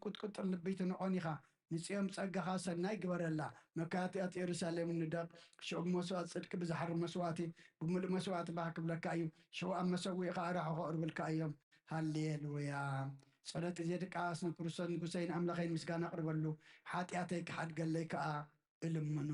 ቁጥቁጥ ልበይት ንዖኒኻ ንጽዮም ጸጋኻ ሰናይ ግበረላ መካትያት ኢየሩሳሌም ንደቕ ሽዑብ መስዋዕት ጽድቂ ብዝሓርፍ መስዋዕቲ ብምሉእ መስዋዕቲ ባክብለካ እዩ ሽውኣብ መሰዊኢኻ ኣራሑ ከቕርብልካ እዮም ሃሌሉያ ጸሎት እዜ ድቃስ ንክርስቶስ ንጉሰይን ኣምላኸይን ምስጋና ቅርበሉ ሓጢኣተይ ክሓድገለይ ከዓ እልምኖ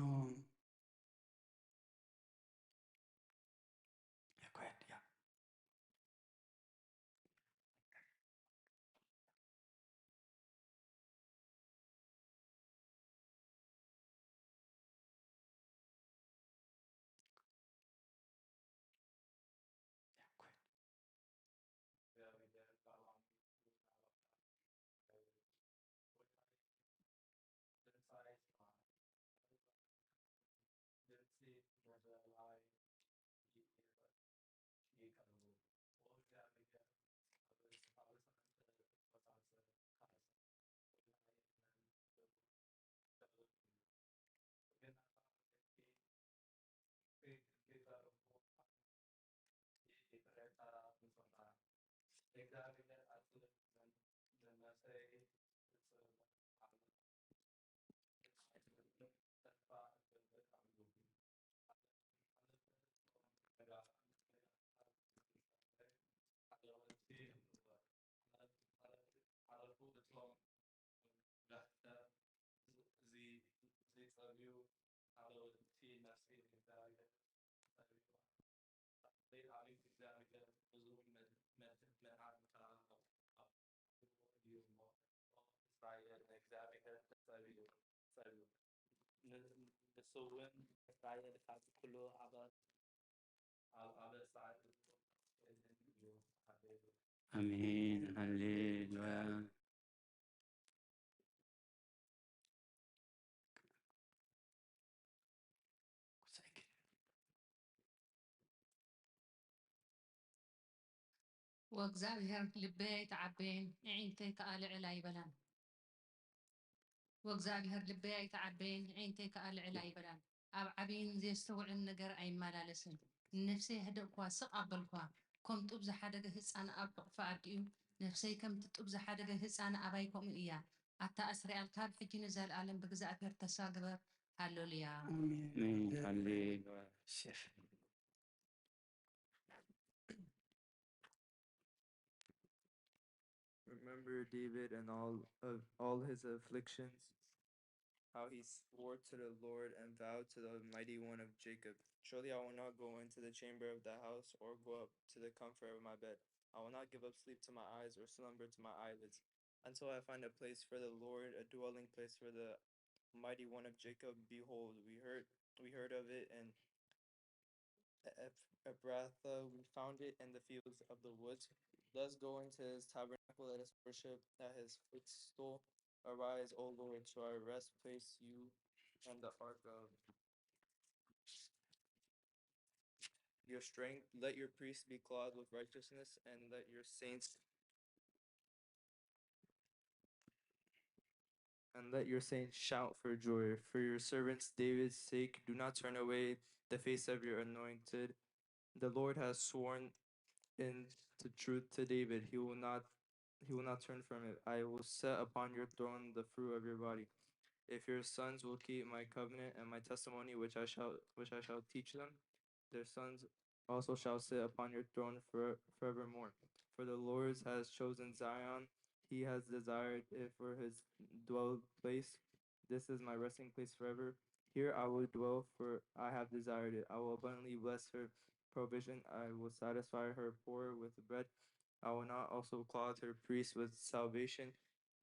آمين هللويا وእግዚአብሔር ልበይ ተዓበይን ዕንተይ ከኣልዕ ላይ ይበላን ወእግዚአብሔር ልበይ ኣይተዓበይን ዕንተይ ከኣልዕ ላይ ይበላን ኣብ ዓብይን ዘስተውዕን ነገር ኣይመላለስን ነፍሰይ ህደእኳ ስቕ ኣበልኳ ከም ጡብ ዝሓደገ ህፃን ኣብ ሕቕፋ ኣዲኡ ነፍሰይ ከም ትጡብ ዝሓደገ ህፃን ኣባይ ከምኡ እያ ኣታ እስራኤል ካብ ሕጂ ንዘለኣለም ብእግዚአብሔር ተስፋ ግበር ሃሌሉያ آمين هللويا Remember David and all his afflictions, how he swore to the Lord and vowed to the mighty one of Jacob. Surely I will not go into the chamber of the house or go up to the comfort of my bed. I will not give up sleep to my eyes or slumber to my eyelids until I find a place for the Lord, a dwelling place for the mighty one of Jacob. Behold, we heard of it in Ephrathah, we found it in the fields of the woods. Let's go into his tabernacle, let us worship at his footstool. Arise, O Lord, to our rest place, you and the ark of your strength. Let your priests be clothed with righteousness, and let your saints shout for joy. For your servants David's sake, do not turn away the face of your anointed. The Lord has sworn in to truth to David. He will not turn from it. I will set upon your throne the fruit of your body. If your sons will keep my covenant and my testimony which I shall teach them, their sons also shall sit upon your throne forevermore. For the Lord has chosen Zion, he has desired it for his dwell place. This is my resting place forever. Here I will dwell, for I have desired it. I will abundantly bless her provision. I will satisfy her poor with bread. I will not also clothe her priests with salvation,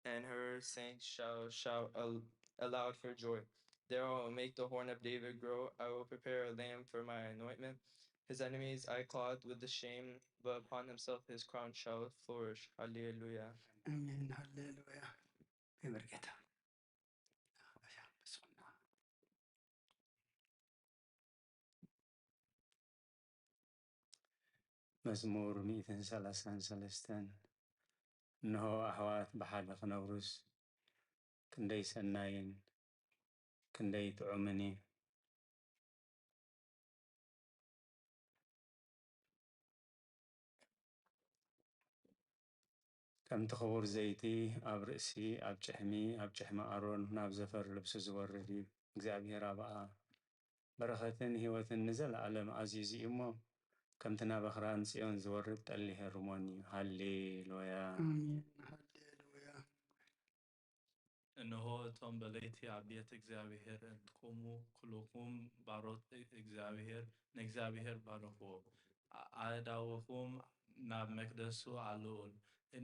and her saints shall shout aloud for joy. There I will make the horn of David grow. I will prepare a lamb for my anointment. His enemies I clothed with the shame, but upon himself his crown shall flourish. Hallelujah. አሜን ሃሌሉያ በበረከታ مزمور 133 إنه أحوات بحال خنورس كندي سناين كندي تعمني ከምቲ ክቡር ዘይቲ ኣብ ርእሲ ኣብ ጭሕሚ ኣሮን ናብ ዘፈር ልብሲ ዝወርድ እዩ እግዚኣብሔር ኣብኣ በረኸትን ህይወትን ንዘለዓለም ኣዝዩ እሞ ከምቲ ናብ ኣኽራን ጽዮን ዝወርድ ጠሊ ሄርሞን እዩ ሃሌሉያ አሜን ሃሌሉያ እነሆ እቶም በለይቲ ኣብ ቤት እግዚአብሔር እንትቆሙ ኩልኩም ባሮት እግዚአብሔር ንእግዚአብሔር ባረኽዎ ኣእዳውኩም ናብ መቅደሱ ኣልኡን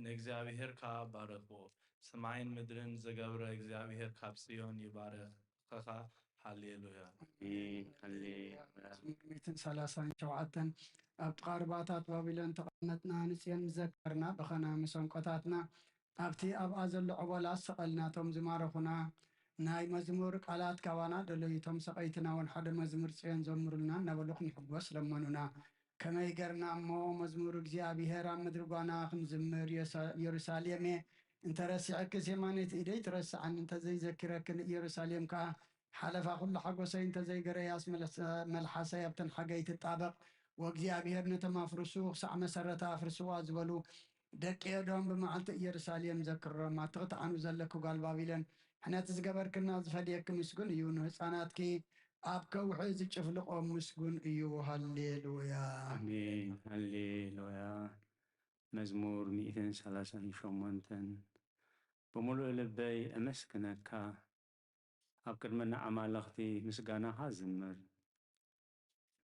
ንእግዚአብሔር ካ ባረኽዎ ሰማይን ምድርን ዝገብረ እግዚአብሔር ካብ ጽዮን ይባረኽኻ ሃሌሉያ ሃሌሉያ መዝሙር 137 ኣብ ቃርባታት ባቢሎን ተቐመጥና ንጽዮን ዘከርና በኸና መሰንቆታትና ኣብቲ ኣብኣ ዘሎ ዕቦላት ሰቐልናቶም ዝማረኹና ናይ መዝሙር ቃላት ካባና ደለይቶም ሰቐይትና እውን ሓደ መዝሙር ጽዮን ዘምሩልና እናበሉ ክንሕጎስ ለመኑና ከመይ ገርና እሞ መዝሙር እግዚኣብሔር ኣብ ምድሪ ጓና ክንዝምር ኢየሩሳሌም እንተረሲዕክስ የማነይቲ ኢደይ ትረስዓኒ እንተዘይዘኪረክን ኢየሩሳሌም ከዓ ሓለፋ ኩሉ ሓጎሰይ እንተዘይገረያስ መልሓሰይ ኣብተን ሓገይ ትጣበቕ ወእግዚአብሔር ነቶም ኣፍርሱ ክሳዕ መሰረታ ኣፍርስዋ ዝበሉ ደቂ ኤዶም ብመዓልቲ ኢየሩሳሌም ዘክሮም ኣትኽትዓኑ ዘለኩ ጓል ባቢሎን ሕነት ዝገበርክና ዝፈድየክ ምስጉን እዩ ንህፃናትኪ ኣብ ከውሒ ዝጭፍልቆም ምስጉን እዩ ሃሌሉያ አሜን ሃሌሉያ መዝሙር 138 ብምሉእ ልበይ ኣመስግነካ ኣብ ቅድመና ኣማለኽቲ ምስጋናኻ ዝምር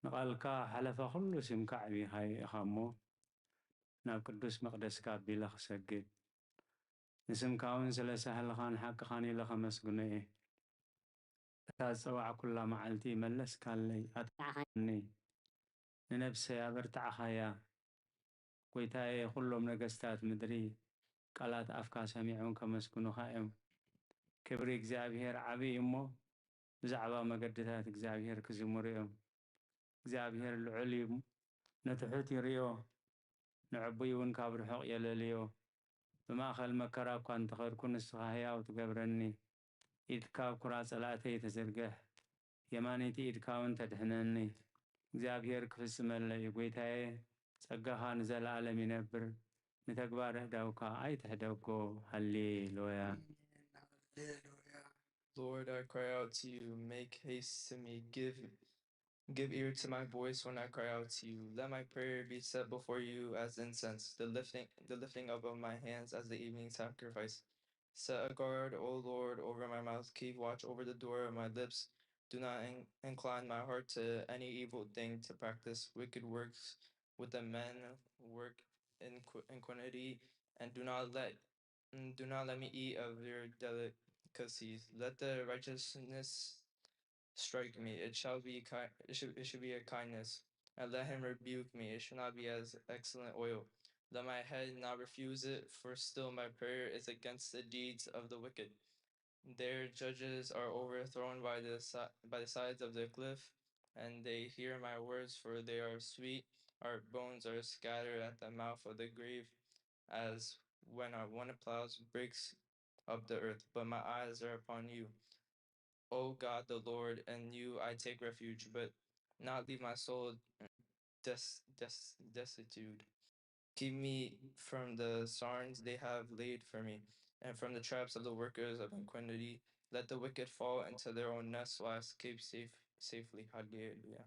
ንቓልካ ሓለፋ ኩሉ ሲምካ ዕብይኻ ኢኻ እሞ ናብ ቅዱስ መቕደስካ ኣቢለ ክሰግድ ንስምካ እውን ስለ ሳህልኻን ሓቅኻን ኢለ ከመስግኖ እየ እታ ዝፀዋዕ ኩላ መዓልቲ መለስካለይ ኣጥቃዕኻኒ ንነብሰይ ኣበርታዕኻያ ጎይታዬ ኩሎም ነገስታት ምድሪ ቃላት ኣፍካ ሰሚዖም ከመስግኑኻ እዮም ክብሪ እግዚኣብሔር ዓብይ እሞ ብዛዕባ መገድታት እግዚኣብሔር ክዝምሩ እዮም እግዚኣብሔር ልዑል እዩ ነትሑት ይርዮ ንዕቡይ እውን ካብ ርሑቕ የለልዮ ብማእኸል መከራ እኳ እንተኸድኩ ንስኻ ህያው ትገብረኒ ኢድካ ኣብ ኩራ ጸላእተይ ተዘርግሕ የማነይቲ ኢድካ እውን ተድሕነኒ እግዚኣብሔር ክፍጽመለይ ጎይታዬ ጸጋኻ ንዘለዓለም ይነብር ንተግባር እህዳውካ ኣይትሕደጎ ሃሌሉያ Lord, I cry out to you. Make haste to me. Give ear to my voice when I cry out to you. Let my prayer be set before you as incense, the lifting up of my hands as the evening sacrifice. Set a guard, O Lord, over my mouth. Keep watch over the door of my lips. Do not incline my heart to any evil thing to practice wicked works with the men who work in iniquity, and do not let me eat of your delicacies. Let the righteousness strike me. It should be a kindness. And let him rebuke me. It should not be as excellent oil. Let my head not refuse it, for still my prayer is against the deeds of the wicked. Their judges are overthrown by the sides of the cliff, and they hear my words, for they are sweet. Our bones are scattered at the mouth of the grave, as when one plows breaks up the earth. But my eyes are upon you, O God the Lord, and you I take refuge, but not leave my soul destitute. Keep me from the snares they have laid for me, and from the traps of the workers of iniquity. Let the wicked fall into their own nests, while I escape safely. Hallelujah.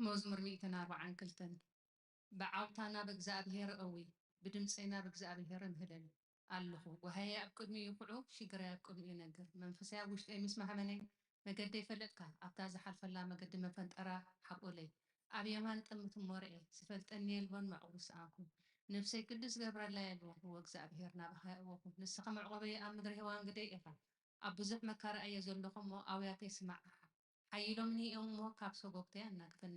መዝሙር 142 ብዓውታና ብእግዚአብሔር እዊ ብድምፀና ብእግዚአብሔር እንህለል ኣለኹ ወሃየ ኣብ ቅድሚኡ ይኹዑ ሽግረ ኣብ ቅድሚኡ ነገር መንፈሳይ ኣብ ውሽጠይ ምስ ማሕመነይ መገዲ ይፈለጥካ ኣብታ ዝሓልፈላ መገዲ መፈንጠራ ሓቆለይ ኣብ የማን ጥምት ሞርኤ ዝፈልጠኒ የልቦን መዕቑ ሰኣኩ ነፍሰይ ቅዱስ ገብረላ የልዎ ወእግዚአብሔር ናብኻ እወኹ ንስኻ መዕቆበይ ኣብ ምድሪ ሄዋን ግደይ ኢኻ ኣብ ብዙሕ መካራ እየ ዘለኹ እሞ ኣውያተይ ስማዕ ሓይሎምኒ እዮም እሞ ካብ ሰጎግተይ ኣናግፈኒ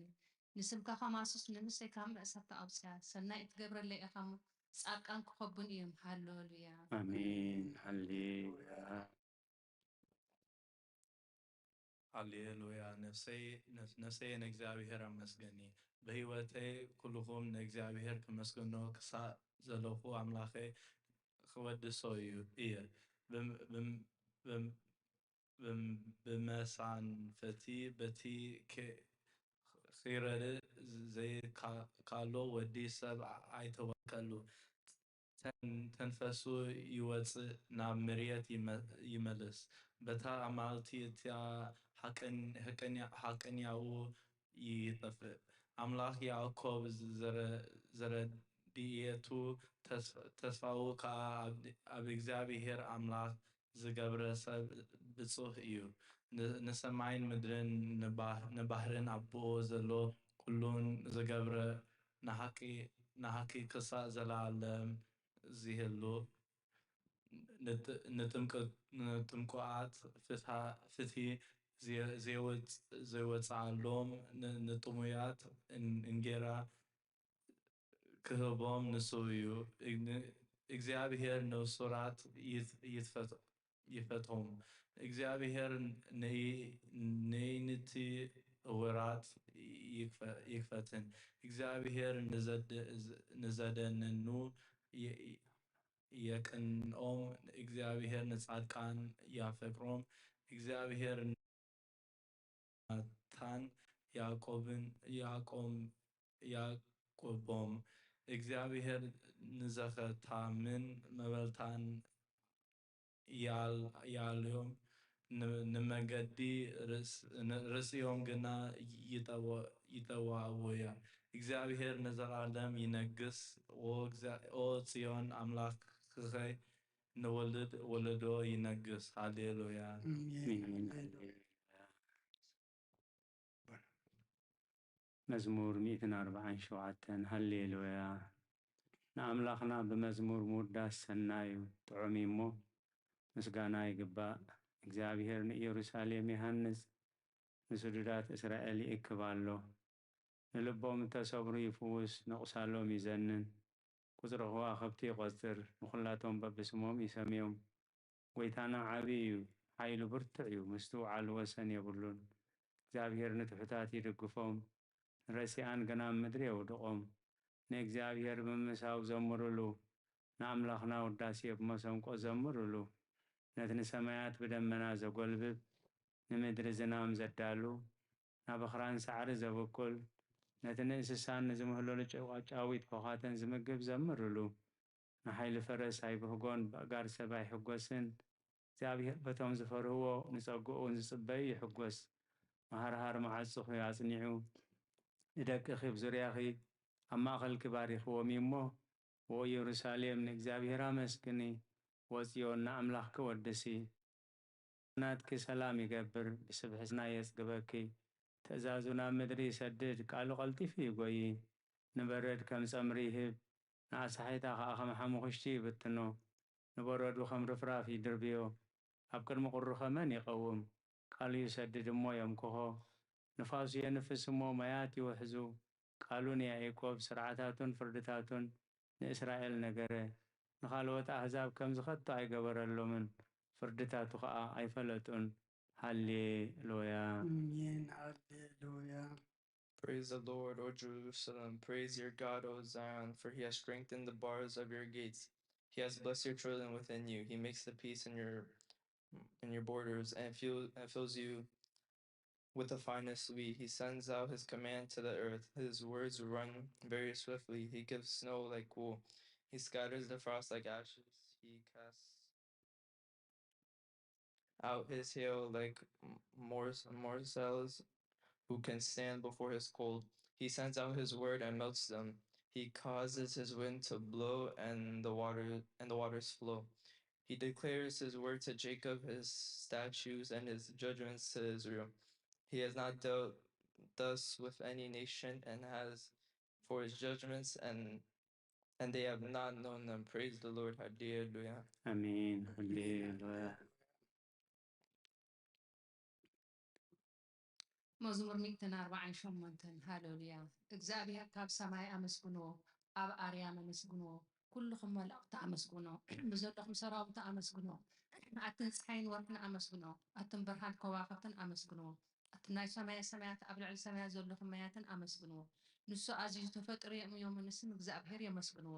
ንስምካ ከማሱስ ንምሰይ ካብ መእሰርቲ ኣውፅያ ሰናይ እትገብረለይ ኢኻ እሞ ጻድቃን ክኸቡን እዮም ሃሌሉያ አሜን ሃሌሉያ ሃሌሉያ ነፍሰይ ንእግዚአብሔር ኣመስገኒ በህይወተይ ኩልኩም ንእግዚአብሔር ክመስግኖ ክሳእ ዘለኹ ኣምላኸ ክወድሶ እየ ብመሳንፈቲ በቲ خيرة زي كالو ودي سب عيتوكلو تنفسو يوص نام مريت يملس بتا عمالتي تيا حقن ياو يطفئ أملاك يعقوب زر ديتو تسفاو كا أب እግዚአብሔር أملاك زقبر سب بصوح إيو نسمعين مدرن نبحرن عبو زلو كلون زقبر نحكي قصة زلالم زيهلو نتمكوعات فتي زيوت عالوم نتمويات انجيرا كهبوم نسويو እግዚአብሔር ነው ሱራት ይፈትሆም እግዚአብሔር ነይንቲ ወራት ይክፈትን እግዚአብሔር ንዘደንኑ የቅንኦም እግዚአብሔር ንጻድቃን ያፈቅሮም እግዚአብሔር ናታን ያዕቆቦም እግዚአብሔር ንዘኸታምን መበልታን ያልዮም ንመገዲ ርእስዮም ግና ይጠዋውያ እግዚአብሔር ንዘላለም ይነግስ ኦ ጽዮን አምላክኸይ ንወልድ ወለዶ ይነግስ ሃሌሉያ مزمور 147 هللويا نأملاخنا بمزمور موداس سنايو تعميمو مسغانا يقبا እግዚአብሔር ኢየሩሳሌም ይሃንጽ ንስዱዳት እስራኤል ይክባሎ ንልቦም ተሰብሩ ይፍውስ ንቁሳሎም ይዘንን ቁጥር ከዋኽብቲ ይቆጽር ንኹላቶም በብስሞም ይሰምዮም ጎይታና ዓብይ እዩ ሓይሉ ብርቱዕ እዩ ምስቱ በዓል ወሰን የብሉን እግዚአብሔር ንትሑታት ይድግፎም ረሲአን ገና ምድሪ የውድቆም ንእግዚአብሔር ብምሳው ዘምሩሉ ንአምላኽና ውዳሴ ብመሰንቆ ዘምሩሉ ነቲ ንሰማያት ብደመና ዘጐልብብ ንምድሪ ዝናም ዘዳሉ ናብ ኣኽራን ሳዕሪ ዘበኩል ነቲ ንእንስሳን ንዝምህለሉ ጫዊት ኳኻተን ዝምግብ ዘምሩሉ ንሓይሊ ፈረስ ኣይብህጎን በእጋር ሰብ ኣይሕጐስን እግዚአብሔር በቶም ዝፈርህዎ ንጸጉኡን ዝጽበዩ ይሕጐስ መሃርሃር መዓጽኹ ኣጽኒዑ ንደቅኺ ብዙርያኺ ኣብ ማእኸልኪ ባሪኽዎም እሞ ወኢየሩሳሌም ንእግዚአብሔር አመስግኒ ወጽዮን ንኣምላኽኪ ወድሲ ናትኪ ሰላም ይገብር ብስብሕና የጽግበኪ ትእዛዙ ናብ ምድሪ ይሰድድ ቃሉ ቀልጢፉ ይጐይ ንበረድ ከም ጸምሪ ይህብ ንኣሳሒታ ኸኣ ኸም ሓሙኽሽቲ ይብትኖ ንበረዱ ኸም ርፍራፍ ይድርብዮ ኣብ ቅድሚ ቁሩ ኸመን ይቐውም ቃሉ ይሰድድ እሞ የምክኾ ንፋሱ የንፍስ እሞ ማያት ይውሕዙ ቃሉ ንያዕቆብ ስርዓታቱን ፍርድታቱን ንእስራኤል ነገረ ንኻልኦት ኣሕዛብ ከም ዝኸቶ ኣይገበረሎምን ፍርድታቱ ኸኣ ኣይፈለጡን ሃሌሉያ አሜን ሃሌሉያ Praise the Lord, O Jerusalem. Praise your God, O Zion, for he has strengthened the bars of your gates. He has blessed your children within you. He makes the peace in your borders and fills you with the finest wheat. He sends out his command to the earth. His words run very swiftly. He gives snow like wool. He scatters the frost like ashes. He casts out his hail like morsels. Who can stand before his cold? He sends out his word and melts them. He causes his wind to blow and the waters flow. He declares his word to Jacob, his statutes and his judgments to Israel. He has not dealt thus with any nation and has for his judgments and they have not known them. Praise the Lord. Hallelujah. አሜን ሃሌሉያ መዝሙር 148 ሃሌሉያ እግዚአብሔር ካብ ሰማይ አመስግኖ ኣብ ኣርያም አመስግኖ ኩልኹም መላእኽቲ አመስግኖ ብዘለኹም ሰራዊት አመስግኖ ኣትን ፀሓይን ወርሕን አመስግኖ ኣትን ብርሃን ከዋኽብትን አመስግኖ ኣትን ናይ ሰማያት ኣብ ልዕሊ ሰማያት ዘለኹም ማያትን አመስግኖ ንሱ ኣዝዩ ተፈጥሮ እዮም ንስም እግዚአብሔር የመስግንዎ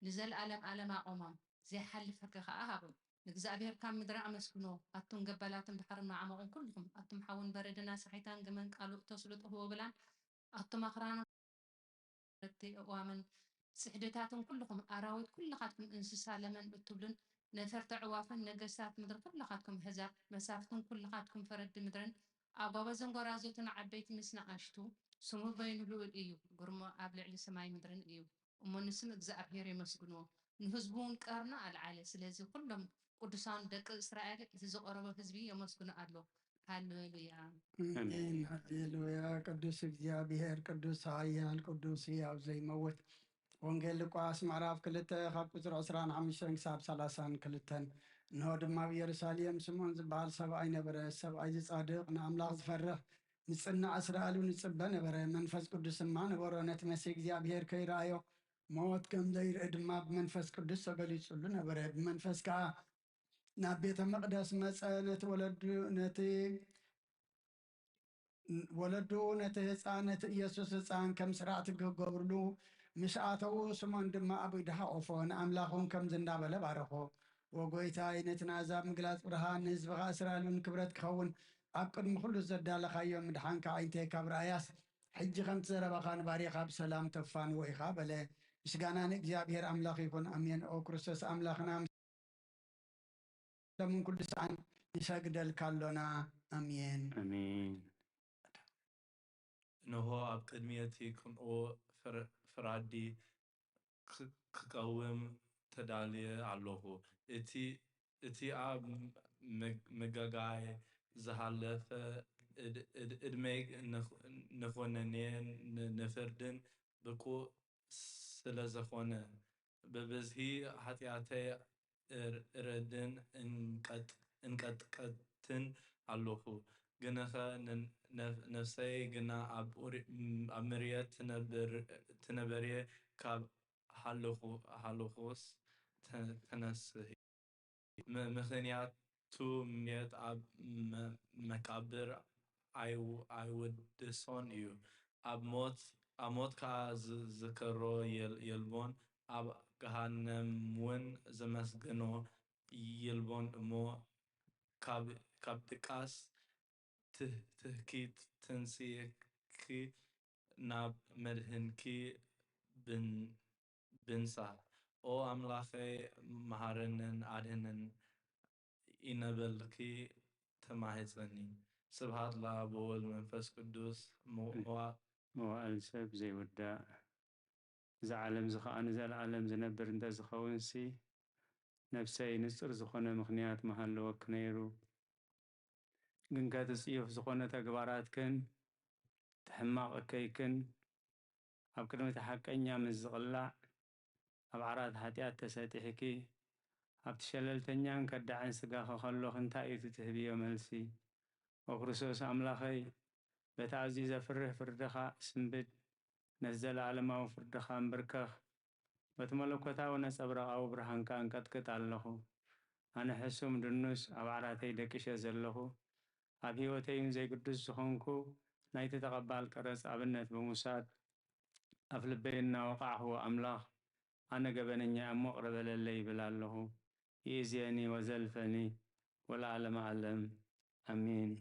ንዘለዓለም ዓለም ኣቆሞም ዘይሓልፍ ሕጊ ከዓ ሃቦም እግዚአብሔር ካብ ምድሪ አመስግኖ ኣቱም ገበላትን ባሕርን ማዕመቑን ኩልኩም ኣቱም ሓውን በረድና ሳሒታን ግመን ቃሉ ተስልጥዎ ብላን ኣቶማኽራን እዋምን ስሕደታትን ኩልኩም ኣራዊት ኩልኻትኩም እንስሳ ለመን እትብሉን ነፈርቲ ዕዋፍን ነገስታት ምድሪ ኩልኻትኩም ሕዛብ መሳፍትን ኩልኻትኩም ፈረዲ ምድርን ኣጓበዘን ጎራዞትን ዓበይቲ ምስ ንኣሽቱ ስሙ በይኑ ልዑል እዩ ግርሞ ኣብ ልዕሊ ሰማይ ምድርን እዩ እሞ ንስም እግዚኣብሔር የመስግንዎ ንህዝቡ እውን ቀርና ኣልዓለ ስለዚ ኩሎም ቅዱሳን ደቂ እስራኤል እቲ ዝቐረበ ህዝቢ የመስግኑ ኣሎ ሃሌሉያ አሜን ሃሌሉያ ቅዱስ እግዚአብሔር ቅዱስ ኃያል ቅዱስ ሕያው ዘይመውት ወንጌል ሉቃስ ምዕራፍ 2 ካብ ቁፅሪ 25 ክሳብ 32 እንሆ ድማ ኣብ ኢየሩሳሌም ስምዖን ዝበሃል ሰብኣይ ነበረ ሰብኣይ ዝጻድቕ ንኣምላኽ ዝፈርህ ንጽናዕ እስራኤሉ ንጽበ ነበረ መንፈስ ቅዱስ ድማ ነበሮ ነቲ መሲሕ እግዚኣብሔር ከይረኣዮ ሞት ከም ዘይርኢ ድማ ብመንፈስ ቅዱስ ተገሊጹሉ ነበረ ብመንፈስ ከዓ ናብ ቤተ መቅደስ መፀ ነቲ ወለዱ ነቲ ህፃን ነቲ ኢየሱስ ህፃን ከም ስርዓት ክገብርሉ ምስ ኣተው ስሞን ድማ ኣብ ኢድሓ ቆፎ ንኣምላኹም ከምዚ እንዳበለ ባረኾ ወጎይታይ ነቲ ንኣሕዛብ ምግላፅ ብርሃን ንህዝብኻ እስራኤልን ክብረት ክኸውን ኣብ ቅድሚ ኩሉ ዘዳለኻዮ ምድሓንካ ዓይንተይ ካብ ራእያስ ሕጂ ከምቲ ዘረባኻ ንባሪኻ ብሰላም ተፋንዎ ኢኻ በለ ምስጋና ንእግዚኣብሔር ኣምላኽ ይኹን ኣሜን ኦ ክርስቶስ ኣምላኽና ለምን ኩሉ ሰዓን ንሰግደልካ ኣሎና ኣሜን አሜን እንሆ ኣብ ቅድሚቲ ከምኦ ፍራዲ ክቀውም ተዳልየ ኣለኹ እቲ ኣብ መጋጋይ ዝሃለፈ ዕድመይ ንኾነኔ ንፍርድን ብቁእ ስለ ዝኾነ ብብዝሒ ኃጢአተይ እረድን እንቀጥቀትን ኣለኹ ግነኸ ነፍሰይ ግና ኣብ ምርየት ትነበርየ ካብ ሃለኹስ ተነስሒ ምኽንያቱ ምርየት ኣብ መቃብር ኣይውድሶን እዩ ኣብ ሞት ከዓ ዝከሮ የልቦን ኣብ ገሃነም እውን ዘመስግኖ የልቦን እሞ ካብ ድቃስ ትህኪት ትንሲእኪ ናብ መድህንኪ ብንሳ ኦ ኣምላኸይ መሃረንን ኣድህንን ኢነበልኪ ተማሂፀኒ ስብሃት ለኣብ ወወልድ መንፈስ ቅዱስ መዋእል ሰብ ዘይውዳእ እዚ ዓለም እዚ ከዓ ንዘለዓለም ዝነብር እንተዝኸውንሲ ነፍሰይ ንፅር ዝኾነ ምኽንያት መሃለወክ ነይሩ ግን ከትጽዮፍ ዝኾነ ተግባራትክን ትሕማቕ እከይክን ኣብ ቅድሚ ሓቀኛ ምስ ዝቕላዕ ኣብ ዓራት ኃጢአት ተሰጢሕኪ ኣብቲ ሸለልተኛን ከዳዕን ስጋኸ ከሎኽ እንታይ እዩ ትህብዮ መልሲ ወክርስቶስ ኣምላኸይ በቲ ኣዝዩ ዘፍርህ ፍርድኻ ስንብድ ነቲ ዘለዓለማዊ ፍርድኻ እምብርከኽ በቲ መለኮታዊ ነፀብራቓዊ ብርሃንካ እንቀጥቅጥ ኣለኹ ኣነ ሕሱም ድኑስ ኣብ ዓራተይ ደቂሸ ዘለኹ ኣብ ህይወተይ ዘይቅዱስ ዝኾንኩ ናይቲ ተቐባል ቀረፅ ኣብነት ብምውሳድ ኣብ ልበይ እናወቃዕኽዎ ኣምላኽ ኣነ ገበነኛ እሞ ቅረበለለይ ይብል ኣለኹ ይእዜኒ ወዘልፈኒ ወለዓለመ ዓለም ኣሜን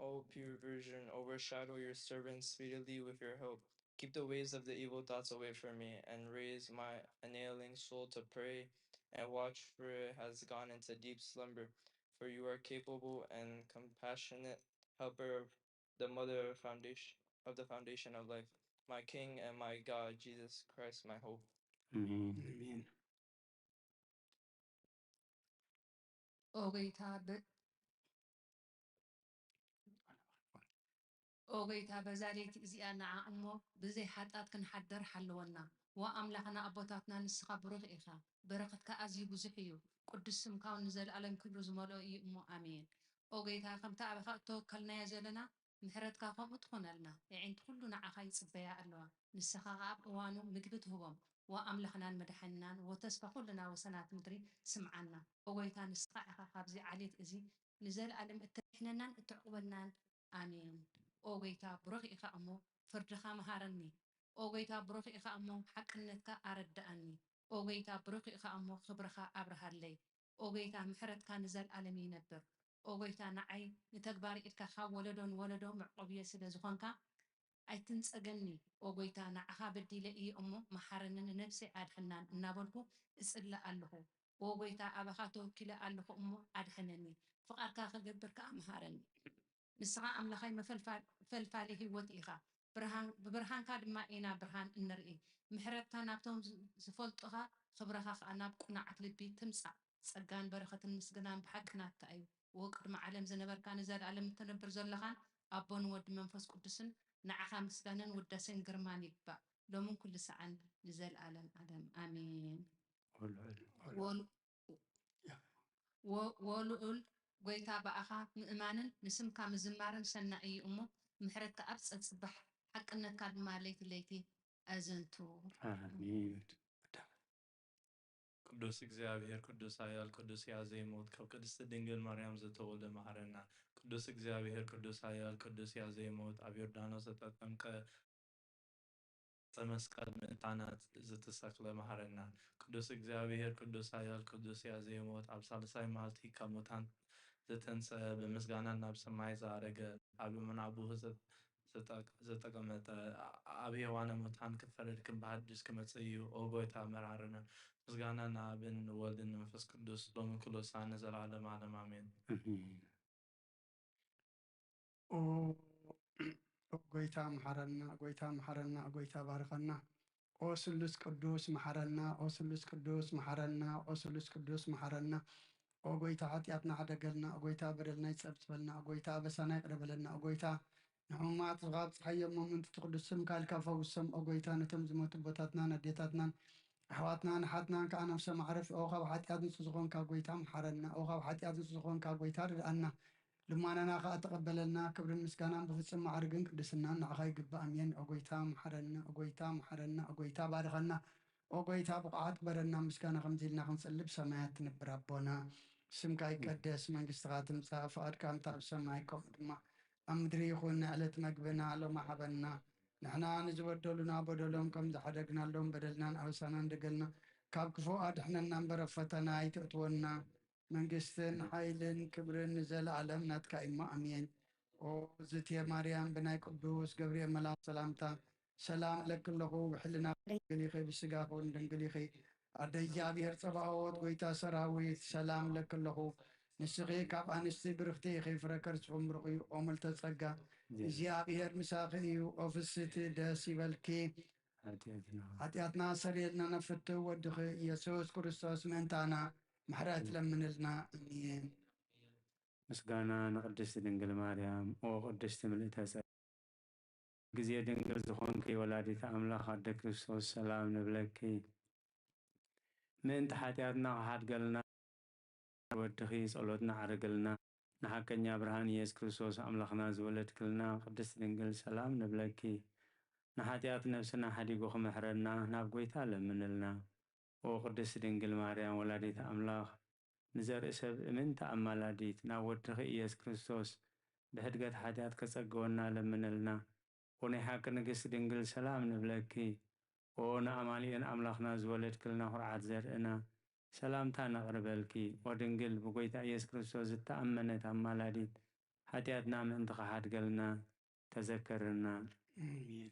O pure Virgin, overshadow your servant speedily with your help. Keep the ways of the evil thoughts away from me, and raise my annihilling soul to pray and watch, for it has gone into deep slumber. For you are capable and compassionate, helper of the mother of the foundation of life, my King and my God, Jesus Christ, my hope. አሜን ኦ ጌታ ኦ ጌታ በዛ ሌይቲ እዚኣ ንዓ እሞ ብዘይ ሓጣት ክንሓደር ሓለወና ወኣምላኽና ኣቦታትና ንስኻ ብሩኽ ኢኻ በረኸትካ ኣዝዩ ብዙሕ እዩ ቅዱስ ስምካ እውን ንዘለኣለም ክብሪ ዝመልኦ እዩ እሞ ኣሜን ኦ ጌታ ከምቲ ኣበኻ እተወከልናዮ ዘለና ምሕረትካ ከምኡ ትኾነልና የዒንቲ ኩሉ ንዓኻ ይፅበያ ኣለዋ ንስኻ ኣብ እዋኑ ምግቢ ትህቦም وأملخنا مدحنا وتسبح لنا وسنات مدري سمعنا وقويتا نسقع خابزي عليت إزي نزل ألم التحننا تعقبنا آمين وقويتا بروخي إخا أمو فردخا مهارني وقويتا بروخي إخا أمو حقنتك أردأني وقويتا بروخي إخا أمو خبرخا أبرها لي وقويتا محرتك نزل ألم ينبر وقويتا نعي نتكباري إتكا خا ولدون معقبية سيدة زخونكا ኣይትንጸገኒ ወጎይታ ንዓኻ በዲለ እየ እሞ መሓረንን ነፍሲ ኣድሕናን እናበልኩ እጽለ ኣለኹ ወጎይታ ኣባኻ ተወኪለ ኣለኹ እሞ ኣድሕነኒ ፍቓድካ ክገብር ከዓ መሃረኒ ንስኻ ኣምላኻይ መፈልፋሊ ህይወት ኢኻ ብብርሃንካ ድማ ኢና ብርሃን እንርኢ ምሕረትካ ናብቶም ዝፈልጡኻ ክብረኻ ከዓ ናብ ቁናዓት ልቢ ትምጻእ ጸጋን በረኸትን ምስግናን ብሓቅናትካ እዩ ወቅድሚ ዓለም ዝነበርካ ንዘለኣለም እትነብር ዘለኻን ኣቦን ወዲ መንፈስ ቅዱስን نعخا مسكانن ودسن جرمان يبا لو من كل ساعة نزل عالم آدم آمين ولول قويتا بأخا مؤمنا نسم كام زمارن سنة أي أمه محرك أبس أتصبح حق أنك كاد ماليت ليتي أزنتو آمين ቅዱስ እግዚአብሔር ቅዱስ ኃያል ቅዱስ ያዜሞት ከቅድስት ድንግል ማርያም ዘተወልደ መሐረና ቅዱስ እግዚአብሔር ቅዱስ ኃያል ቅዱስ ያዜሞት ኣብ ዮርዳኖስ ተጠምቀ መስቀል ምእታናት ዝተሰቅለ መሐረና ቅዱስ እግዚአብሔር ቅዱስ ኃያል ቅዱስ ያዜሞት ኣብ ሳልሳይ መዓልቲ ካብ ሙታን ዝተንሰ ብምስጋና ናብ ሰማይ ዝኣረገ ኣብ ምናቡ ዘተቀመጠ ኣብ ሔዋነ ሙታን ክፈርድ ክበሃድስ ክመጽእ እዩ ኦ ጎይታ መራርነ ምስጋና ናብን ወልድን መንፈስ ቅዱስ ሎሚ ኩሉ ሳነ ዘላለም ዓለም አሜን። ጎይታ መሐረና ጎይታ መሐረና ጎይታ ባርከና ኦ ስሉስ ቅዱስ መሐረና ኦ ስሉስ ቅዱስ መሐረና ኦ ስሉስ ቅዱስ መሐረና ኦ ጎይታ ኃጢአትና ሓደገልና ኦ ጎይታ በደልና ይጸብጽበልና ኦ ጎይታ በሰና ይቅረበለና ኦ ጎይታ ንሕማት ዝኻብ ፀሓዮም ሞምንቲ ትቅዱስ ስምካ ኢልካ ፈውሶም ኦ ጎይታ ነቶም ዝሞቱ ቦታትናን ኣዴታትናን أحواتنا نحاتنا كأنا في معرف أو خاب حتيات نسخون كاغويتا محرنا أو خاب حتيات نسخون كاغويتا لأننا لما أنا ناخا أتقبلنا كبر المسكانا بفصل معرقن كدسنا ناخاي قبا أمين أغويتا محرنا أغويتا محرنا أغويتا بارغنا أغويتا بقعات برنا مسكانا خمزيلنا خمسلب سمايات نبرابونا سمكاي قدس من قستغات مسافات كامتا بسمايكم دما أمدري خونا علت مقبنا على محبنا نحنا نزودلنا بدلهم كم زحدقنا لهم بدلنا أوسانا دقلنا كاب كفو أدحنا نمبر فتنا يتوتونا من قستن حيلن كبرن نزل عالمنا تكايما أمين وزتي مريم بناي قدوس قبريل ملا سلامتا سلام لك الله وحلنا دنقليخي بسقاقون دنقليخي أدجا بير صباوت ويتا سراويت سلام لك الله نسقي كاب أنستي برختي خيف ركرت عمرقي أمل تسقى እግዚአብሔር ምሳኺዩ ኦፍስቲ ደስ ይበልኪ ኃጢአትና ሰሪየልና ነፍት ወድኺ ኢየሱስ ክርስቶስ ምእንታና ምሕረት ለምንልና አሜን። ምስጋና ንቅድስት ድንግል ማርያም ኦ ቅድስት ምልዕተ ጸጋ ጊዜ ድንግል ዝኾንኪ ወላዲተ ኣምላኽ ኣደ ክርስቶስ ሰላም ንብለኪ ምእንቲ ኃጢአትና ክሓድገልና ወድኺ ጸሎትና ዓርግልና نحكينا برهان يسوع كريستوس أملاخنا زولت كلنا قدس دنجل سلام نبلكي نحاتيات نفسنا حديقو خمحرنا نابقويتا لمنلنا وقدس دنجل ماريان ولاديت أملاخ نزار إسب من تأمالاديت ناوتخ يسوع كريستوس بهدقات حاتيات كسقونا لمنلنا ونحاك نقس دنجل سلام نبلكي ونأماليان أملاخنا زولت كلنا هرعات زرقنا سلامتنا غربلكي ودنقل بقويتا يسوع كريستوس التأمنت أمالاديت حتياتنا من تخحات قلنا تذكرنا آمين.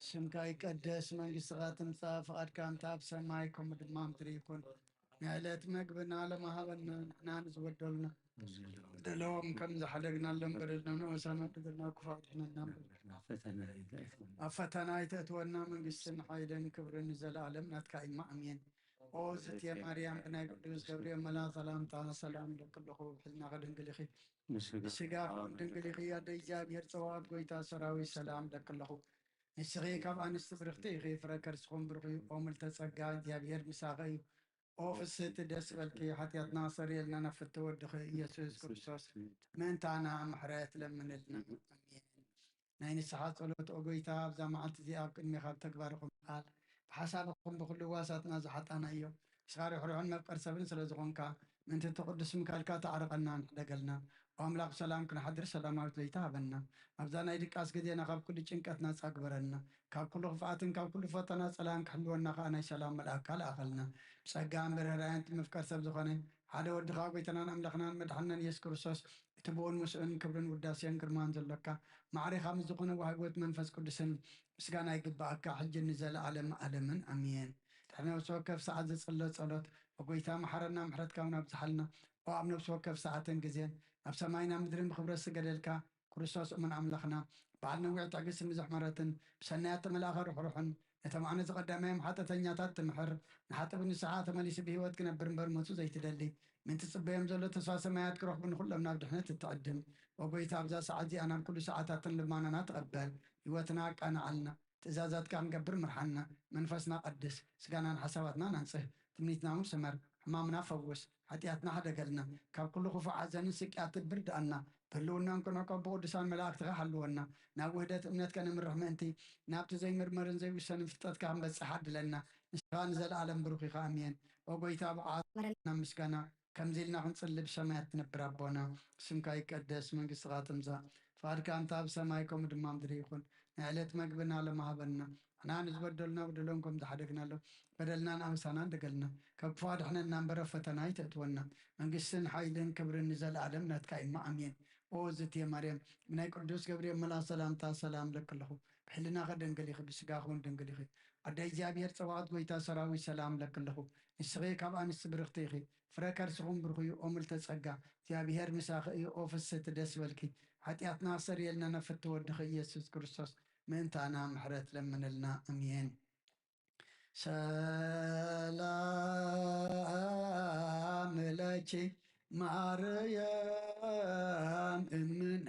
ስምካ ይቀደስ መንግሥትኻ ትምጻእ ፈቃድካ እንተ ኣብ ሰማይ ከምኡ ድማ ምድሪ ይኩን ንዕለት መግብና ለማሃበና ንሕና ንዝበደሉና ደለዎም ከም ዝሓደግናሎም በደልና ንወሰና ድግልና ክፋትነና ኣብ ፈተና ይተእትወና መንግስትን ሓይልን ክብርን ዘለዓለም ናትካ ኢማ ኣሜን ኦ ዝትየ ማርያም ብናይ ቅዱስ ገብርኤል መልኣክ ሰላምታ ሰላም ለክለኹ ብሕልና ከድንግል ኢኺ ብስጋ ድንግል ኢኺ ኣደ እግዚኣብሔር ፀዋት ጎይታ ሰራዊት ሰላም ለክለኹ ንስኺ ካብ ኣንስቲ ብርክቲ ኢኺ ፍረ ከርስኹም ብርኺ ኦ ምልተ ጸጋ እግዚኣብሔር ምሳኸ እዩ ኦ ፍስሕቲ ደስ በልኪ ሓጢኣትና ሰሪየልና ነፍቲ ወድኺ ኢየሱስ ክርስቶስ ምእንታና ምሕረት ለምንልና ኣሜን ናይ ንስሓ ጸሎት ኦ ጎይታ ኣብዛ መዓልቲ እዚኣ ኣብ ቅድሚኻ ብተግባርኹም ቃል ብሓሳብኹም ብኩሉ ዋሳትና ዝሓጣና እዮም ንስኻ ርሕሩሕን መፍቀር ሰብን ስለ ዝኾንካ ምንቲ ትቅዱስ ምካልካ ተዓርቐና ንሕደገልና ኦ ኣምላኽ ሰላም ክንሓድር ሰላማዊት ለይታ ሃበና ኣብዛ ናይ ድቃስ ግዜና ካብ ኩሉ ጭንቀት ነፃ ግበረና ካብ ኩሉ ክፍኣትን ካብ ኩሉ ፈተና ፀላን ክሕልወና ከዓ ናይ ሰላም መልኣክካ ለኣኸልና ብፀጋን ብርህራይን ምፍቀር ሰብ ዝኾነ ሓደ ወድኻ ጎይታናን ኣምላኽናን መድሓንናን ኢየሱስ ክርስቶስ እቲ ብኡን ምስኡን ክብርን ውዳሴን ግርማን ዘለካ ማዕሪኻ ምስ ዝኾነ ዋህጎት መንፈስ ቅዱስን ምስጋና ይግባአካ ሕጂ ንዘለዓለም ዓለምን ኣሜን ድሕሪ ነብሲ ወከፍ ሰዓት ዝፅሎ ጸሎት ወጎይታ መሓረና ምሕረትካ ናብ ዝሓልና ኦ ኣብ ነብሲ ወከፍ ሰዓትን ግዜን ኣብ ሰማይና ምድርን ብክብረት ስገደልካ ክርስቶስ እሙን ኣምላኽና በዓል ነዊዕ ትዕግስትን ብዙሕ ምሕረትን ብሰናያት ተመላእኸ ርሕሩሕን ነቶም ኣነ ዝቐዳማዮም ሓጠተኛታት ትምሕር ንሓጥብ ንስሓ ተመሊሱ ብሂወት ክነብር እምበር መፁ ዘይትደሊ ምንቲ ጽበዮም ዘሎ ተስፋ ሰማያት ክረኽቡ ንኩሎም ናብ ድሕነት እትዕድም ወጎይታ ኣብዛ ሰዓት እዚኣ ናብ ኩሉ ሰዓታትን ልማናና ትቐበል ህይወትና ኣቃናዓልና ትእዛዛትካ ክንገብር ምርሓና መንፈስና ቀድስ ስጋናን ሓሳባትና ናንጽህ ትምኒትና እውን ስመር ሕማምና ፈውስ ሓጢኣትና ሓደገልና ካብ ኩሉ ክፉዕ ሓዘንን ስቅያትን ብርድኣና ብህልውናን ክንዕቆ ብቅዱሳን መላእክትኻ ሓልወና ናብ ውህደት እምነት ከነምርሕ ምእንቲ ናብቲ ዘይምርመርን ዘይውሰንን ፍልጠትካ ክንበፅሕ ዓድለና ንስኻ ንዘለዓለም ብሩኽ ኢኻ ኣሜን ኦ ጎይታ ብዓና ምስጋና ከምዚ ኢልና ክንጽልብ ሰማያት ትነብር ኣቦና ስምካ ይቀደስ መንግስትኻ ትምጻእ ፈቃድካ እንተ ኣብ ሰማይ ከምኡ ድማ ምድሪ ይኹን ንዕለት መግብና ለማሃበና ንሕና ንዝበደሉና በደሎም ከም ዝሓደግናሎ በደልናን ኣበሳናን ደገልና ካብ ክፉ ኣድሕነና እምበር ኣብ ፈተና ይተእትወና መንግስትን ሓይልን ክብርን ንዘለዓለም ናትካ ኢማ ኣሜን ኦ ዝትየ ማርያም ብናይ ቅዱስ ገብርኤል መልኣክ ሰላምታ ሰላም ለክለኹ ብሕልናኸ ድንግል ኢኺ ብስጋኹን ድንግል ኢኺ ኣደ እግዚኣብሔር ፀዋት ጎይታ ሰራዊት ሰላም ለክለኹ ንስኺ ካብ ኣንስቲ ብርክቲ ኢኺ ፍረ ከርስኹም ብርኽ እዩ ኦ ምልተ ጸጋ እግዚኣብሔር ምሳኺ እዩ ኦ ፍስሕቲ ደስ በልኪ ሓጢኣትና ሰሪየልና ነፍቲ ወድኺ ኢየሱስ ክርስቶስ ምእንታና ምሕረት ለምንልና ኣሜን ሰላም ለኪ ማርያም እምን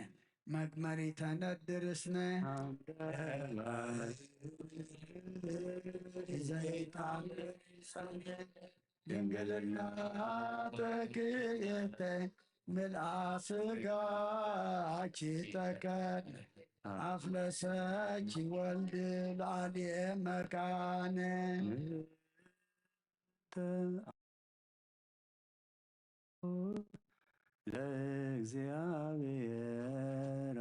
መግመሪ ተነድርስነ ዘይጣን ድንግልና ተክየተ ምልአ ስጋኪ ተከን أفلسك ولد العلي مكان ለእግዚአብሔር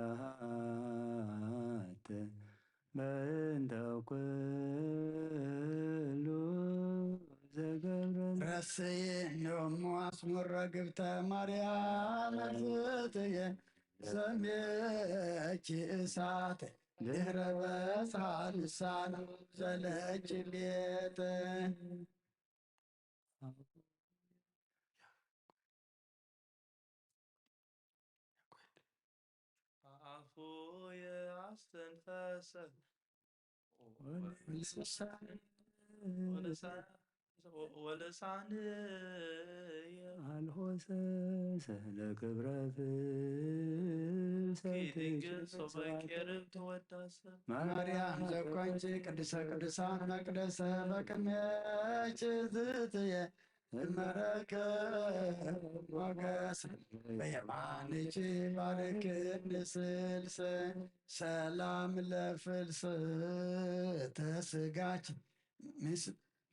አሐተ በእንተ ኩሉ ዘገብረ رسين واسمر رقبت مريم زتي سميك إسات دهر بسع لسان زلج بيت عفويا استنفاسه ولساني አልሆሰሰ ለክብረ ማርያም ዘኮንች ቅድሰ ቅዱሳን መቅደሰ በቅድሜች ዝትየ እመረከ ሞገስ በየማንች ባርክ ንስልስ ሰላም ለፍልስ ተስጋች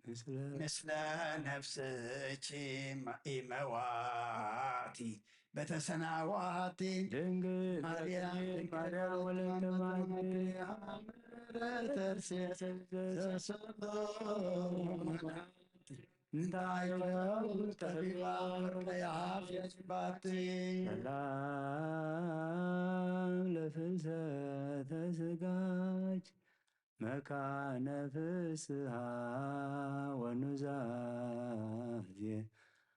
مثل نفسك إمواتي بتسناواتي مريم ولد مريم ترسيس دايو تبيوار ليعافية باتي سلام لفلسة سقاج መካነ ፍስሃ ወኑዛዜ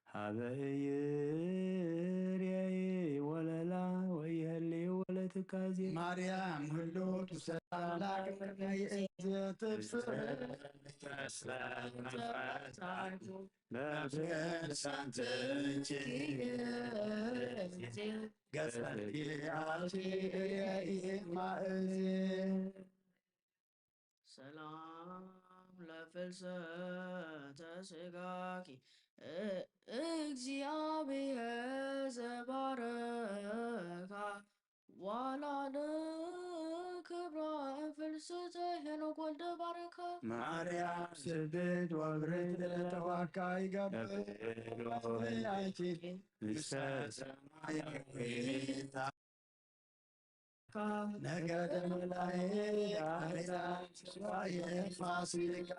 ሀበ ኢይርኤይ ወለላ ወይህሊ ወለትካዜ ማርያም ሁሉ ተሰላላቅ የእዝትብስር ሰላም ለፍልሰተ ስጋኪ እግዚአብሔር ዘባረካ ዋላነ ክብራ ፍልሰተ ሄኖክ ወልደ ባረካ ማርያም ስብት ወብርት ለተዋካ ይገብር አይቺ ሰማያዊታ ነገደ መላእክት አሕዛብ ስዋየ ፋሲካ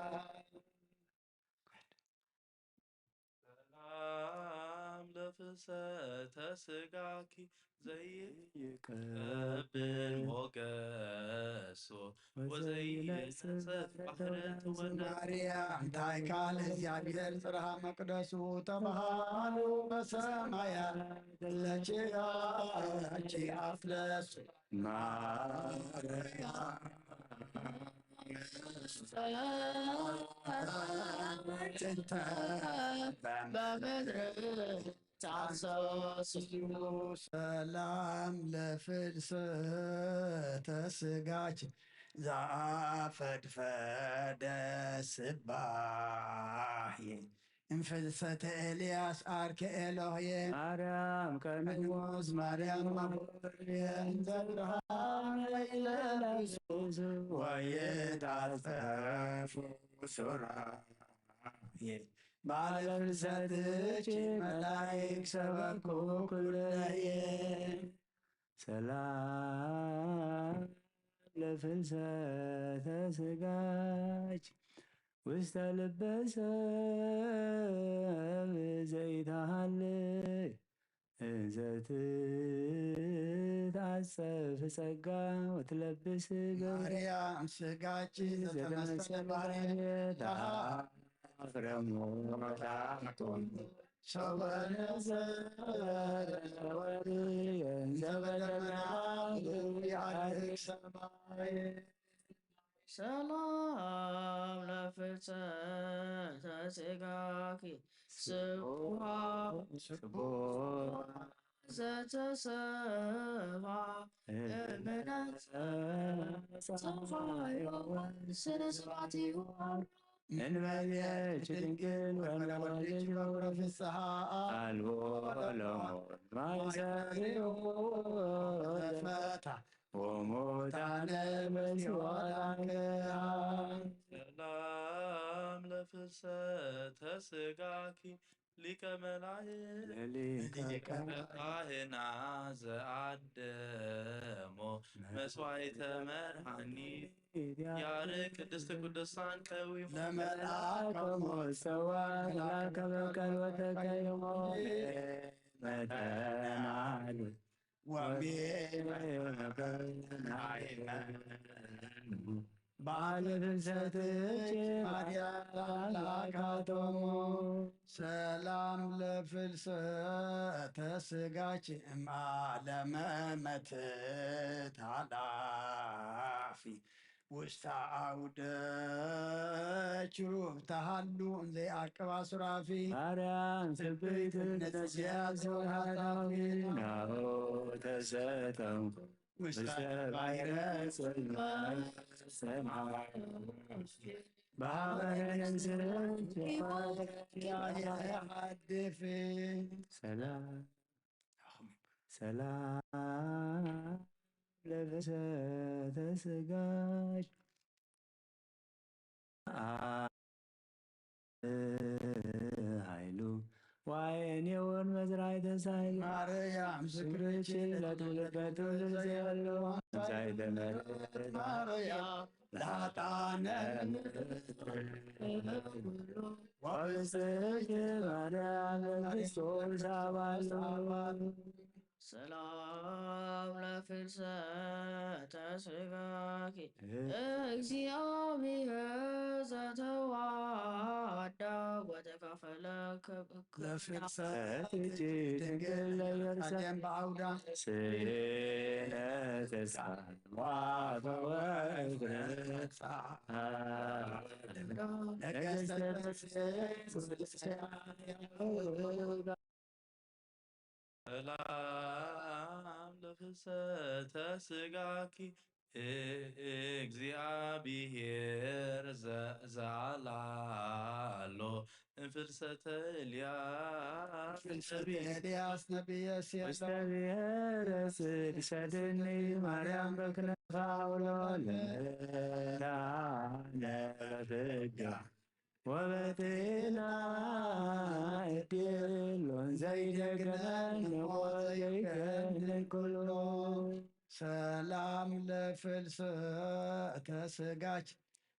ሰላም ለፍልሰተ ስጋኪ ዘይቀብል ሞገሶ ወዘይነጽፍ ባህረት ወነ ማርያም ታይካል እግዚአብሔር ጽርሐ መቅደሱ ተባሃሉ በሰማያት ለችያቺ አፍለሱ ማርያም ጥንተ በምድር ታሰስሉ ሰላም ለፍልሰተ ስጋች ዘአፈድፈደ ስባሄ እንፍልሰተ ኤልያስ አርኬ ኤሎሄ ማርያም ቀንሞዝ ማርያም ማርያም ዘብርሃን ወይለብሱ ወየታጸፉ ሱራዬ ባለ ፍልሰትች መላእክት ሰበኩ ኩለየ ሰላም ለፍልሰተ ስጋች ውስተ ልበ ሰብ ዘይታሃልይ እንዘ ትትዓጸፍ ጸጋ ወትለብስ ማርያም ስጋች ዘተመሰለ ባሬታ አፍረሞታቶም ሰላም ለፍልሰተ ስጋኪ ስቡሃ ዘተሰባ እምነት ፀፋዮ ስነስርዓትዩ እንበልየች ድንግል ወለወልድሽ በኩረ ፍስሐ አልቦ ለሞት ማይሰሪው ዘፈታ ወሙታነ በሲኦል ሰላም ለፍልሰተ ስጋኪ ሊቀ መላእክት ካህናት ዘአደሞ መስዋዕተ መድኃኒት ያርቅ ቅድስት ቅዱሳን ቀዊሙ ለመልአከ ሞት ሰዋ ላከ በቀል ወተቀይሞ መተናሉ ባለ ፍልሰትች ማርያም ላካቶሙ ሰላም ለፍልሰተ ስጋች እምዓለመ መትት ኃላፊ ውስተ አውደ ችሩብ ተሃሉ እንዘ አቅባ ሱራፊ ማርያም ስብሕት ነዚያ ዘወሃራዊ ናሁ ተሰተው ውስተ ባሕረ ጽልመት ሰማይ ባሕረን ዝርት ያሐድፍ ሰላም ለፍልሰተ ስጋች ኃይሉ ዋየኔውን መዝራዕተ ሳህል ማርያም ዝክርች ለትውልድ ዘየሉ ሳይደመርት ማርያም ላጣነ ወብፅዕት ማርያም ለክርስቶስ አባሉ ሰላም ለፍልሰተ ሥጋኪ እግዚአብሔር ዘተዋዳ ወተካፈለ ለፍልሰት ድንግል ለኢየሩሳሌም በአውዳ ሰላም ለፍልሰተ ሥጋኪ እግዚአብሔር ዘአላሎ እንፍልሰተ ኤልያስ ነቢየ እግዚአብሔር ስድሰድኒ ማርያም በክነፋ ውሎለ ለፍጋ ወበቴና እድሎን ዘይደግነን ወዘይገንን ኩሎ ሰላም ለፍልሰተ ሥጋች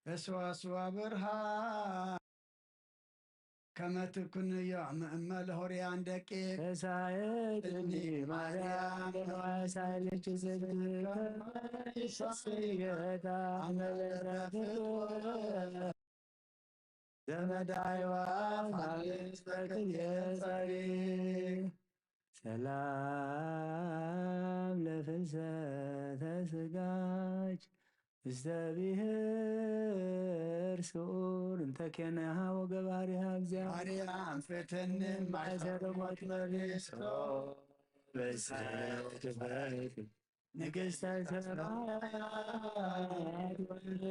በስዋስዋ ብርሃን ከመ ትኩን እመ ለሆርያን ደቂቅ ተሳየጥኒ ማርያም ዋሳይልች ዝግታ አመለረፍ ዘመዳይዋ ማልስበክል የጸሪ ሰላም ለፍልሰተ ሥጋች ውስተ ብሔር ስዑር እንተ ኬነሃ ወገባሪሃ እግዚአብሔር ማርያም ፍትን ማእሰረ ሞት መሪሶ በሰው ትፈት ንግሥተ ሰማያት ወልድ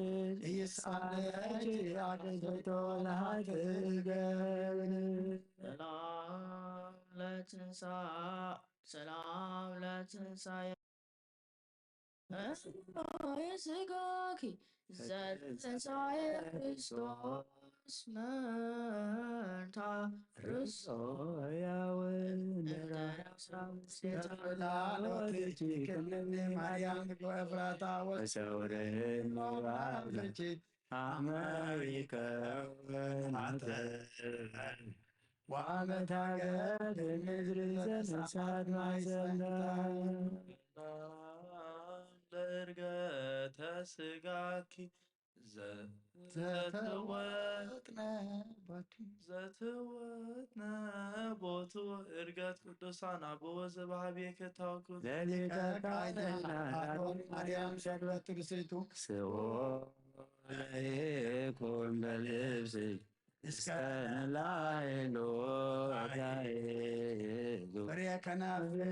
ኢየሳለች አገዘቶ ለሃትገን ሰላም ለትንሣኤ ሥጋኪ ዘትንሣኤ ክርስቶስ መንታ ርሶ ማርያም ጎፍራታ ወሰውርን ባብለች አመሪከወናተ ወአመታገት ምድር ዘነሳት ማይሰምታ ለዕርገተ ሥጋኪ ዘትወጥነ ቦቱ ዕርገት ቅዱሳን አበወ ዘበሃቤከ ታወኩት ለሊቀ ካህናት ማርያም ሸርበት ርሴቱ ስዎ ለይኩን በልብስ እስከ ላይሎ ዳይሉ ፍሬ ከናፍር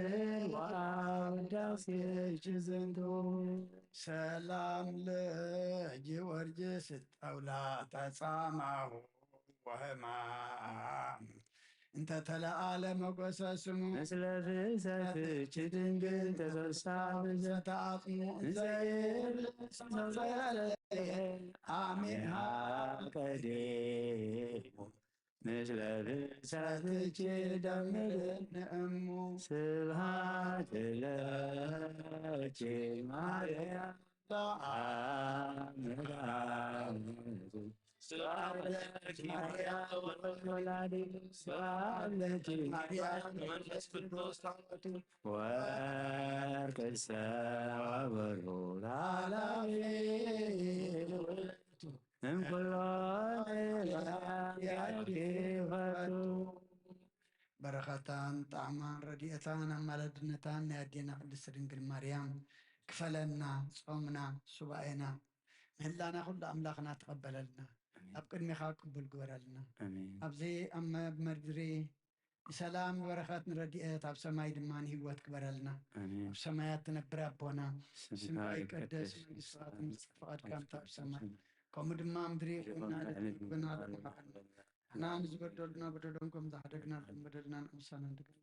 ዋውዳሴች ዝንቱ ሰላም ለጊዮርጊስ ጠውላተ ጻማሁ ወሕማም እንተ ተለአለ መጎሰ ስሙ ምስለ ፍልሰትች ድንግል ተሰሳ ብዘተ ተአጽሙ አሜሃ ቀዴሙ ምስለ ፍልሰትች ደምርን እሙ ስብሐት ለኪ ማርያም አምላክቱ ስብሐት ለኪ ማርያም ወላዲቱ ስብሐት ለኪ ማርያም መንፈስ ቅዱስ ታቦቱ ወርቅሰ ወብሩ ላላፊ ውእቱ እምኩሎ ያጌፈቱ በረኸታን ጣዕማን ረድኤታን አማላድነታን ያዴና ቅድስት ድንግል ማርያም ክፈለና ጾምና ሱባኤና ምህላና ኩሉ ኣምላኽና ተቐበለልና ኣብ ቅድሚኻ ቅቡል ግበረልና ኣብዚ ኣብ መድሪ ሰላም በረኸት ንረድኤት ኣብ ሰማይ ድማ ንህይወት ክበረልና ኣብ ሰማያት ትነብር ኣቦና ስምካ ይቀደስ መንግሥትካ ትምጻእ ፈቃድካ ኣብ ሰማይ ከምኡ ድማ ምድሪ ይኹን ንሕና ንዝበደሉና በደሎም ከም ዝሓደግና በደልና ንእምሳና ንድግር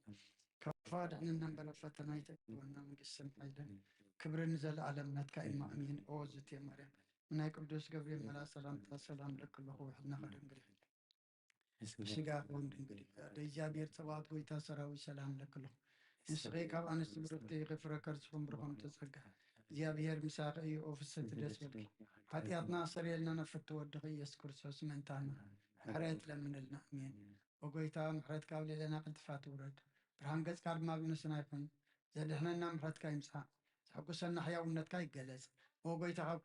ከፋድሕንና በለ ፈተና ይተግበና መንግሥትን ሓይልን ክብርን ዘለዓለም ናትካ ኢማ ኣሚን ኦ ዝትየ ማርያም ናይ ቅዱስ ገብርኤል መልአክ ሰላምታ ሰላም ለክለኹ ውሕድና ከድንግል ስጋ ኹን ድንግል እግዚአብሔር ፀባኦት ጎይታ ሰራዊት ሰላም ለክለኹ ንስኺ ካብ ኣንስቲ ብርክቲ ይኽፍረ ከርስኹም ብርኾም ተጸጋ እግዚአብሔር ምሳኺ እዩ ኦ ፍስቲ ደስ በልኪ ኃጢአትና ሰሪየልና ነፍቲ ወድኺ ኢየሱስ ክርስቶስ መንታና ምሕረት ለምንልና አሜን። ወጎይታ ምሕረት ካብ ሌለና ቅልጥፋት ውረድ ብርሃን ገጽካ ድማ ብንስና ይኹን زدحنا محرتك يمسح حقوسنا حياونتك يجلس وقيتها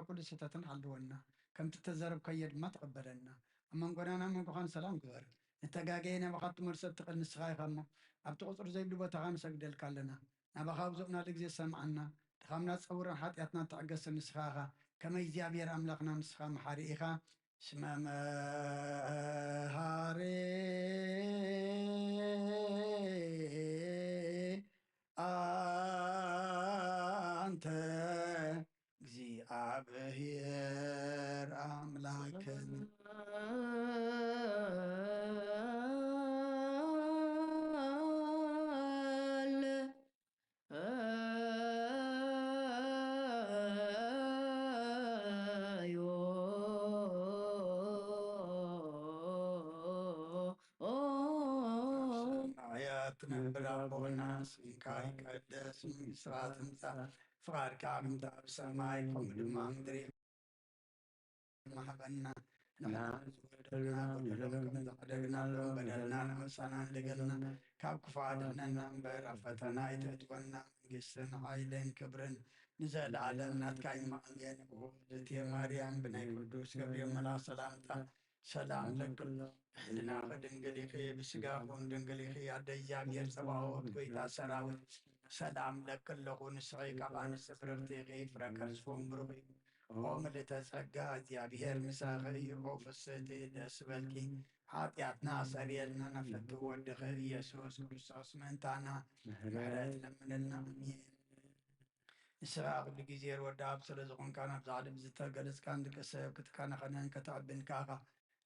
كل ستة علونا كم تتزرب كيد ما تقبلنا أما نقولنا من بخان سلام كبر نتجاجينا بخاط مرسل تقل نسخاي خمو أبتقصر زي اللي بتغام سجدل كلنا نبخاب زقنا لجزي سمعنا خمنا تصور حاتياتنا تعجس النسخاها كما يزيابير أملاقنا نسخة محاريخة اسمها هاري أنت እግዚአብሔር አምላክን ሰማያት ነብር አቦና ስምካ ይቀደስ ስምስራት ትምጻ ፍቃድካ ከምታ ብሰማይ ከምኡ ድማ ምድሪ ማህበና በደልናሎም በደልና ነመሳናን ልገልና ካብ ክፉዓት ድሕነና እምበር ኣብ ፈተና ይተእትወና መንግስትን ሓይልን ክብርን ንዘለዓለም ናትካ ይማእምየን እህቴ ማርያም ብናይ ቅዱስ ገብርኤል መልአክ ሰላምታ ሰላም ለክሎ ሕልና ከድንግል ኢኺ ብስጋኹን ድንግል ኢኺ ኣደ እግዚኣብሔር ፀባኦት ጎይታ ሰራዊት ሰላም ለክለኹ ንስኺ ካብ ኣንስቲ ፍርኽቲ ኢኺ ፍረ ከርስኩም ብሩኽ እዩ ኦ ምልዕተ ጸጋ እግዚኣብሔር ምሳኺ እዩ ኦ ፍስሕቲ ደስ በልኪ ኃጢአትና ሰሪየልና ነፍለቱ ወድኺ ኢየሱስ ክርስቶስ ምእንታና ምሕረት ለምንልና አሜን። ንስኻ ኩሉ ግዜ ወዲ ኣብ ስለ ዝኾንካ ናብዚ ዓለም ዝተገለጽካ ንደቂ ሰብ ክትከናኸነን ከተዕብን ካኻ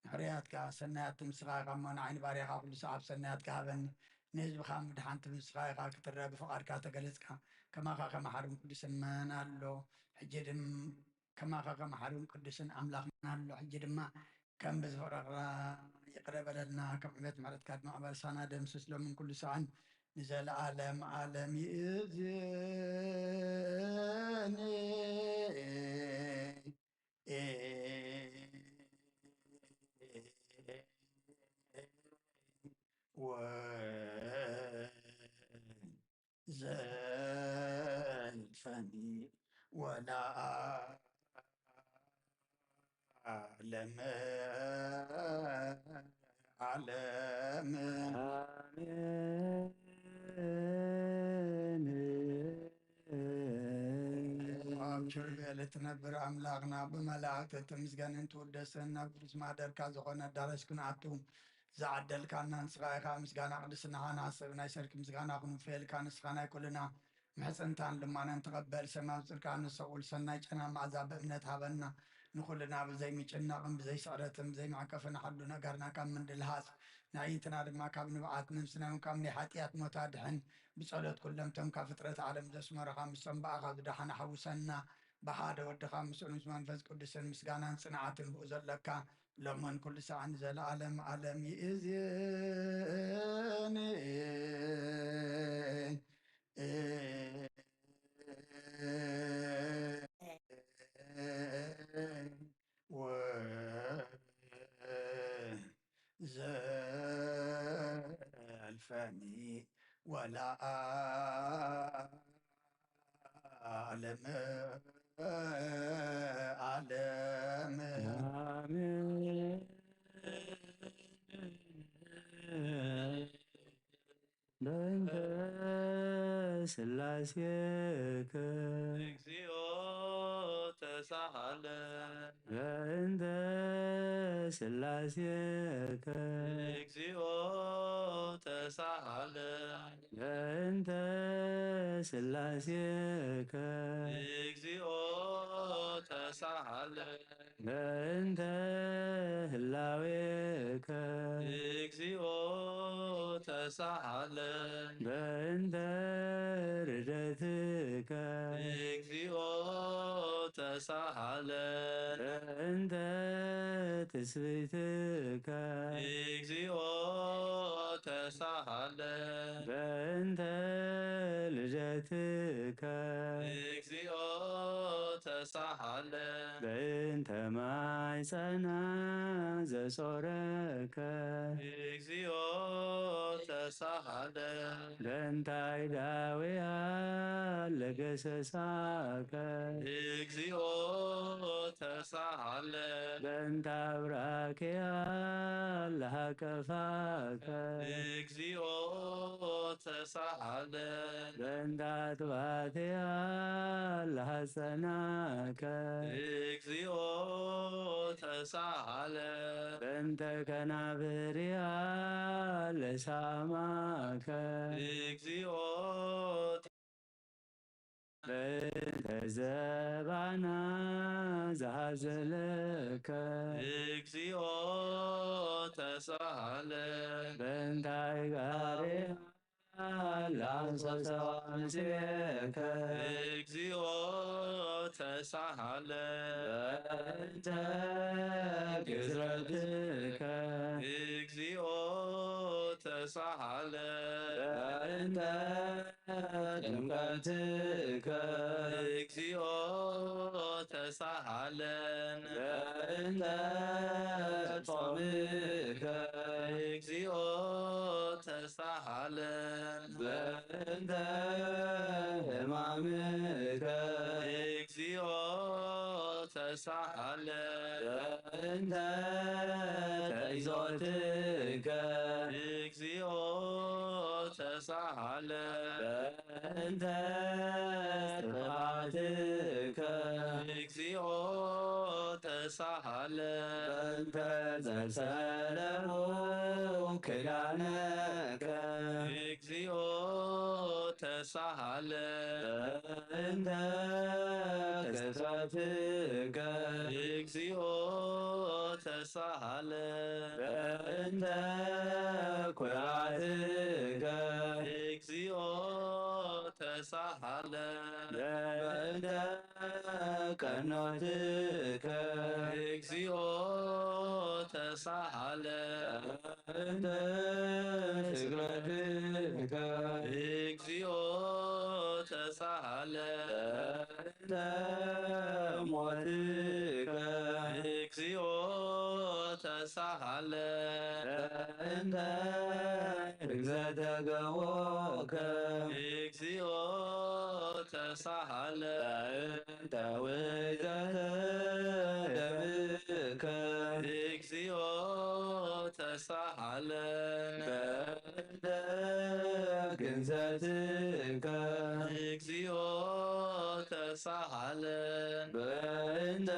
ምሕርያትካ ሰናያት ምስኻ ኢኻ እሞ ንዓይኒ ባርያኻ ኩሉ ሰዓብ ሰናያት ሃበኒ ንህዝብኻ ምድሓንቲ ምስኻ ኢኻ ክትረአ ብፍቓድካ ተገለጽካ ከማኻ ከመሓርን ቅዱስን መን ኣሎ ሕጂ ድም ከማኻ ከመሓርን ቅዱስን ኣምላኽ መን ኣሎ ሕጂ ድማ ከም ብዝፈረቕራ ይቅረ በለልና ከም ዕበት ምሕረትካ ድማ ኣበሳና ደምስስ ሎምን ኩሉ ሰዓን ንዘለዓለም ዓለም ይእዝን ወዘልፈኒ ولا أعلم أبشر بلتنبر أملاقنا بملاك تمزغن انتو دسنا بس ما دركا زخونا دارش كنا عطوم زعدل كان نسغايخا مسغانا قدسنا هانا سبنا يسرك مسغانا قنو فيل كان نسغانا كلنا محسنتان لما نتقبل سماء سركان نسقول سناي جنا مع عذاب ابنت هبنا نخلنا بزي ميجناقم بزي سعرتم زي معكفنا حدو نقرنا كم من دلهاس نعيتنا لما كاب نبعات نمسنا وكم نحاتيات متادحن بصلت كلهم تم كفترة عالم زسم رقم سنبا أخذ دحنا حوسنا بحادة ودخا مسؤول مسمان فز قدس المسقانا صناعة البؤزر لك لمن كل ساعة نزل عالم عالم يزين وزلفني ولا أعلم ስላሴከ እግዚኦ ተሳሃለ በእንተ ስላሴከ እግዚኦ ተሳሃለ በእንተ ስላሴከ እግዚኦ ተሳሃለ በእንተ ህላዌከ እግዚኦ ተሳሃለ በእንተ ርደትከ እግዚኦ ተሳሃለ በእንተ ትስብእትከ እግዚኦ ተሳሃለ በእንተ ልደትከ እግዚኦ ተሳሃለን በእንተ ማይፀና ዘጾረከ እግዚኦ ተሳሃለን በእንታይ ዳውያ ለገሰሳከ እግዚኦ ተሳሃለን በእንተ አብራክያ ለሃቀፋከ እግዚኦ ተሳሃለን በእንተ አጥባትያ ለሐፀናከ እግዚኦ ተሳሃለን በእንተ ከናብርያ ለሳማከ እግዚኦ በእንተ ዘባና ዘሐዘለከ እግዚኦ ተሳሃለን በእንተ አይጋርያ ለአንሶሰዋንሴከ እግዚኦ ተሳሃለን በእንተ ግዝረትከ እግዚኦ ተሳሃለን በእንተ ጥምቀትከ እግዚኦ ተሳሃለን በእንተ ጾምከ እግዚኦ ተሳሃለን በእንተ ሕማምከ እግዚኦ ተሳሃለን በእንተ ተይዞትከ እግዚኦ ተሳሃለን በእንተ ጥፋትከ እግዚኦ ተሳሃለን በእንተ ዘሰለሙ ክዳነከ እግዚኦ ተሳሃለን በእንተ ክስረትከ እግዚኦ ተሳሃለን በእንተ ኩራትከ እግዚኦ ተሳሃለን በእንተ ቀኖትከ እግዚኦ ተሳሃለን በእንተ ስግረትከ እግዚኦ ተሳሃለን በእንተ ሞትከ እግዚኦ ተሳሃለን በእንተ ርግዘተ ገቦከ እግዚኦ ተሳሃለን በእንተ ውእዘተ ደምከ እግዚኦ ተሳሃለን በእንተ ግንዘትከ እግዚኦ ተሳሃለን በእንተ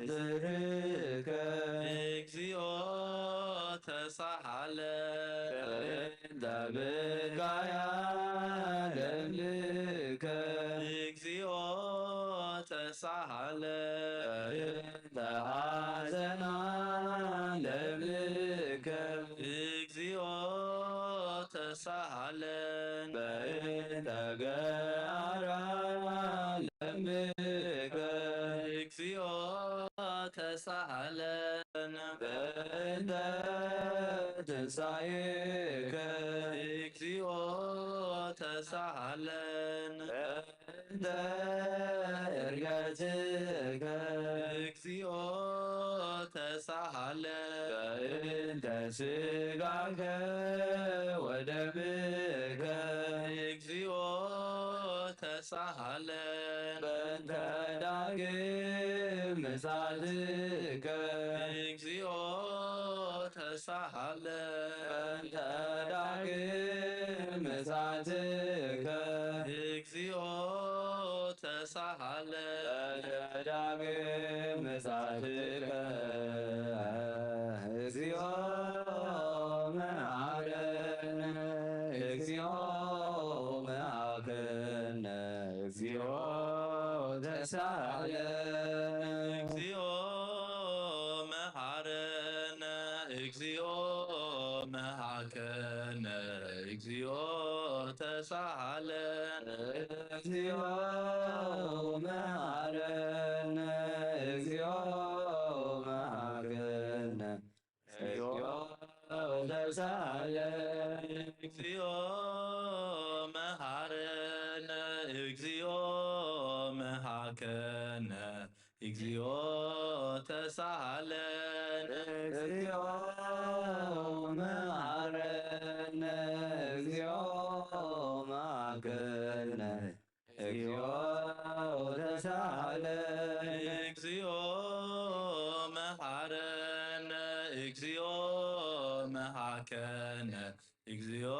ዝርከ እግዚኦ ተሳሃለን በእንተ ብቃያ ለምልከ እግዚኦ ተሳሃለን በእንተ ሐዘና ለምልከ እግዚኦ ተሳሃለን በእንተ ገአራ ለምልከ እግዚኦ ተሳሃለን በእንተ ትንሣኤከ እግዚኦ ተሳሃለን በእንተ ዕርገትከ እግዚኦ ተሳሃለን በእንተ ሥጋከ ወደምከ እግዚኦ ተሳሃለን በእንተ ዳግም ምጽአትከ እግዚኦ ተሳሃለን በእንተ ዳግም ምጽአትከ እግዚኦ ተሳሃለን በእንተ ዳግም ምጽአትከ እግዚኦ መሐረነ እግዚኦ መሐከነ እግዚኦ ተሳሃለን እግዚኦ መሐረነ እግዚኦ መሐከነ እግዚኦ ተሳሃለን እግዚኦ መሐረነ እግዚኦ መሐከነ እግዚኦ ተሳሃለን እግዚኦ መሐረነ እግዚኦ መሐከነ መሃከነ እግዚኦ ተሳሃለነ እግዚኦ መሐረነ እግዚኦ መሐከነ እግዚኦ ተሳሃለነ እግዚኦ መሐረነ እግዚኦ መሃከነ እግዚኦ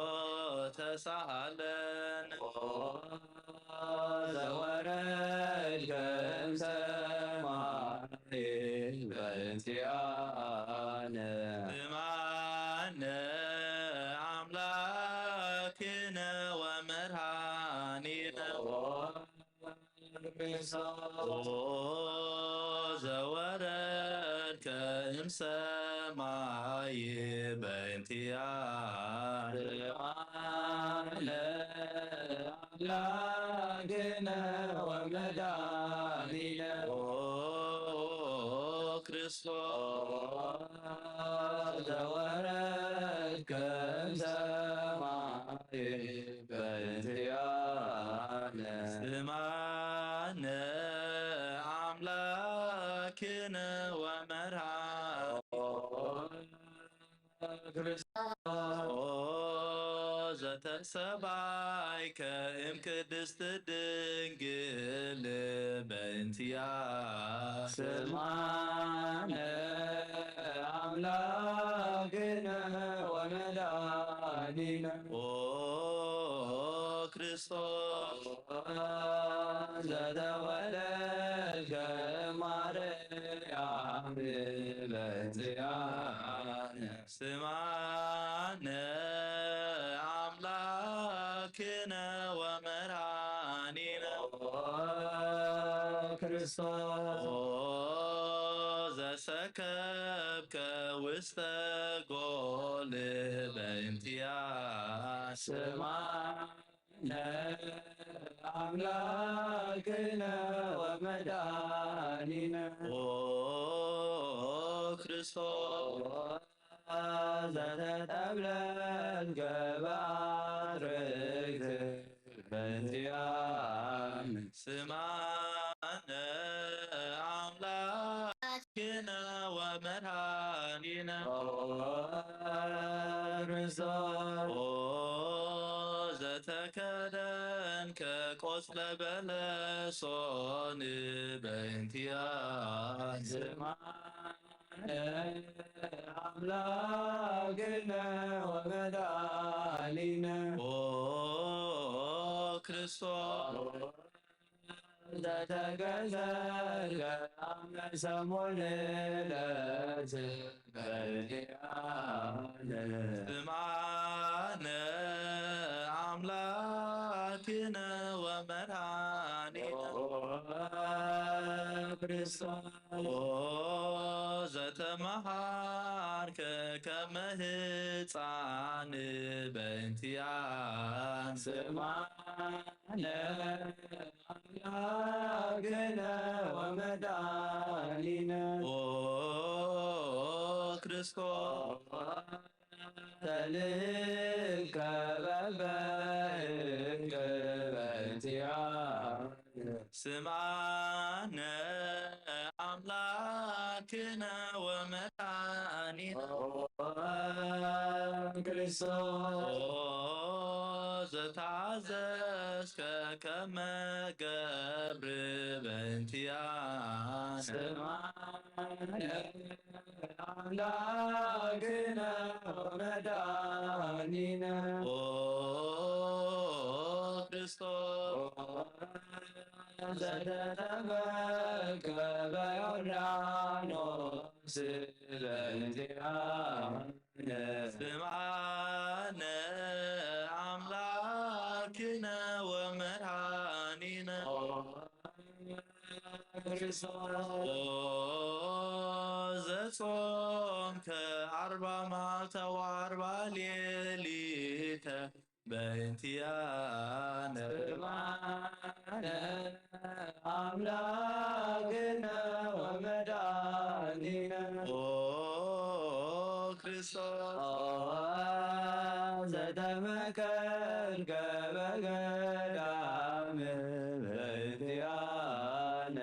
ተሳሃለነ ዘወረድከ እምሰማይ በእንቲአነ ስማነ አምላክነ ወመድኃኒነ ዘወረድከ እምሰማይ በእንቲአነ አምላክነ ወመድኃኒነ ክርስቶስ ዘወረድከ እምሰማይ በእንቲአነ ስማነ አምላክነ ወመድኃኒነ ዘተሰባይከ እምቅድስት ድንግል በእንቲአነ ስማነ አምላክነ ወመድኃኒነ ክርስቶስ ዘተወለድከ ማርያም በእንቲአነ ስማነ አምላክነ ወመድኃኒነ ክርስቶስ ዘሰከብከ ውስተ ጎል በእንቲአነ ስማነ አምላክነ ወመድኃኒነ ክርስቶስ ዘተጠቅለልከ በአትርክት በእንቲአነ ስማነ አምላክነ ወመድኃኒነ ክርስቶስ ዘተከደንከ ቆጽለ በለሶን በእንቲአነ ስማነ አምላክነ ወመድኃኒነ ክርስቶስ ዘተገዘልከ አመ ሰሙነ ዕለት በእንቲአነ ስማነ አምላክነ ወመድኃኒነ ክርስቶስ ዘተመሃርከ ከመ ሕፃን በእንቲአነ ስማነ አምላክነ ወመድኃኒነ ክርስቶስ ተልከ በበእከ በእንቲአነ ስማነ አምላክነ ወመድኃኒነ ክርስቶስ ዘታዘዝከ ከመ ገብር በእንቲአነ ስማነ አምላክነ ወመድኃኒነ ክርስቶስ ዘተጠመቀ በዮርዳኖስ በእንቲአነ ስምዓነ አምላክነ ወመድኃኒነ ዘጾምከ 40 መዓልተ ወ40 ሌሊተ በእንቲአነ አምላክነ ወመድኃኒነ ክርስቶስ ዘተመከርከ በገዳም በእንቲአነ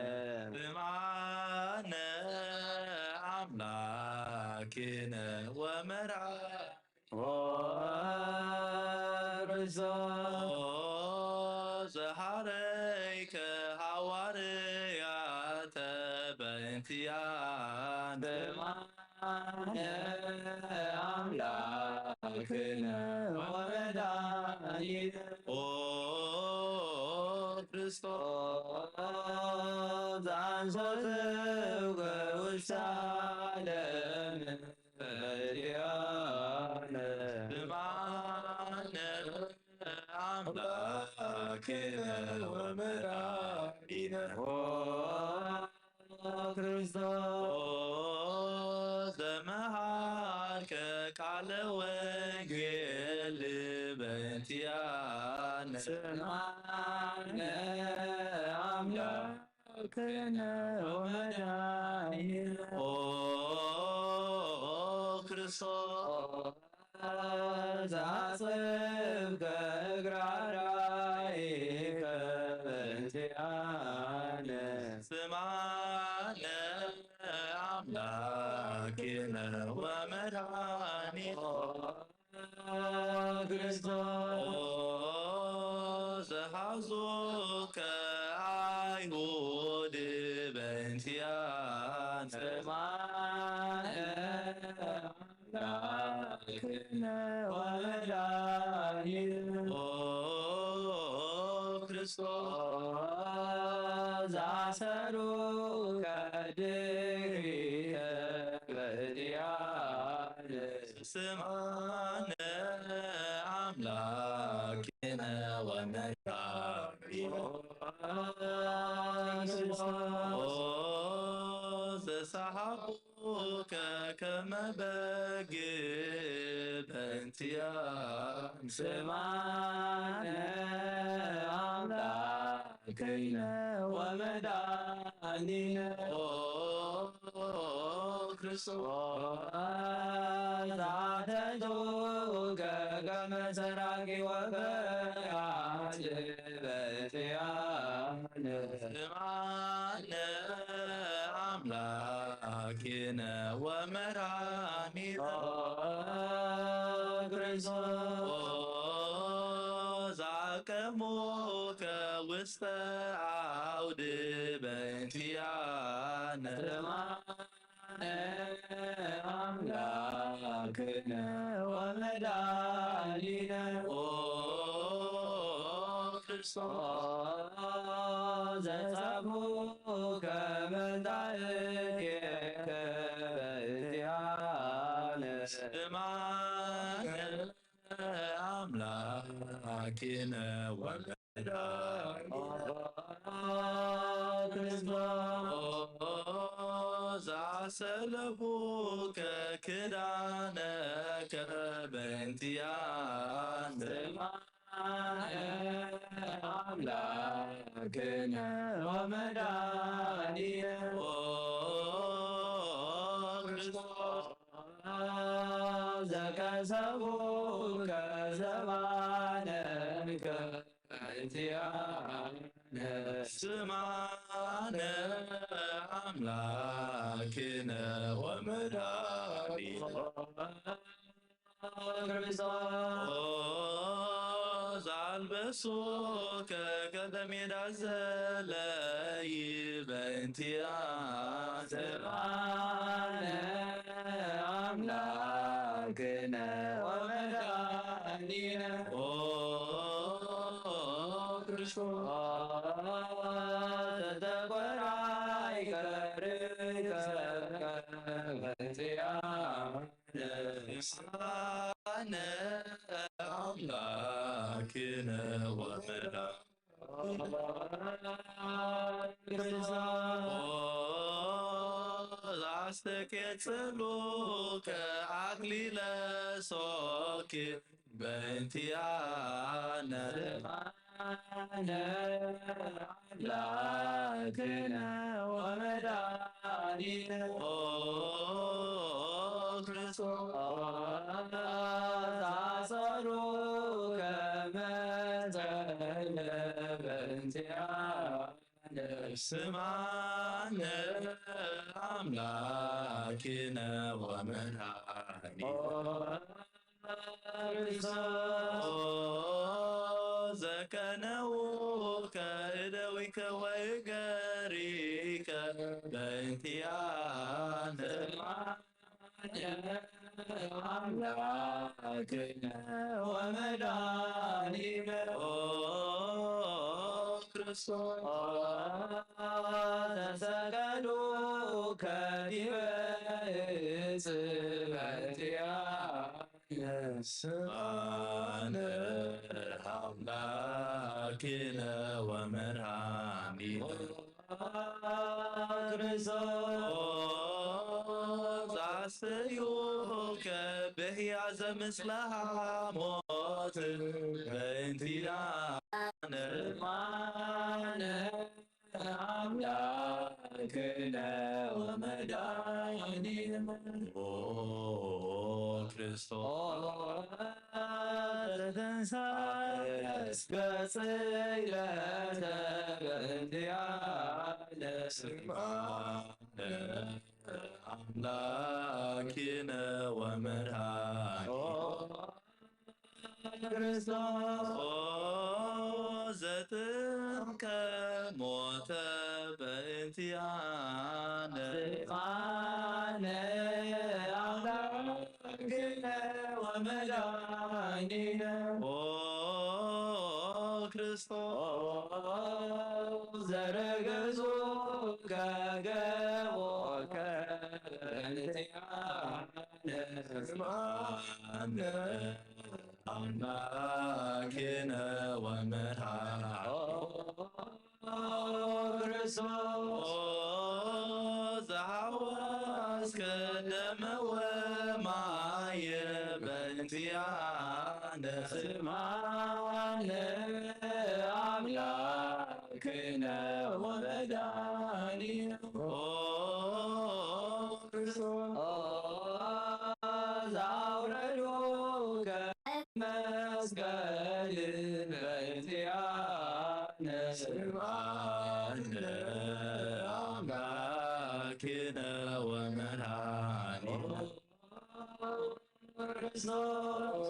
አምላክነ ወመርዓዊነ ዘሐረይከ ሐዋርያተ በእንቲአነ አምላክነ ወመድኃኒነ ኦ ክርስቶስ ዘአንሶትከ ውስተ ዓለም በዲያነ ስማነ አምላክነ ወመድኃኒነ ክርስቶስ ዘመሃርከ ቃለ ወንጌል በእንቲአነ ስማነ አምላክነ ወመድኃኒነ ኦ ክርስቶስ ዘአጽብከ እግራራይከ በእንቲአነ ስማነ አምላክነ ወመድኃኒነ ክርስቶስ ዘሐዙከ አይሁድ በእንቲአነ ስማነ አምላክነ ወመድኃኒነ ኦ ክርስቶስ ዘአሰሩከ ድኅሪተ በዲያነ ስማነ አምላክነ ወመድኃኒነ ዘሰሐቡከ ከመ በግ በእንቲአነ ስማነ አምላክነ ወመድኃኒነ ኦ ክርስቶስ ዘአተቱከ ከመ ሰራቂ ወገዓት በእንቲአነ ስማነ አምላክነ ወመድኃኒነ ክርስቶስ ዘአቀሙከ ውስተ አውድ በእንቲአነ ስማነ አምላክነ ወመድኃኒነ ኦ ክርስቶስ ዘጸብሑከ መጻእክከ በእንቲአነ ስማነ አምላክነ ወመድኃኒነ ክርስቶስ ዘአሰለፉከ ክዳነከ በእንቲአነ አምላክነ ወመድኃኒነ ኦ ክርስቶስ ዘቀሰቡከ ዘባነከ በእንቲአነ ስማነ አምላክነ ወመድኃኒነ ክርስቶስ አልበሱከ ከተሜዳ ዘለይ በእንቲአነ ስማነ አምላክነ ወመድኃኒነ ኦ ክርስቶስ ተተቆራይከ ርእሰከ በእንቲአነ ስማነ አምላክነ ወመድኃኒነ አስተቄጽሉከ አክሊለ ሶክ በእንቲአነ አምላክነ ወመድኃኒነ ኦ ክርስቶስ አሰሩከ መጸለ በእንቲአነ ስማነ አምላክነ ወመድኃኒነ ዘከነው ከእደዊከ ወእገሪከ በእንቲአነ አምላክነ ወመድኃኒነ ክርስቶስ ተሰቀሉ ከዲበ ዕፅ በእንቲአነ ስማነ አምላክነ ወመድኃኒነ ክርስቶስ አስተዩከ በሕያዘ ምስለ ሐሞት በእንቲአነ ስማነ አምላክነ ወመድኃኒነ ክርስቶስ ተንሣእከ ጽልመተ በእንቲአነ ስማነ አምላክነ ወመድኃኒነ ክርስቶስ ዘጥምቀ ሞተ በእንቲአነ ስማነ አምላክነ ወመድኃኒነ ክርስቶስ ዘረገዞ ከገቦከ በእንቲአነ ስማነ አምላክነ ወመድኃኒነ ክርስቶስ ዘሐወስከ ደመ ወማየ በእንቲአነ ስማነ አምላክነ ወመድኃኒነ ክርስቶስ አውረዶከ መስቀል በእንቲአነ ስማነ አምላክነ ወመድኃኒነ ክርስቶስ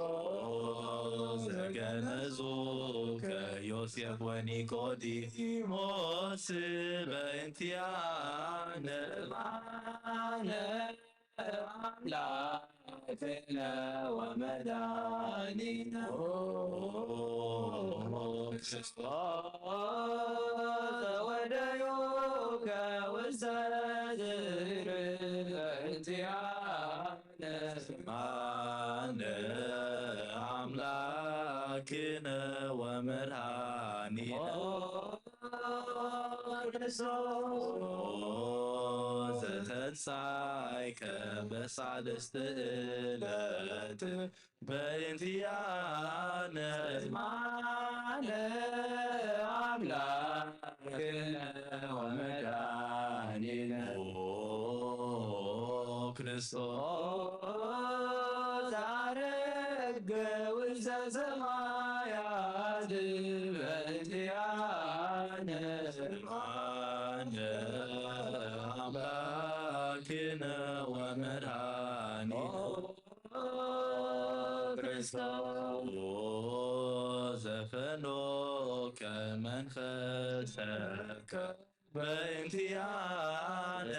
ዘገነዞ ከዮሴፍ ወኒቆዲሞስ በእንቲአነ ስማነ አምላክነ ወመድኃኒነ ክርስቶስ ወደዮከ ውስተ ዝር በእንቲአነ ስማነ አምላክነ ወመድኃኒነ ክርስቶስ ዘተንሣእከ በሳልስት ዕለት በእንቲአነ ስማነ አምላክነ ወመድኃኒነ ክርስቶስ አረገ ውስተ ሰማያት በእንቲአነ ስማነ አምላክነ ወመድኃኒነ ክርስቶስ ዘፈኖከ መንፈሰከ በእንቲአነ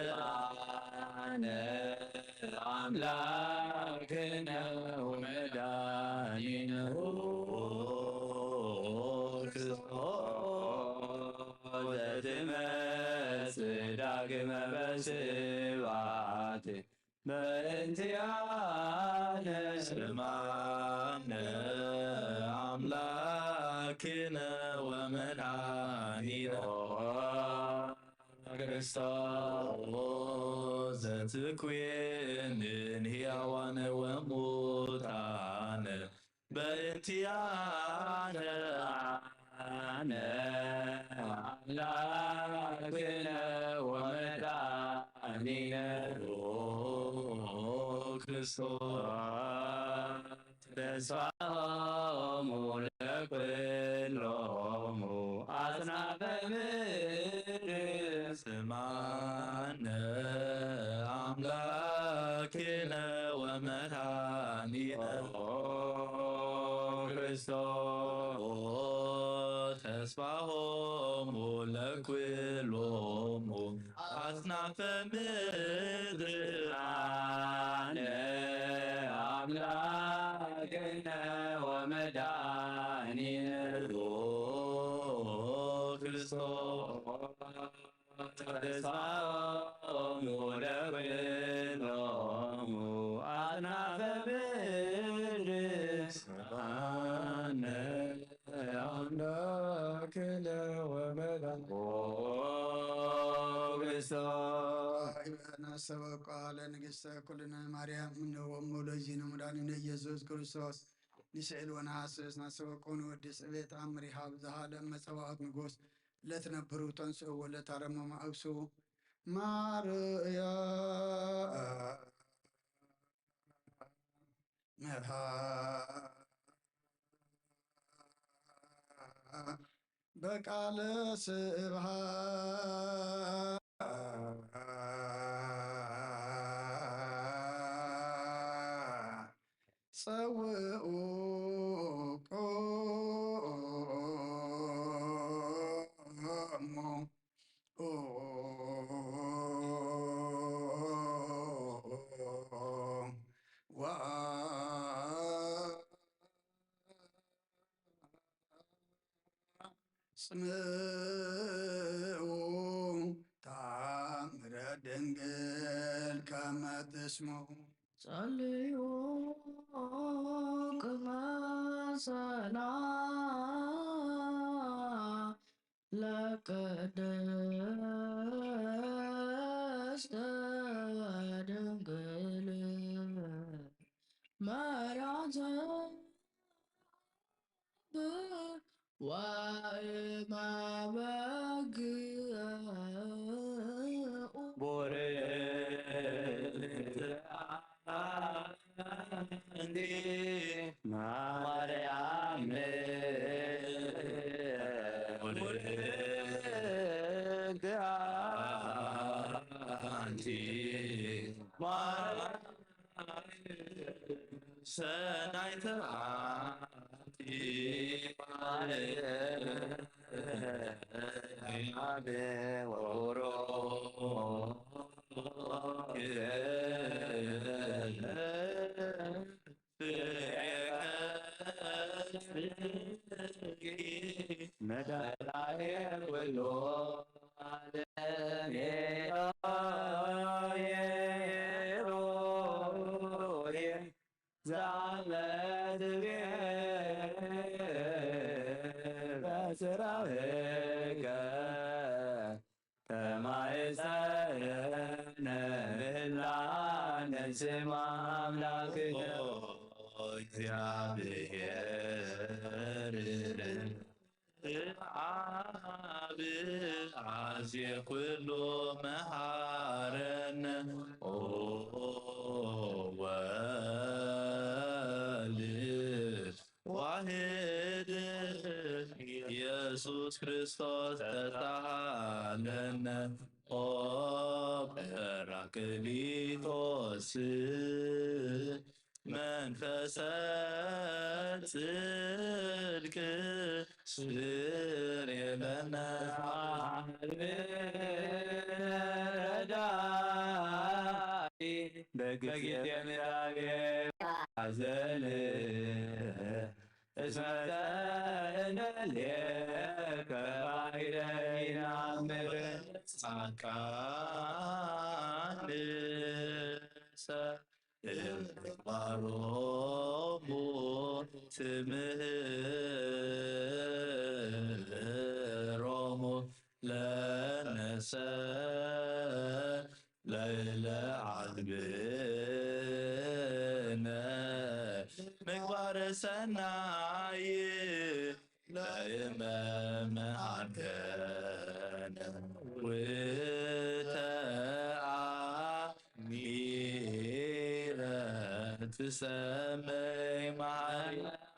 አምላክነ ወመድኃኒነ ክርስቶስ ዘትመጽእ ዳግመ በስብሐት በእንቲአነ ስማነ አምላክነ ወመድኃኒነ ክርስቶስ ዘትኩንን ሕያዋነ ወሙታነ በእንቲአነ አምላክነ ወመድኃኒነ ክርስቶስ ተስፋሆሙ ለኵሎሙ አጽናፈ ምድር ስማነ አምላክነ ወመድኃኒነ ክርስቶስ ተስፋሆሙ ለኩሎሙ አጽናፈ ምድር አነ አምላክነ ወመድኃኒነ ክርስቶስ ተስፋሆሙ ለኩሎሙ አጽናፈ ምድር አነ አምላክነ ወመድኃኒነ ናሰበቋ ለንግሥተ ኩልነ ማርያም እነሆሙ ለዚነ መድኃኒነ ኢየሱስ ክርስቶስ ንስዕል ወነሐስስ ናሰበቆን ወድስ ቤት አምሪሃ ብዝሃለም መጸዋዕት ንጉሥ ለትነብሩ ተንስኡ ወለታረመ ማእብሱ ማርያ በቃለ ስብሐት ጸውዑ ቆሙ ጽምዑ ተአምረ ድንግል ከመ ትስምዑ ጸልዩ ቅድመ ሰላም ለቅድስት ድንግል መርዓተ ወእመ እንዲ ማርያም አንቲ ሰናይተ አንቲ ወሮ መዳላየ ወሎ በስራህከ ከማይፀነ ምህላነ ስማ አምላክነ እግዚአብሔር አብ አዝየ ኩሉ መሐረነ ወልድ ዋሕድ ኢየሱስ ክርስቶስ ተሳሃለነ ኦ ጰራቅሊጦስ መንፈሰ ጽድቅ ስር የለነ በጊዜ ምራጌ ሐዘን እስመተእንሌከ ባሕረይና ምድር ጻድቃን እምባሮሙ ትምህሮሙ ለነሰ ለይለ ዓዝብነ ምግባረ ሰናይ ለእመመ አድገነ ወተአሚረ ትሰመይ መሐረነ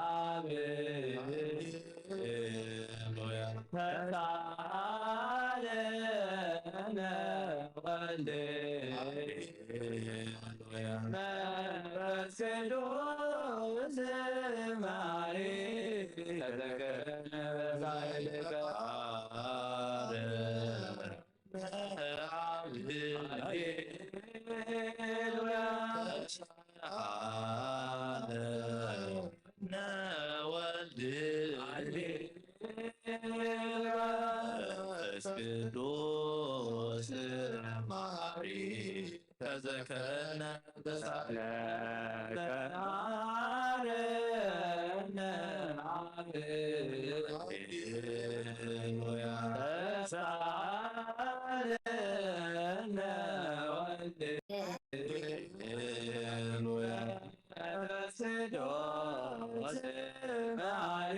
አብ ተሳለነ ወልድ መንፈስ ቅዱስ ማሪ ተዘከረነ በሳይልከ ቅዱስ ማሪ ተዘከረነ በሳይለከ አረነ ሃሌሉያ ተሳለነ ወልድ ሃሌሉያ ቅዱስ ማሪ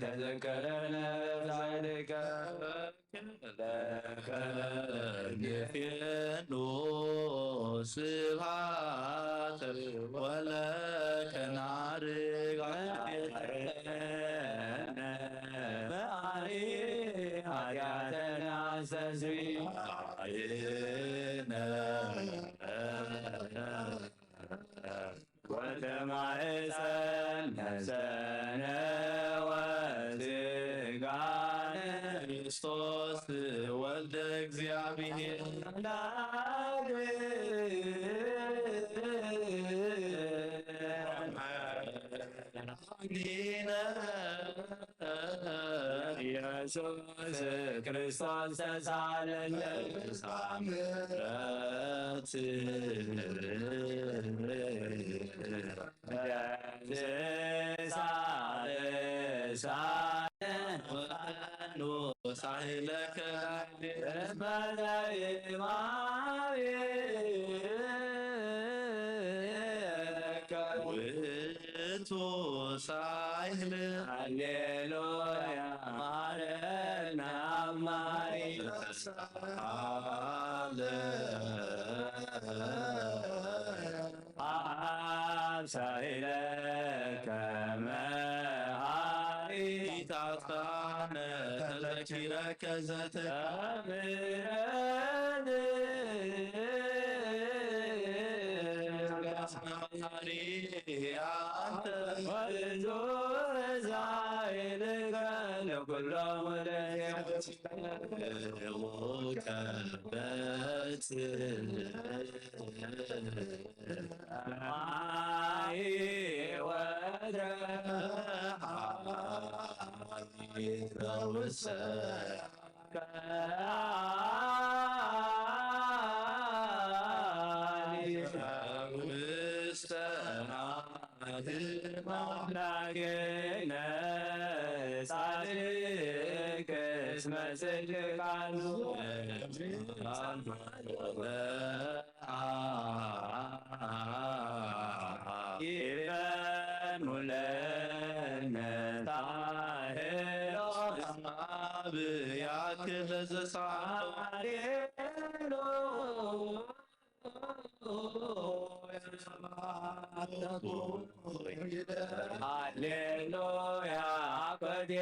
ተዘከረነ በሳይልከ ለከ ስብሐት ወለከ ናርግ ማሪ ኃጢአተነ አስተስሪ ወተማሕፀነ ሰነ ወሥጋነ ክርስቶስ ወልደ እግዚአብሔር ኢየሱስ ክርስቶስ ተሳለነ ምሕረት ሳይለከ ውእቱ ሳይል ሃሌሉያ ማረነ አማሪ ሳይለከ መሃሪ ታጥፋነ ለኪረከ ዘተምረን ማሪ አንተ ወልዶ ዛይልከ ለኩሎም ከበት ማይ ወድረ ውሰ አምላኬነ ጻድቅ እስመ ጽድቃኑ ይበኑ ለነ ታሄሎ ብያክል ዘሳሬሎ ሃሌሉያ አኮቴት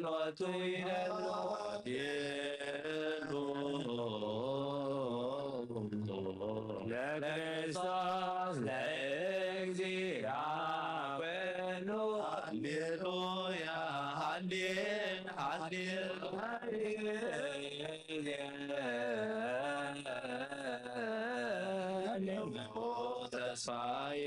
ሎቱ ይደሎ ለክርስቶስ ለእግዚአብሔር ሃሌሉያ ተስፋዬ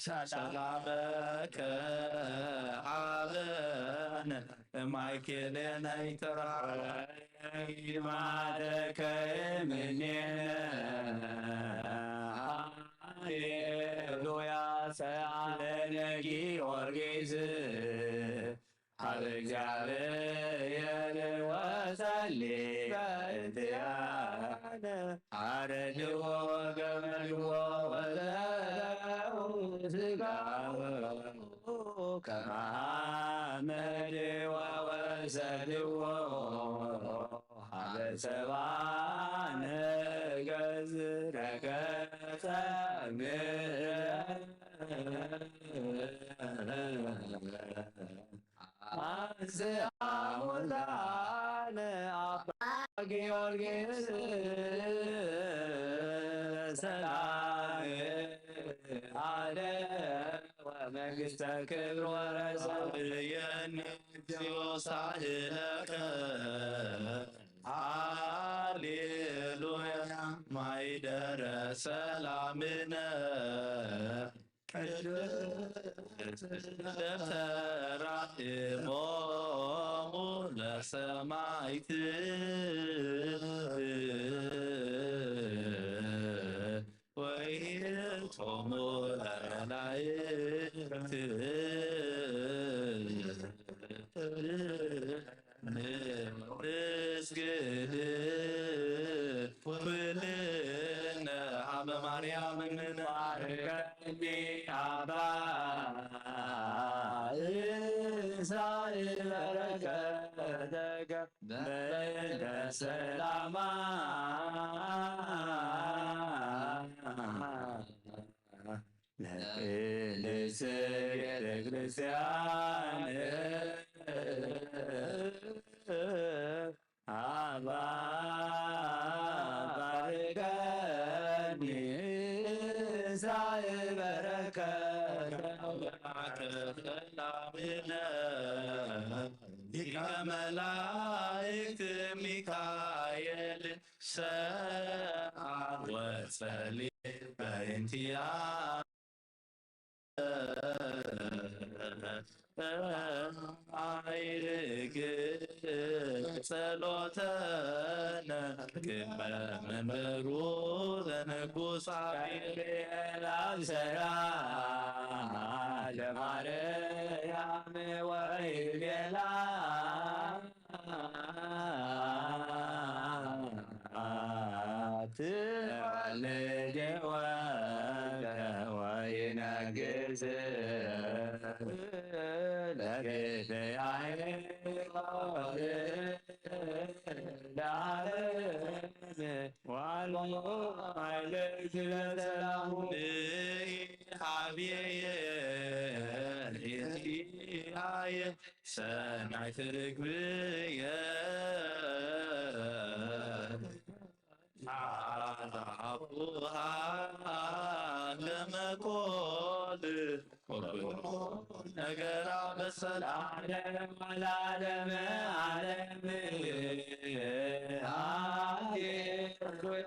ሰላመከ ሀበነ ማይኬሌነ ይትረሐይ ማደከ እምኔነ ሃሌሉያ ሰአለነ ጊዮርጊስ ሀበ እግዚአብሔር ወሰሊ በእንቲአነ አረድዎ ገመድዎ ወዘረው ሥጋው ከመ ሐመድ ወወሰድዎ ሀበ ሰብአነ ገዝረከ አስአሙላነ አባ ጊዮርጊስ ሰላም አለ ወመንግሥተ ክብር ወረሰብየኒ እግዚኦ ሳህለከ ሃሌሉያ ማይደረ ሰላምነ ተራእሞሙ ለሰማዕት ወይቶሙ ለመላእክት ንስግድ ኩልነ ሀበ ማርያም እንባርከኒ አባ እስራኤል በረከተከ በእንተ ሰላማ ለቅድስት ቤተ ክርስቲያን አባ ባርከኒ እስራኤል በረከተከ ሰላምነ ሊቀ መላእክት ሚካኤል ሰአል ወጸልይ በእንቲአነ አይርግ ጸሎተነ ግበ መንበሩ ለንጉሥ አብርኤል አብሰራ ለማርያም ወይቤላ ትወልደወ ወይነግሥ ሰናይ ትርግብየ አቡሃ ለመቆል ነገራ በሰላም ወላለም ዓለም ሃሌሉያ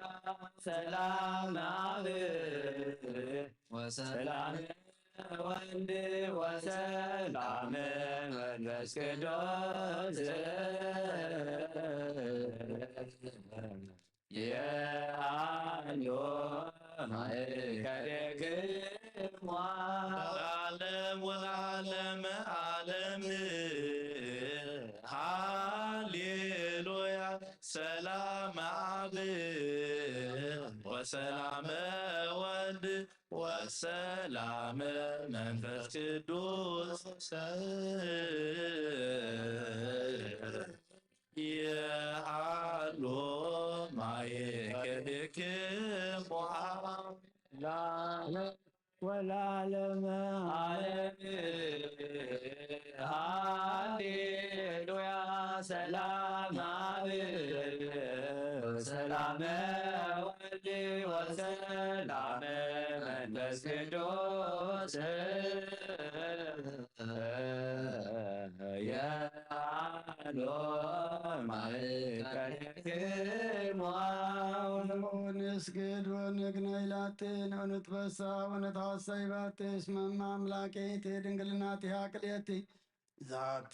ሰላም አብ ወሰላም ወልድ ወሰላም መንፈስ ቅዱስ የአንዱ ማእከሌክሙ ለዓለም ወለዓለመ ዓለም ሃሌሉያ ሰላም አብ ወሰላም ወልድ ወሰላም መንፈስ ቅዱስ የሃሎ ማእከሌክሙ ለዓለም ወለዓለመ ዓለም ሃሌሉያ ሰላም አብ ወሰላም ወልድ ወሰላም መንፈስ ቅዱስ የሃሎ ማእከሌክሙ ወንስግድ ወንግነይ ላቲ ወንትበሳ ወነታሰይ ባቲ እስመ እማ አምላኬቲ ድንግልናቲሃ ቅልየቲ ዛቲ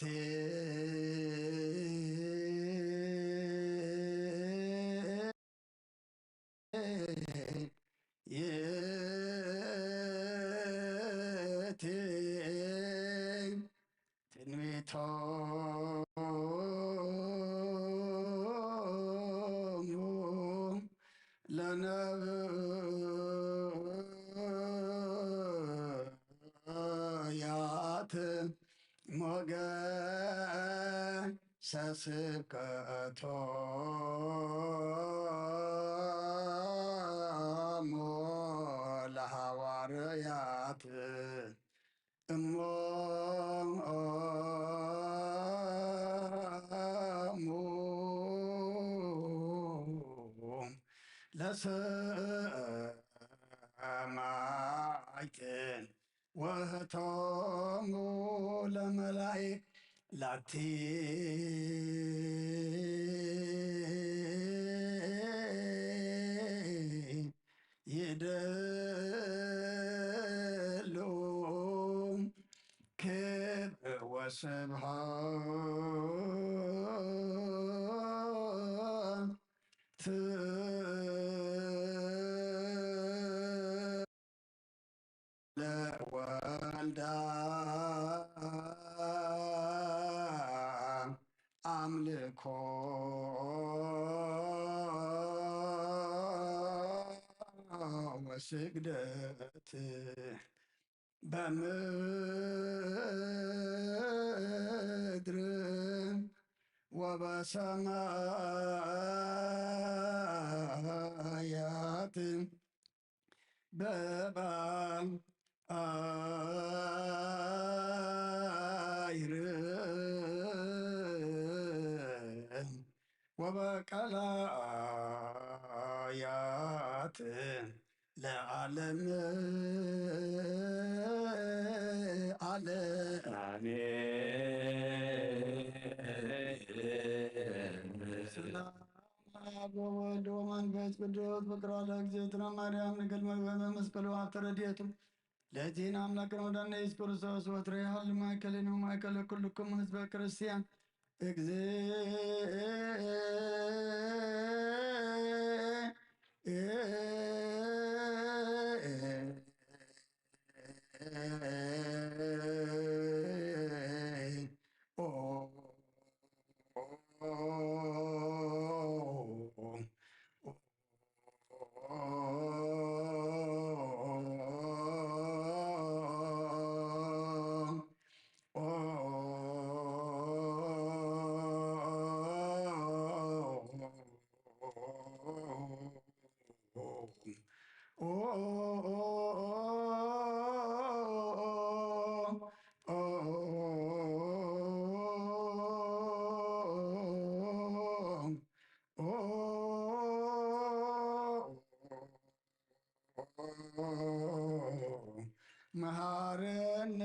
ይእቲ ትንቢቶሙ ለነቢያት ሞገሰ ስብከቶሙ ለሐዋርያት እሞሙ ለሰማዕትን ወህቶሙ ለመላእክት ላቲ ይደሉ ክብር ወስብሐት ለወልዳ አምልኮ ወስግደት በምድር ወበሰማያት በባሕር ወበቀላያት ለዓለም ዓለም አብ ወወልድ ወመንፈስ ቅዱስ ፍቅር ለእግዝእትነ ማርያም ንግል መግበመ መስቀሉ ሀብተ ረድኤቱ ለዚህን አምላክን ወዳነ ኢየሱስ ክርስቶስ ወትረ ያህል ማእከልን ማእከለ ኩልክሙ ህዝበ ክርስቲያን መሐረነ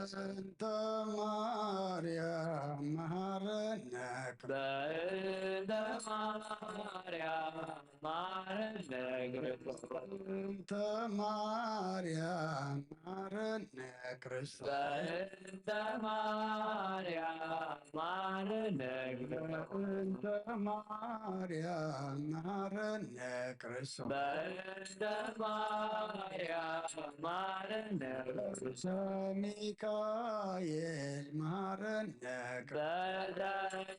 Santa Maria Maranatha. Santa Maria Maranatha Cristo. Santa Maria Maranatha Cristo. Santa Maria Maranatha Mikael Maranatha.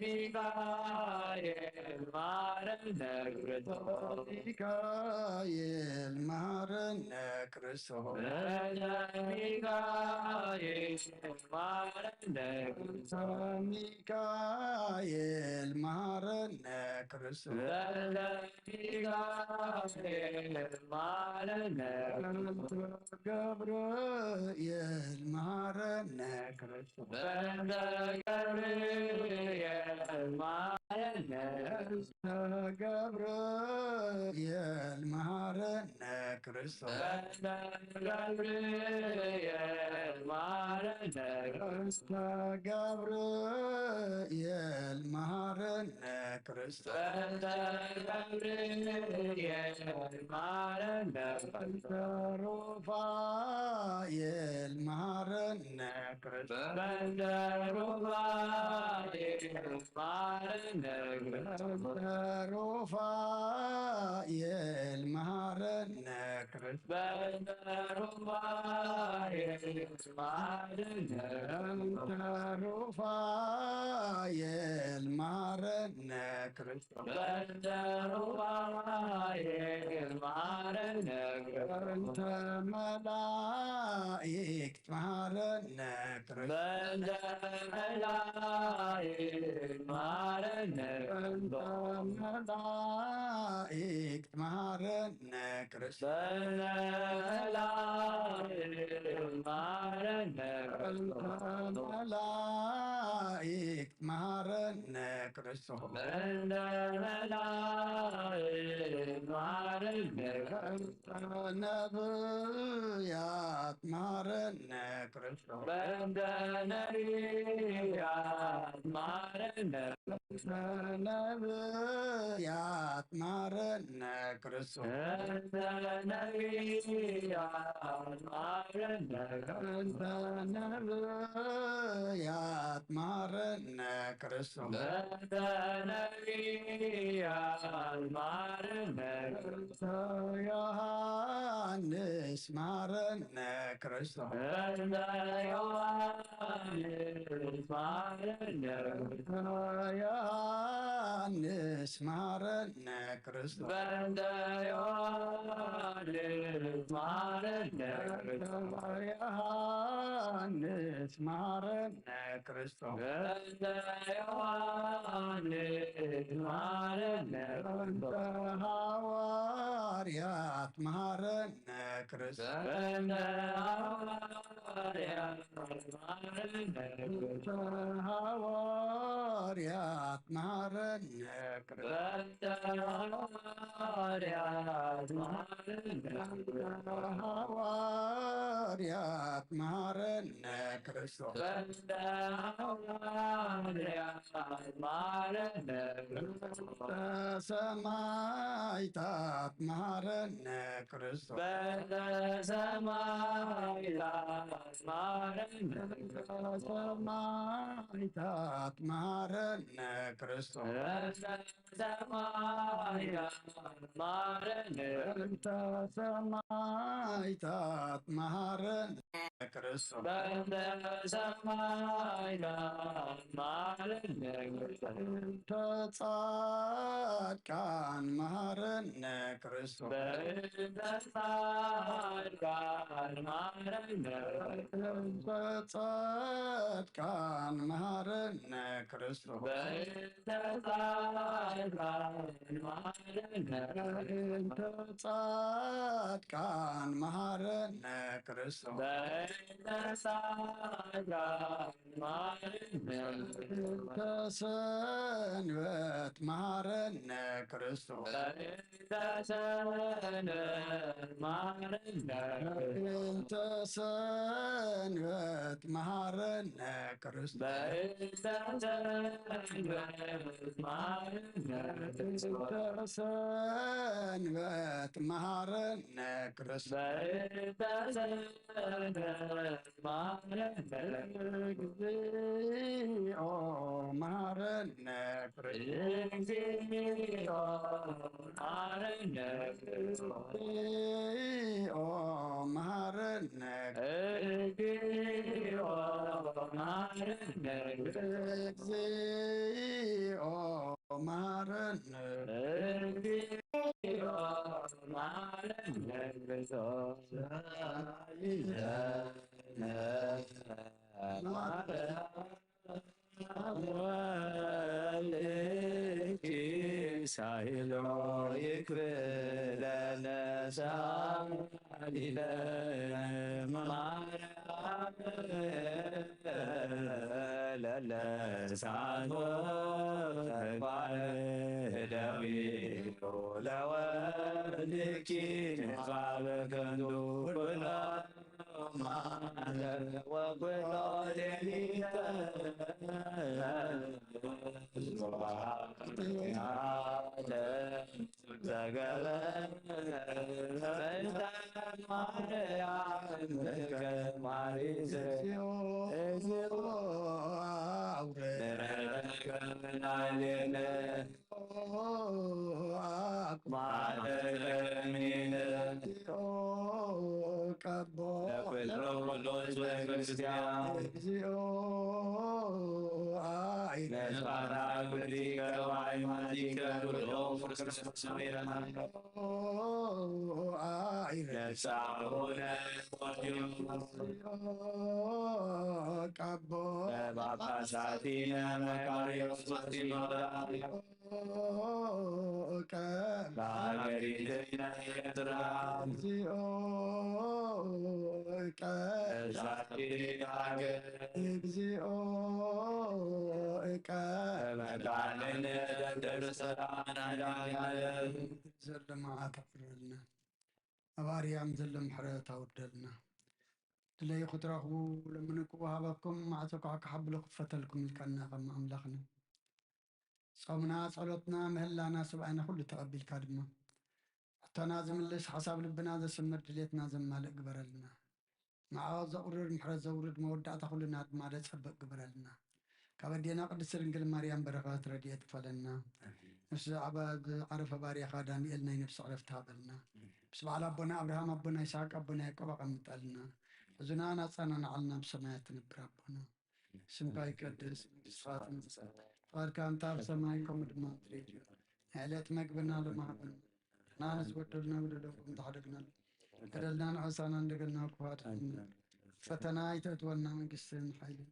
Mikael Maranatha. Mikael Maranatha Cristo. Mikael Maranatha. Mikael Maranatha Cristo. Mikael Maranatha. Gabriel Maranatha Cristo. Gabriel Maranatha. Gabriel Maranatha Cristo. Gabriel Maranatha Cristo. Gabriel Maranatha Cristo. Gabriel Maranatha Rufael Maranatha Cristo. Rufael Maranatha Rufael Maranatha Cristo. Rufael Maranatha Rufael Maranatha Cristo. Rufael Maranatha ملائكة مهرنا كرسنا ملائكة مهرنا ملائكة مهرنا كرسنا ملائكة مهرنا ملائكة مهرنا كرسنا ملائكة مهرنا ነብያት ማረነ ክርስቶስ በንደነቢያት ማረነ ነብያት ማረነ ክርስቶስ በንደነቢያት ማረነ ነብያት ማረነ ክርስቶስ በንደነቢያት ማረነ ዮሐንስ ማረነ ክርስቶስ በእንደ ዮሐንስ ማረነ ዮሐንስ ማረነ ክርስቶስ በእንደ ዮሐንስ ማረነ ዮሐንስ ማረነ ክርስቶስ በእንደ ዮሐንስ ማረነ ሐዋርያት ማረነ ክርስቶስ በእንደ ሐዋርያት ማረነ ሐዋርያት ማረነ ክርስቶስ በእንደ ሐዋርያት ማረነ ሐዋርያት ማረነ ክርስቶስ በእንደ ሐዋርያት ማረነ ሰማዕታት ማረነ ክርስቶስ በእንተ ሰማዕታት ማረነ ሰማዕታት ማረነ ክርስቶስ በእንተ ሰማዕታት ማረነ በእንተ ሰማዕታት ማረነ ክርስቶስ በእንተ ሰማዕታት ማረነ በእንተ ጻድቃን ማረነ ክርስቶስ በእንተ ጻድቃን ማረነ በእንተ ጻድቃን ማረነ ክርስቶስ በእንተ ጻድቃን ማረነ በእንተ ጻድቃን ማረነ ክርስቶስ በእንተ ጻድቃን ማረነ በእንተ ሰንበት ማረነ ክርስቶስ በእንተ ሰንበት ማረነ በእንተ ሰንበት ማረነ ክርስቶስ በእንተ ሰንበት ማረነ በእንተ ሰንበት ማረነ ክርስቶስ በእንተ ሰንበት ማረነ እግዚኦ ማረነ ክርስቶስ እግዚኦ ማረነ እግዚኦ ማረነ እግዚኦ ማረነ እግዚኦ ማረነ እግዚኦ ማረነ ሳይሎ ይክብለነ ሳሊለነ ማርያም ለለሳኖ ተጓደዊ ለወልኪ ቃለ ከንዱ ኩሎ ማለ ወኩሎ ሌሊተ ዘገበ ማርያም ከማሪዘ እግዚኦ ረከናሌነ ማለሚነ ቀቦ ለኩሎስ ቤተክርስቲያን እግዚኦ አይነ ነስፋራ ጉዲከ ዋይማዲከ ኩሎም ክርስቶስ ሰሜረና አይነ ነሳሁነ ፖዲዮም ቀቦ በጳጳሳቲነ መካሪዎስ ወስቲኖራ ቀቦ በሀገሪትነ ኤርትራ እግዚኦ ቀቦ እዛቲ ሀገር እግዚኦ መቃንን ደርሰናን አዳያለም ዘለማዓት ኣፍረልና ኣባርያም ዘሎ ምሕረት ኣውርደልና ድለይ ክትረኽቡ ለምን ክወሃበኩም ማዕፆ ከዓ ክሓብሎ ክፈተልኩም ኢልካና ከም ኣምላኽና ጾምና ጸሎትና ምህላና ሰብኣይና ኩሉ ተቐቢልካ ድማ ሕቶና ዝምልስ ሓሳብ ልብና ዘስምር ድሌትና ዘማልእ ግበረልና መዓወት ዘቑርር ምሕረት ዘውርድ መወዳእታ ኩልና ድማ ደጸበቕ ግበረልና ካብ ኣዴና ቅድስት ድንግል ማርያም በረኸት ረድኤት ክፈለና ምስ ዓረፈ ባርያኻ ዳንኤል ናይ ነፍሲ ዕረፍቲ ሃበልና ምስ በዓል ኣቦና ኣብርሃም ኣቦና ይስሐቅ ኣቦና ያዕቆብ ኣቐምጠልና ሕዙና ናፃናንዓልና ብሰማያት ትነብር ኣቦና ስምካ ይቀድስ መንግሥትካ ትምጻእ ፈቃድካ እንታ ኣብ ሰማይ ከምኡ ድማ ምድሪ እዩ ዕለት መግብና ለማሃበና ናነ ዝበደልና በደለኩም ተሓደግናሉ በደልና ንዕሳና እንደገና ክፋት ፈተና ይተእትወና መንግስትን ሓይልን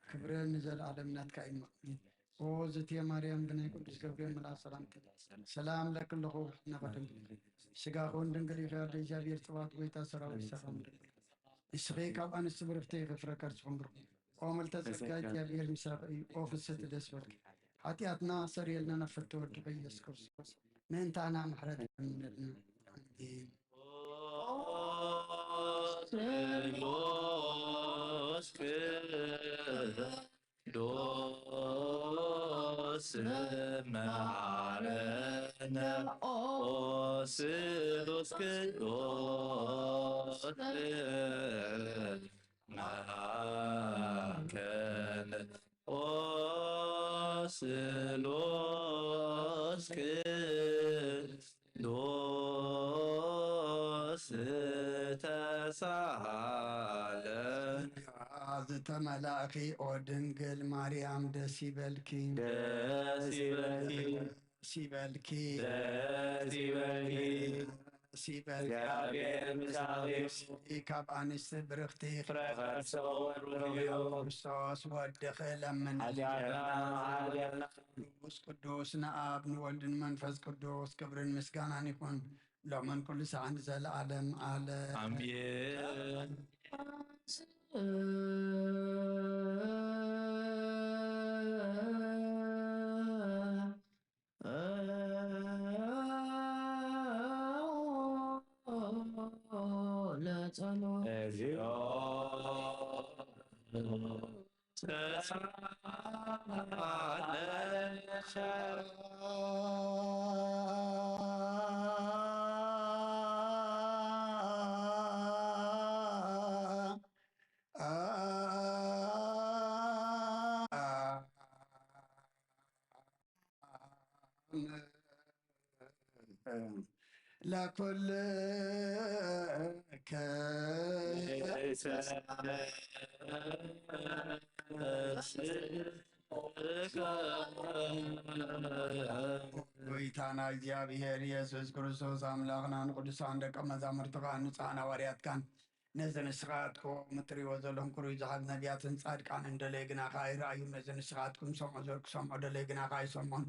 ክብርን ንዘለዓለም ናትካ እዩ መቕሚን ኦ ዝትየ ማርያም ብናይ ቅዱስ ገብርኤል መልኣክ ሰላምታ ሰላም ለክለኹ ነቐደም ስጋኹን ድንግል ኢኻ ደ እግዚኣብሔር ጽባት ጎይታ ሰራዊት ሰላም ንስኺ ካብ ኣንስቲ ብርክተ ይኽፍረካ ርስኹም ብርኩ ኦ መልተ ጸጋ እግዚኣብሔር ምሳኺ እዩ ኦ ፍስቲ ደስ በልኪ ኃጢአትና ሰሪየልና ነፈተ ወድቀ ኢየሱስ ክርስቶስ ምእንታና ምሕረት ምንልና አሜን ስሉስ ቅዱስ መሐረነ ኦ ስሉስ ቅዱስ መሐከነ ኦ ስሉስ ቅዱስ ተሳሃለን ዝተመላእኺ ኦ ድንግል ማርያም ደስ ይበልኪ ደስ ይበልኪ ደስ ይበልኪ ደስ ይበልኪ እግዚአብሔር ምሳሌ ካብ ኣንስቲ ብርክቲ ፍረ ከርሰው ወሩዩ ክርስቶስ ወድኽ ለምን ኃጢአትና መሓርያና ቅዱስ ቅዱስ ንኣብ ንወልድን መንፈስ ቅዱስ ክብርን ምስጋናን ይኹን ሎምን ኩሉ ሰዓን ዘለዓለም ኣለ አሜን ለጸሎት እግዚኦ ለኩል ጎይታና እግዚአብሔር ኢየሱስ ክርስቶስ አምላኽና ንቅዱሳን ደቀ መዛሙርትኻ ንጹሓን ሐዋርያትካን ነዚ ንስኻትኩም እትሪእዎ ዘለኹም ክሩይ ዝሓት ነቢያትን ጻድቃን እንደለይ ግናኻ ይረኣዩ ነዚ ንስኻትኩም ክሰምዑ ደለይ ግናኻ ይሰምዑን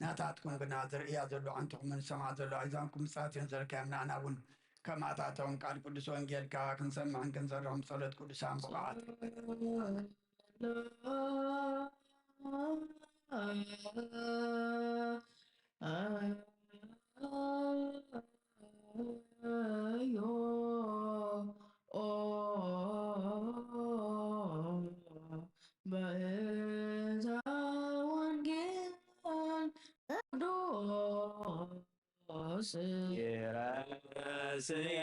ናታትኩም ግና ዝርእያ ዘሎ ዓንትኹምን ሰማዕ ዘሎ ኣሕዛብኩም ምጽኣትን ዘርካዮም ንኣና እውን ከማታቶም ቃል ቅዱስ ወንጌልካ ክንሰምዕን ክንሰርሖም ጸሎት ቅዱሳን ብቕዓት በእንተ ወንጌል ቅዱስ የራስየ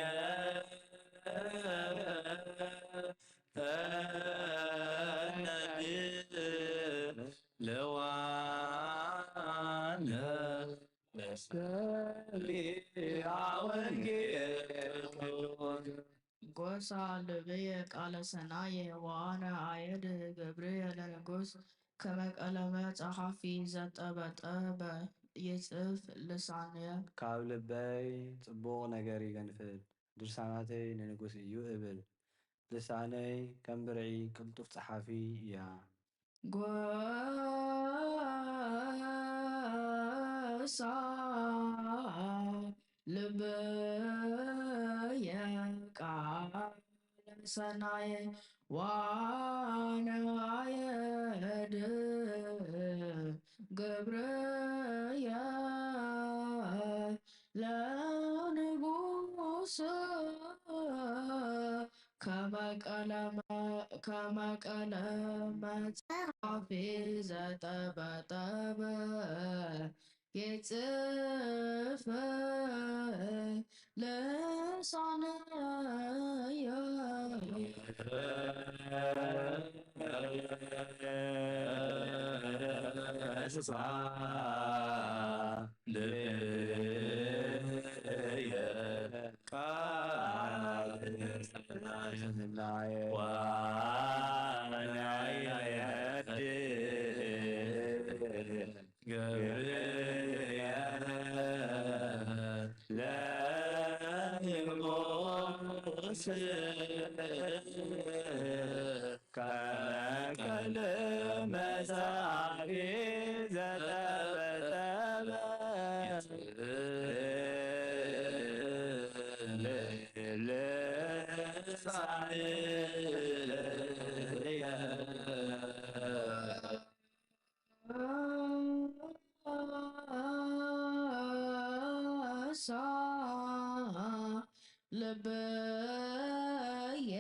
ለዋነ መስቀሊያ ወንጌል ጎሳ ልብየ ቃለ ሰናየ ዋነ አየድ ገብርኤል ንጉስ ከመቀለመ ጸሐፊ ዘጠበጠበ ይጽፍ ልሳንየ ካብ ልበይ ጽቡቕ ነገር ይገንፍል ድርሳናተይ ንንጉስ እዩ እብል ልሳነይ ከም ብርዒ ቅልጡፍ ጸሓፊ እያ ጎሳ ልብየ ቃለ ሰናየ ዋና የድ ገብርየ ለንጉሥ ከመቀለ መጽሐፍ ዘጠበጠበ የጽፍ ልሳንየ ልብየ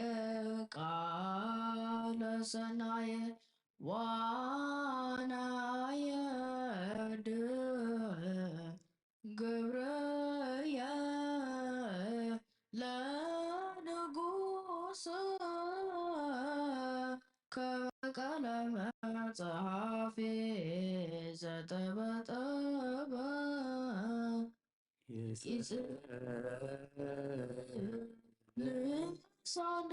ቃለ ሰናየ ዋናየ ግብርየ ለንጉሥ ከመቀለ መጽሐፍ ዘጠበጠበ ልሳንየ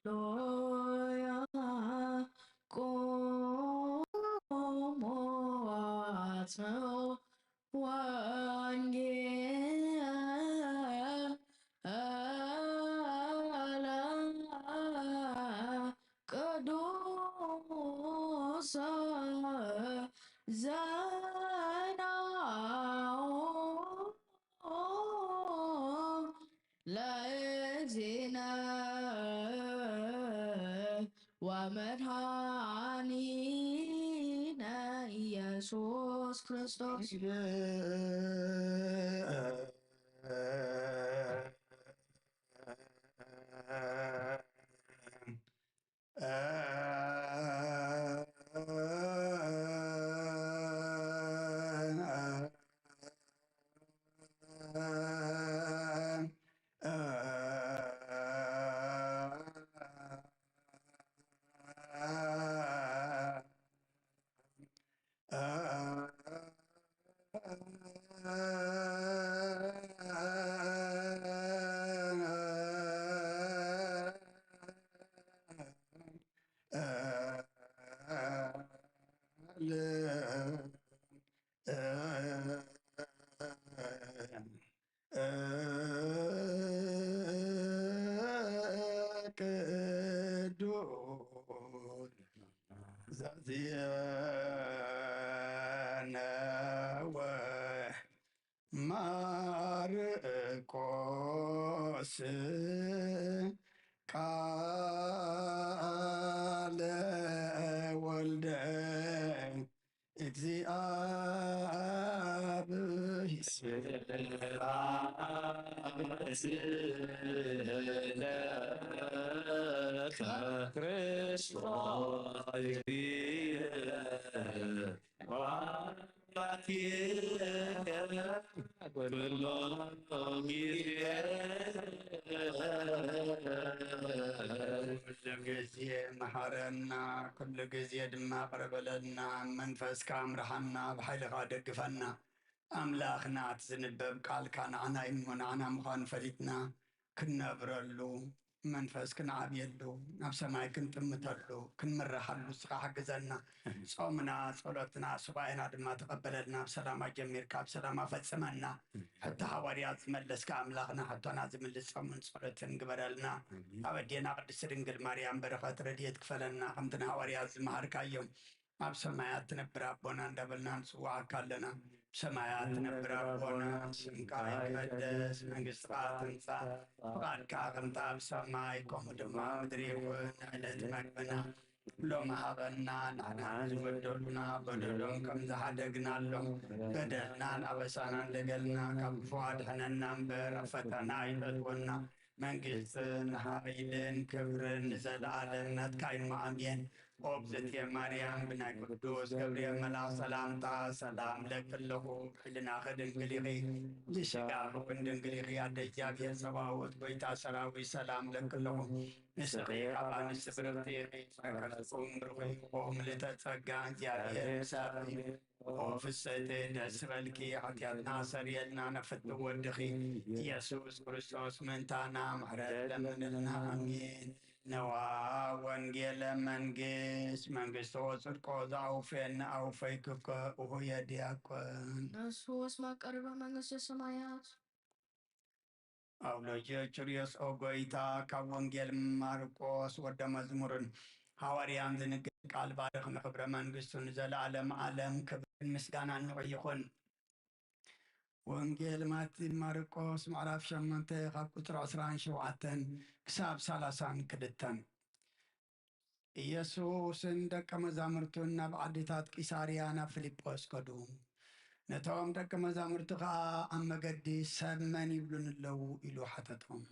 ሎያ ቆሞ አጽንኦ ወንጌለ ቅዱስ ዘናው ለእግዚእነ ወመድኃኒነ ኢየሱስ ክርስቶስ ዘዚአነወ ማርቆስ ቃለ ወልደ እግዚአብሔር ጊዜ መሐረና ኩሉ ጊዜ ድማ ቅረበለና መንፈስካ ምርሐና ብሓይልኻ ደግፈና ኣምላኽና ትዝንበብ ቃልካ ንዓና እሞ ንዓና ምዃኑ ፈሊጥና ክንነብረሉ መንፈስ ክንዓብየሉ ናብ ሰማይ ክንጥምተሉ ክንምራሓሉ ስኻ ሓግዘና ጾምና ጸሎትና ሱባኤና ድማ ተቐበለልና ብሰላማ ጀሚርካ ብሰላማ ፈጽመና ሕቶ ሃዋርያት ዝመለስካ ኣምላኽና ሕቶና ዝምልስ ጾምን ጸሎትን ግበረልና ኣብ ኣዴና ቅድስቲ ድንግል ማርያም በረኸት ረድኤት ክፈለና ከምቲ ንሃዋርያት ዝመሃርካዮም ኣብ ሰማያት ትነብር ኣቦና እንዳበልና ንጽዋዓካ ኣለና ሰማያት ትነብር ኣቦና ስምካ ይትቀደስ መንግሥትካ ትምጻእ ፍቃድካ ከምቲ ኣብ ሰማይ ከምኡ ድማ ምድሪ ይኩን ዕለት መግብና ሎሚ ሃበና ንሕና ዝበደሉና በደሎም ከም ዝሓደግናሎም በደልናን ኣበሳናን ደገልና ካብ ክፉ ኣድሕነና እምበር ኣብ ፈተና ይእትወና መንግሥትን ሃይልን ክብርን ንዘለኣለም ነትካ ኢሉ ኣሜን ኦብዘትየ ማርያም ብናይ ቅዱስ ገብርኤል መልኣኽ ሰላምታ ሰላም ለክለኹ ሕልናኸ ድንግል ኢኺ ብስጋኽን ድንግል ኢኺ ኣደ እግዚአብሔር ጸባኦት ጐይታ ሰራዊት ሰላም ለክለኹ ንስኺ ካብ ኣንስቲ ብርኽቲ ኢኺ መከርኩም ርኺ ኦ ምልዕተ ጸጋ እግዚአብሔር ምሳኺ ኦ ፍሰተ ደስ በልኪ ኃጢአትና ሰርየልና ነፍቲ ወድኺ ኢየሱስ ክርስቶስ ምንታና ምሕረት ለምንልና አሜን ነዋ ወንጌለ መንግሥቶ ጽድቆ ዘአውፌን አውፈይክከ እሁየ ዲያቆን ኢየሱስ ማቀርበ መንግሥተ ሰማያት አውሎጀ ኦ ጐይታ ካብ ወንጌል ማርቆስ ወደ መዝሙርን ሐዋርያን ዝንግር ቃል ባርኽ ንኽብረ መንግሥቱን ዘለዓለም ዓለም ክብርን ምስጋናን ይኹን። ወንጌል ማርቆስ ምዕራፍ 8 ካብ ቁጥሪ 27 ክሳብ 32 ኢየሱስን ደቀ መዛሙርቱን ናብ ዓዲታት ቂሳርያ ናብ ፊልጶስ ከዱ ነቶም ደቀ መዛሙርቱ ከዓ ኣብ መገዲ ሰብ መን ይብሉን ኣለዉ ኢሉ ሓተቶም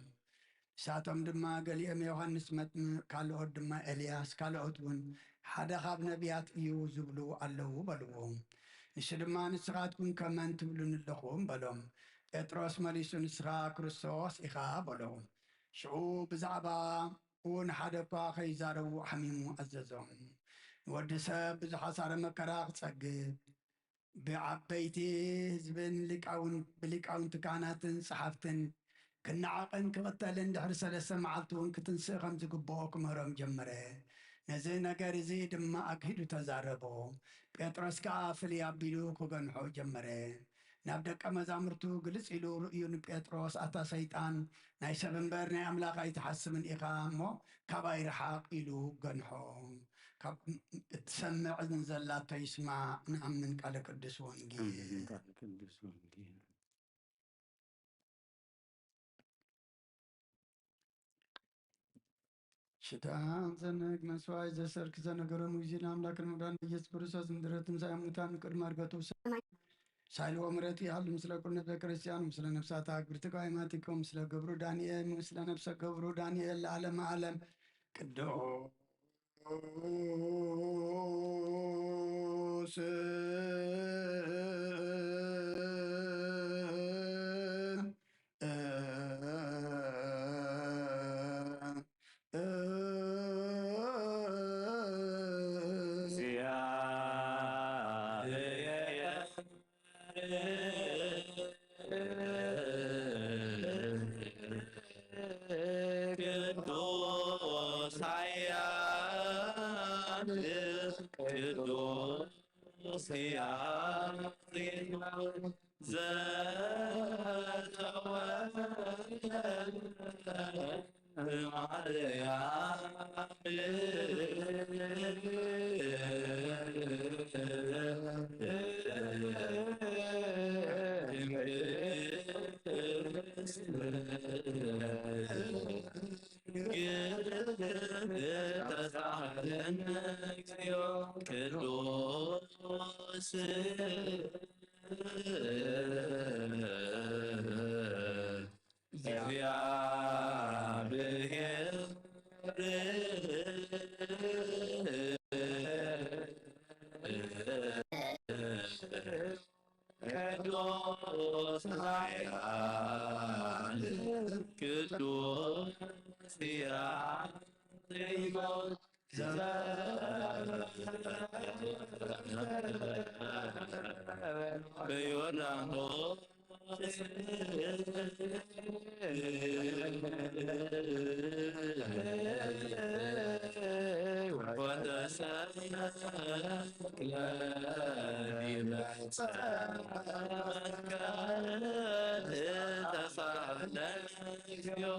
ንሳቶም ድማ ገሊኦም ዮሃንስ መጥምቅ ካልኦት ድማ ኤልያስ ካልኦት እውን ሓደ ካብ ነቢያት እዩ ዝብሉ ኣለዉ በልዎም ንሱ ድማ ንስኻትኩም ከመን ትብሉን ኣለኹም በሎም ጴጥሮስ መሊሱ ንስኻ ክርስቶስ ኢኻ በሎ ሽዑ ብዛዕባ እውን ሓደ እኳ ከይዛረቡ ሓሚሙ ኣዘዞም ንወዲ ሰብ ብዙሓሳረ መከራ ክጸግብ ብዓበይቲ ህዝብን ብሊቃውንቲ ካህናትን ጸሓፍትን ክነዓቕን ክቕተልን ድሕሪ 3 መዓልቲ እውን ክትንስእ ከም ዝግብኦ ክምህሮም ጀመረ ነዚ ነገር እዚ ድማ ኣክሂዱ ተዛረቦ ጴጥሮስ ከዓ ፍልይ ኣቢሉ ክገንሖ ጀመረ ናብ ደቀ መዛሙርቱ ግልጽ ኢሉ ርእዩ ንጴጥሮስ ኣታ ሰይጣን ናይ ሰብ እምበር ናይ ኣምላኽ ኣይትሓስብን ኢኻ እሞ ካባይ ርሓቕ ኢሉ ገንሖ ካብ እትሰምዕ ዘላቶ ይስማዕ ንኣምን ቃለ ቅዱስ ወንጌል ሽታን ዘነግ መስዋዕይ ዘሰርክ ዘነገሮም ጊዜን አምላክን መዳን ኢየሱስ ክርስቶስ ምድረትም ሳይሙታን ቅድመ ዕርገቱ ሳይልዎ ምሕረት ያህል ምስለ ኩሉ ነፍሰ ክርስቲያን ምስለ ነፍሳት አግብርት ቃይማቲኩም ምስለ ገብሩ ዳንኤል ምስለ ነፍሰ ገብሩ ዳንኤል ለዓለመ ዓለም ቅዱስ Maria እግዚኦ ቅዱስ እግዚአብሔር ቅዱስ ኃያል ቅዱስ ያሬድ በዮርዳኖስ ወተሰቅለ ዲበ ተሳለ እግዚኦ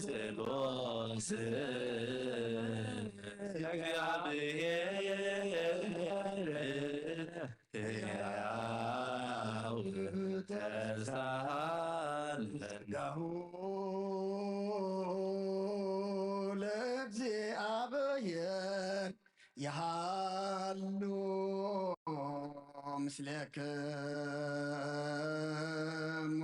ቅዱስ ለእግዚአብሔር ይሃሉ ምስሌክሙ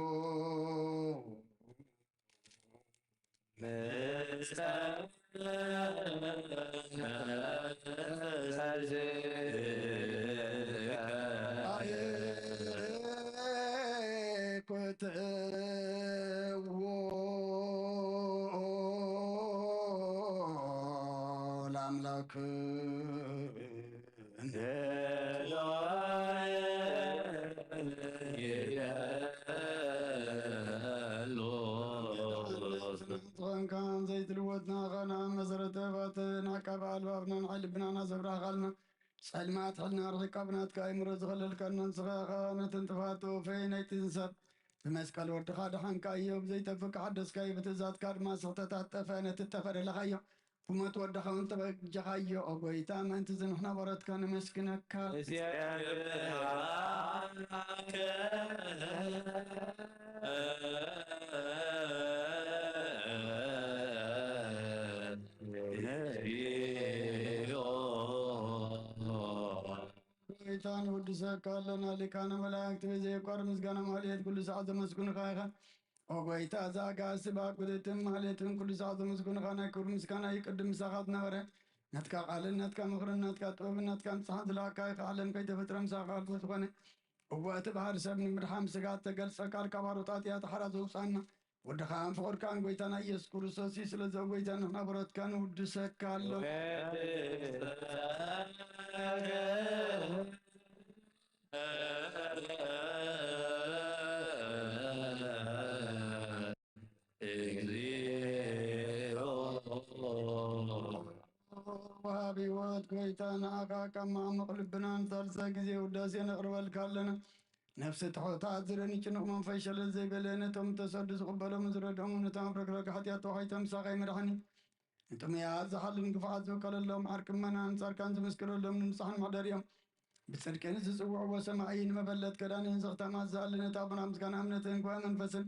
ለአምላክ طنكان زيت الودنا غنا مزرت باتنا كبال بابنا علبنا نزبرا غلنا سلمات حلنا رقبنا تكايم رزغل الكنن صغاغا نتنتفاتو فين تنسب بمسكال ورتخاد حنكا ايوب زيت فك حدث كاي بتزات كار ما سوتتات فانت التفر لغايو وما تودخا انت بجخايو اوغويتا ما انت زنحنا برات كان مسكنك ጌታን ውድ ወድሰካለና ሊቃነ መላእክት በዘየቋር ምስጋና ማህሌት ኩሉ ሰዓት ዘመስጉን ካይኻ ኦ ጎይታ ዛጋ ስባቅ ብትትም ማህሌትን ኩሉ ሰዓት ዘመስጉን ኻ ናይ ክብር ምስጋና ይቅድም ምሳኻት ነበረ ነትካ ቃልን ነትካ ምክርን ነትካ ጥበብን ነትካ ንፅሓት ዝለኣካ ኢኻ ዓለም ከይተፈጥረ ምሳኻ ኣልፎ ዝኾነ እወ እቲ ባህር ሰብ ንምድሓም ስጋ ተገልፀ ቃል ካብ ሃሮታት እያ ተሓራ ዘውፃና ወድኻን ፍቅርካን ጎይታና ኢየሱስ ክርስቶስ እዩ ስለዚ ጎይታ ንሕና በረትካ ንውድሰካ ኣሎ ወሃቢ ህይወት ጎይታ ንኣኻ ካብ ማዕሙቕ ልብና ንሳልሳ ግዜ ውዳሴ ነቕርበልካ ኣለና ነፍሲ ትሑታት ዝረኒ ጭኑቕ መንፈስ ሸለል ዘይበለ ነቶም ተሰዱ ዝቕበሎም ዝረድኦም ነቶም ረግረግ ሓጢኣት ተዋሒቶም ምሳኻይ መድሓኒ ንጥምያት ዝሓልን ግፍዓት ዝወከለሎም ዓርክመናን ጻድቃን ዝምስክረሎም ንምንጻሕን ማሕደር ብጽድቅን ዝጽውዕዎ ሰማይ ንመበለት ከዳንን ዘኽተማት ዝኣልነት ኣቡና ምስጋና እምነትን ጓ መንፈስን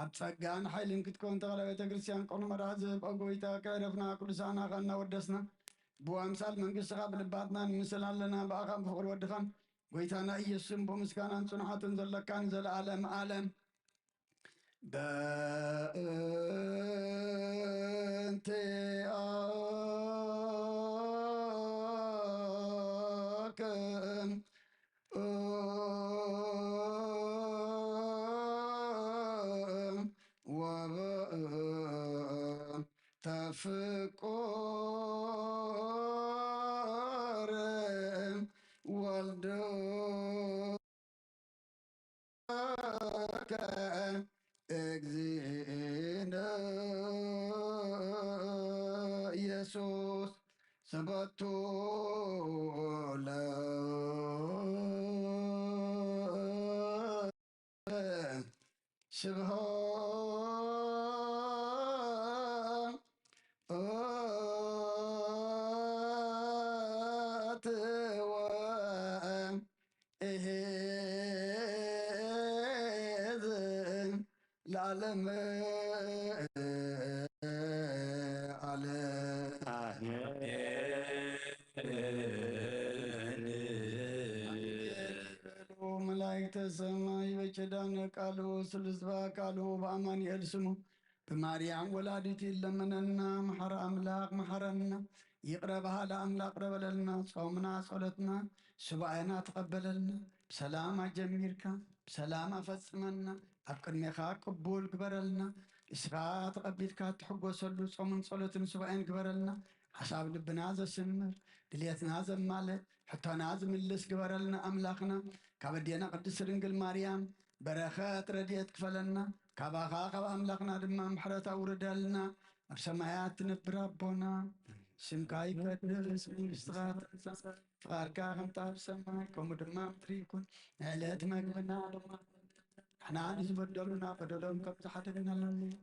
ኣብ ጸጋን ሓይልን ክትኮን ተቐላ ቤተ ክርስቲያን ቆርኑ መርዓ ዝህብ ጎይታ ከዕረፍና ቅዱሳና ኻ እናወደስና ብኣምሳል መንግሥትኻ ብልባትና ንምስል ኣለና ብኣኻ ብፍቕሪ ወድኻን ጎይታና ኢየሱስን ብምስጋናን ጽኑዓትን ዘለካን ዘለዓለም ዓለም በእንተ አከም ተፍቆረ ወልዶ እግዚእነ ኢየሱስ ሰበቱ ስብሐት ወእሄዝ ለዓለም መላእክተ ሰማይ በቸዳነ ቃሉ ስልስባ ቃሉ በአማኑኤል ስሙ በማርያም ወላዲት ይለመነና መሐረ አምላክ መሐረና ይቅረብሃ ለአምላክ ረበለልና ጾምና ጸሎትና ሱባኤና ተቀበለልና ሰላም አጀሚርካ ሰላም አፈጽመና ኣብ ቅድሜኻ ቅቡል ግበረልና እስኻ ተቐቢልካ ትሕጎሰሉ ጾምን ጸሎትን ሱባኤን ግበረልና ሓሳብ ልብና ዘስምር ድልየትና ዘማልእ ሕቶና ዝምልስ ግበረልና ኣምላኽና ካብ ኣዴና ቅድስት ድንግል ማርያም በረኸት ረድኤት ክፈለና ካባኻ ካብ ኣምላኽና ድማ ምሕረት ኣውርደልና ኣብ ሰማያት ትነብር ኣቦና ስምካ ይቀድስ መንግሥትኻ ትምጻእ ፍቃድካ ከምቲ ኣብ ሰማይ ከምኡ ድማ ምድሪ ይኩን ንዕለት መግብና ድማ ንሕና ንዝበደሉና በደሎም ከም ዝሓደግና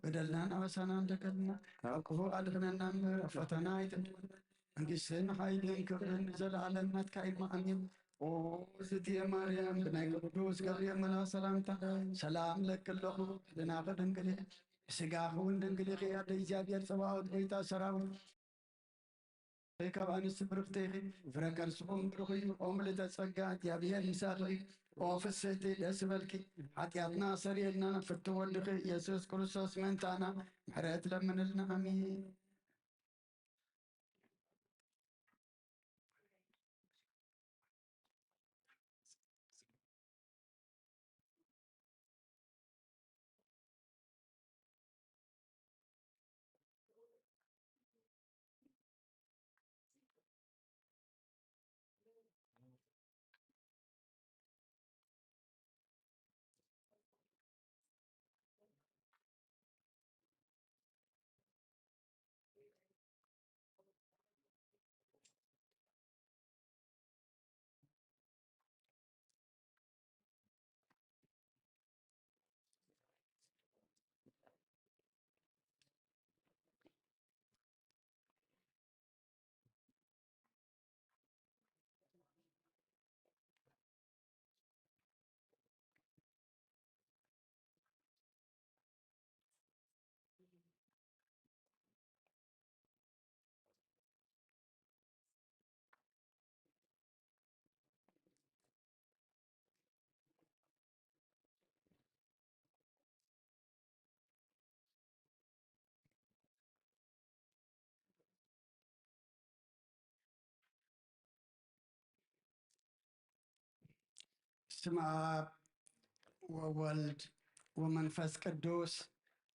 በደልናን ኣበሳናን ደገልና ካብ ክፉ ኣድሕነና እምበር ኣብ ፈተና ኣይተድመና መንግሥትን ሓይልን ክብርን ንዘለዓለም ናትካ ኢልማ ኣሜን ኦ እግዝእትየ ማርያም ብናይ ቅዱስ ገብርኤል መልኣክ ሰላምታ ሰላም ለኪ ኣለኹ ህሊናኺ ድንግል እየ ብስጋኺ እውን ድንግል ኢኺ ኣደ እግዚኣብሔር ፀባኦት ጎይታ ሰራዊት ካብ ኣንስቲ ብርክቲ ኢኺ ፍረ ከርስኹም ብሩኽ እዩ ኦ ምልዕተ ጸጋ እግዚኣብሔር ምሳኺ እዩ ኦ ፍስሕቲ ደስ በልኪ ሓጢኣትና ሰሪየልና ፍቲ ወድኺ ኢየሱስ ክርስቶስ መንታና ምሕረት ለምንልና ኣሜን بسم آب وولد ومنفس قدوس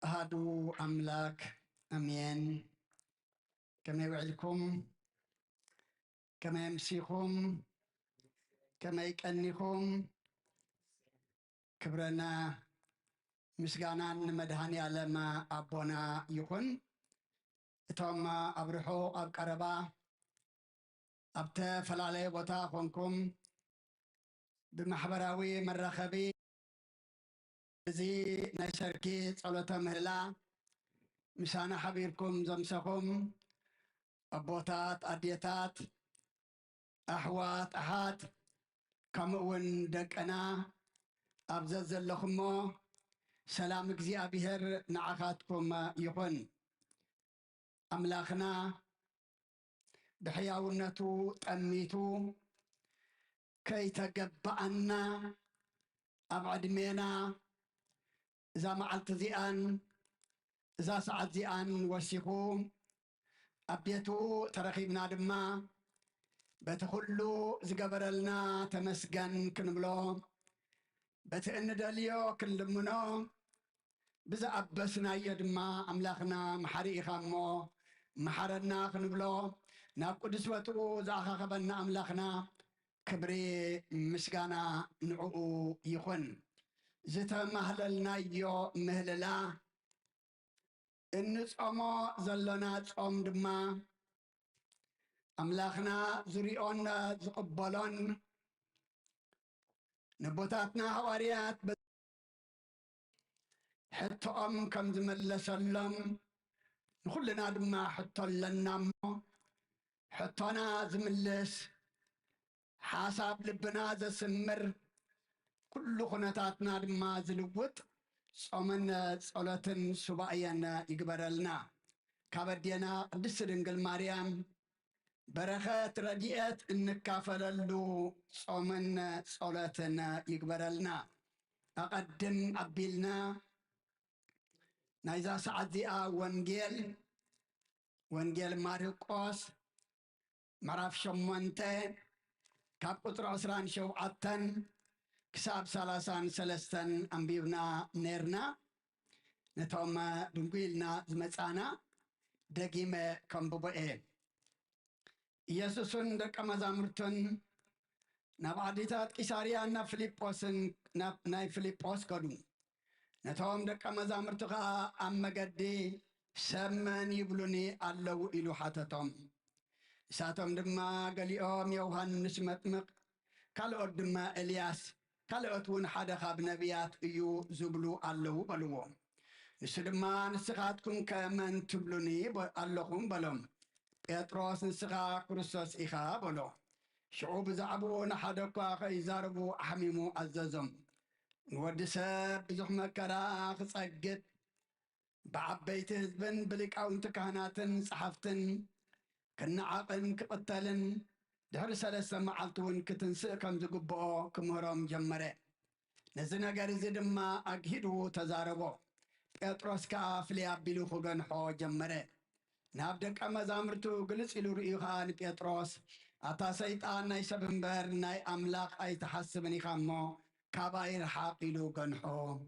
أهدو أملاك أمين. كما يوعدكم كما يمسيكم كما يكأنكم كبرنا مسجانا مدهاني على ما أبونا يكون توم أبرحو أب قربا أبت فلالي بوتا خونكم بمحبراوي مرخبي زي نشركي صلوة مهلا مسانا حبيبكم زمسكم أبوتات أديتات أحوات أحات كمون دقنا أبزز لكمو سلام እግዚአብሔር نعخاتكم يكون أملاخنا بحياونتو تأميتو كي تقبأنا أبعد مينا إذا معلت زيان إذا سعد زيان وسيخو أبيتو ترخيبنا دما بتخلو زقبرلنا تمسجن كنبلو بتأن داليو كنلمنو بزا أبسنا يدما أملاخنا محري خامو محرنا كنبلو ناب قدسوتو زاخا خبنا أملاخنا كبري مسجانا نعو يخون زتا مهللنا يو مهللا إنس أما زلنا تصوم دما أملاخنا زريون زقبالون نبوتاتنا حواريات حتى كم زمل سلم نخلنا دما حتى لنا حتى زملس حساب لبنا زسمر كل خناتاتنا دما زلوت صومن صلاة سباعيا يقبر لنا كابدينا قدس دنقل مريم بركات رديئت إنكافل له صومن صلاة يقبر لنا أقدم أبيلنا نايزا سعديا وانجيل ماركوس معرف شمونتي كاب قطر عسران شوعتن كساب سلاسان سلستن أنبيبنا نيرنا نتوم دنقيلنا زمتانا دقيمة كمبوبئي يسوسن دك مزامرتن نبعديتات كساريا ناي فيليبوس قدو نتوم دك مزامرتغا أما قدي سمن يبلوني اللو إلو حتتهم ساتم دما قليوم يوهن متمق كالوت دما إلياس كالوت ون حدا خاب نبيات إيو زبلو اللو بلوهم نسدما نسخاتكم كمن تبلوني اللهم بلوم بيتروس نسخا كريستوس إخا بلو شعوب زعبو نحدكوا خيزاربو أحميمو أززم نودسب بزح مكرا خصقت بعبيت هزبن بلقاون تكهناتن صحفتن كنعاقن كقتلن دحر سلسة معلتون كتنسئ كم زقبو كمهرم جمرة نزنا قرزي دما أجهدو تزاربو بيتروس كافليا بلو خغن حو جمرة نابدك أما زامرتو قلس إلو رئيخان بيتروس أتا سيطان ناي سبنبر ناي أملاق أي تحسبني خامو كاباير حاقلو قنحو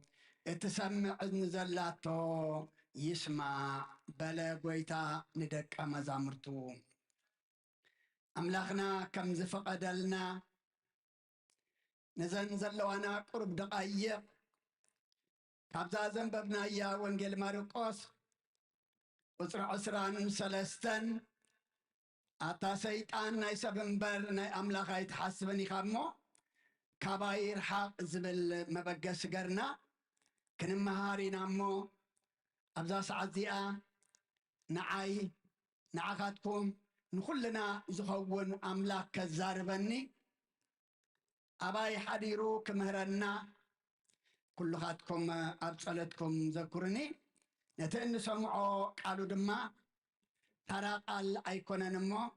اتسمع نزلاتو يسمع بلا قويتا ندك أما زامرتو أملاخنا كم زفقد لنا نزنزل وانا قرب دقايق كابزا زنببنا يا وانجيل مارقوس وصر عسران سلستن أتا سيطان ناي سبنبر ناي أملاخ يتحسبني خامو كباير حق زبل مبقس قرنا كنمهاري نامو أبزا سعزيئة نعاي نعاقاتكم نخلنا زخون أملاك كزاربني أباي حديرو كمهرنا كل خاتكم أبصلتكم ذكرني نتأن سمعو قالوا دما تراقال أيكونا نمو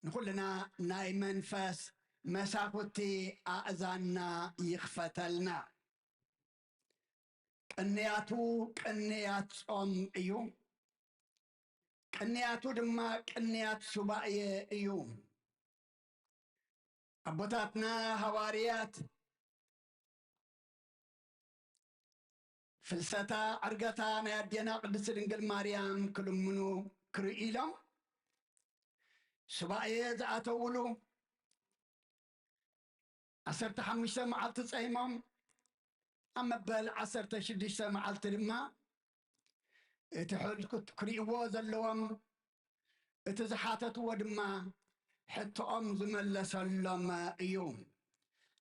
نخلنا ناي منفس مساكوتي أعزانا يخفتلنا كنيات صوم إيو كنياتو دما كنيات سباعي إيو أبوتاتنا هواريات ፍልሰታ ዕርገታ ናይ ኣዴና ቅድስቲ ድንግል ማርያም ክልምኑ ክርኢ ኢሎም ሱባኤ ዝኣተውሉ 15 መዓልቲ ፀይሞም ኣብ መበል 16 መዓልቲ ድማ እቲ ሕልኩት ክርእይዎ ዘለዎም እቲ ዝሓተትዎ ድማ ሕቶኦም ዝመለሰሎም እዩ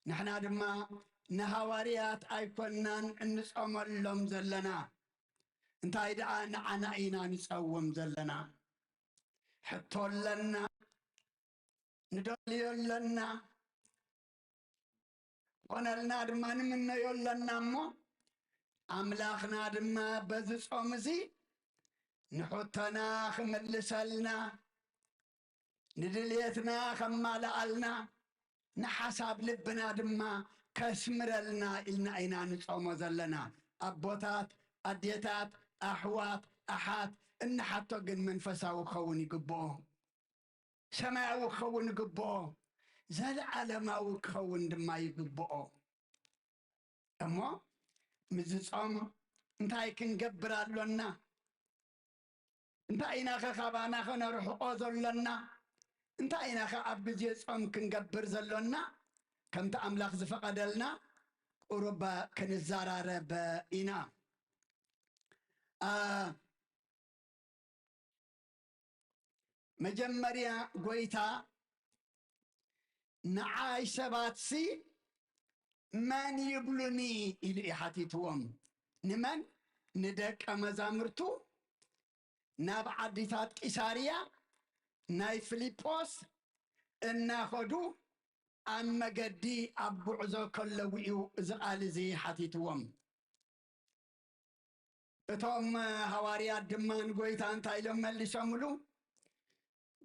ንሕና ድማ ንሃዋርያት ኣይኮናን እንጾመሎም ዘለና እንታይ ደኣ ንዓና ኢና ንጸውም ዘለና ሕቶ ኣለና ንደልዮ ኣለና ኾነልና ድማ ንምነዮ ኣለና እሞ ኣምላኽና ድማ በዚ ጾም እዚ ንሕቶና ክምልሰልና ንድልየትና ከማልኣልና ንሓሳብ ልብና ድማ ከስምረልና ኢልና ኢና ንጾሞ ዘለና ኣቦታት ኣዴታት ኣሕዋት ኣሓት እንሓቶ ግን መንፈሳዊ ክኸውን ይግብኦ ሰማያዊ ክኸውን ይግብኦ ዘለዓለማዊ ክኸውን ድማ ይግብኦ እሞ ምዝ ጾም እንታይ ክንገብር ኣሎና እንታይ ኢና ኸኻባና ኸነርሕቆ ዘሎና እንታይ ኢና ኣብ ግዜ ጾም ክንገብር ዘሎና ከምቲ ኣምላኽ ዝፈቐደልና ቁሩባ ክንዘራረብ ኢና መጀመርያ ጎይታ ንዓይ ሰባትሲ መን ይብሉኒ ኢሉ ይሓቲትዎም ንመን ንደቀ መዛሙርቱ ናብ ዓዲታት ቂሳርያ ናይ ፊልጶስ እናኸዱ ኣብ መገዲ ኣብ ጉዕዞ ከለዉ እዩ እዚ ቃል እዚ ሓቲትዎም እቶም ሃዋርያት ድማ ንጎይታ እንታይ ኢሎም መሊሶምሉ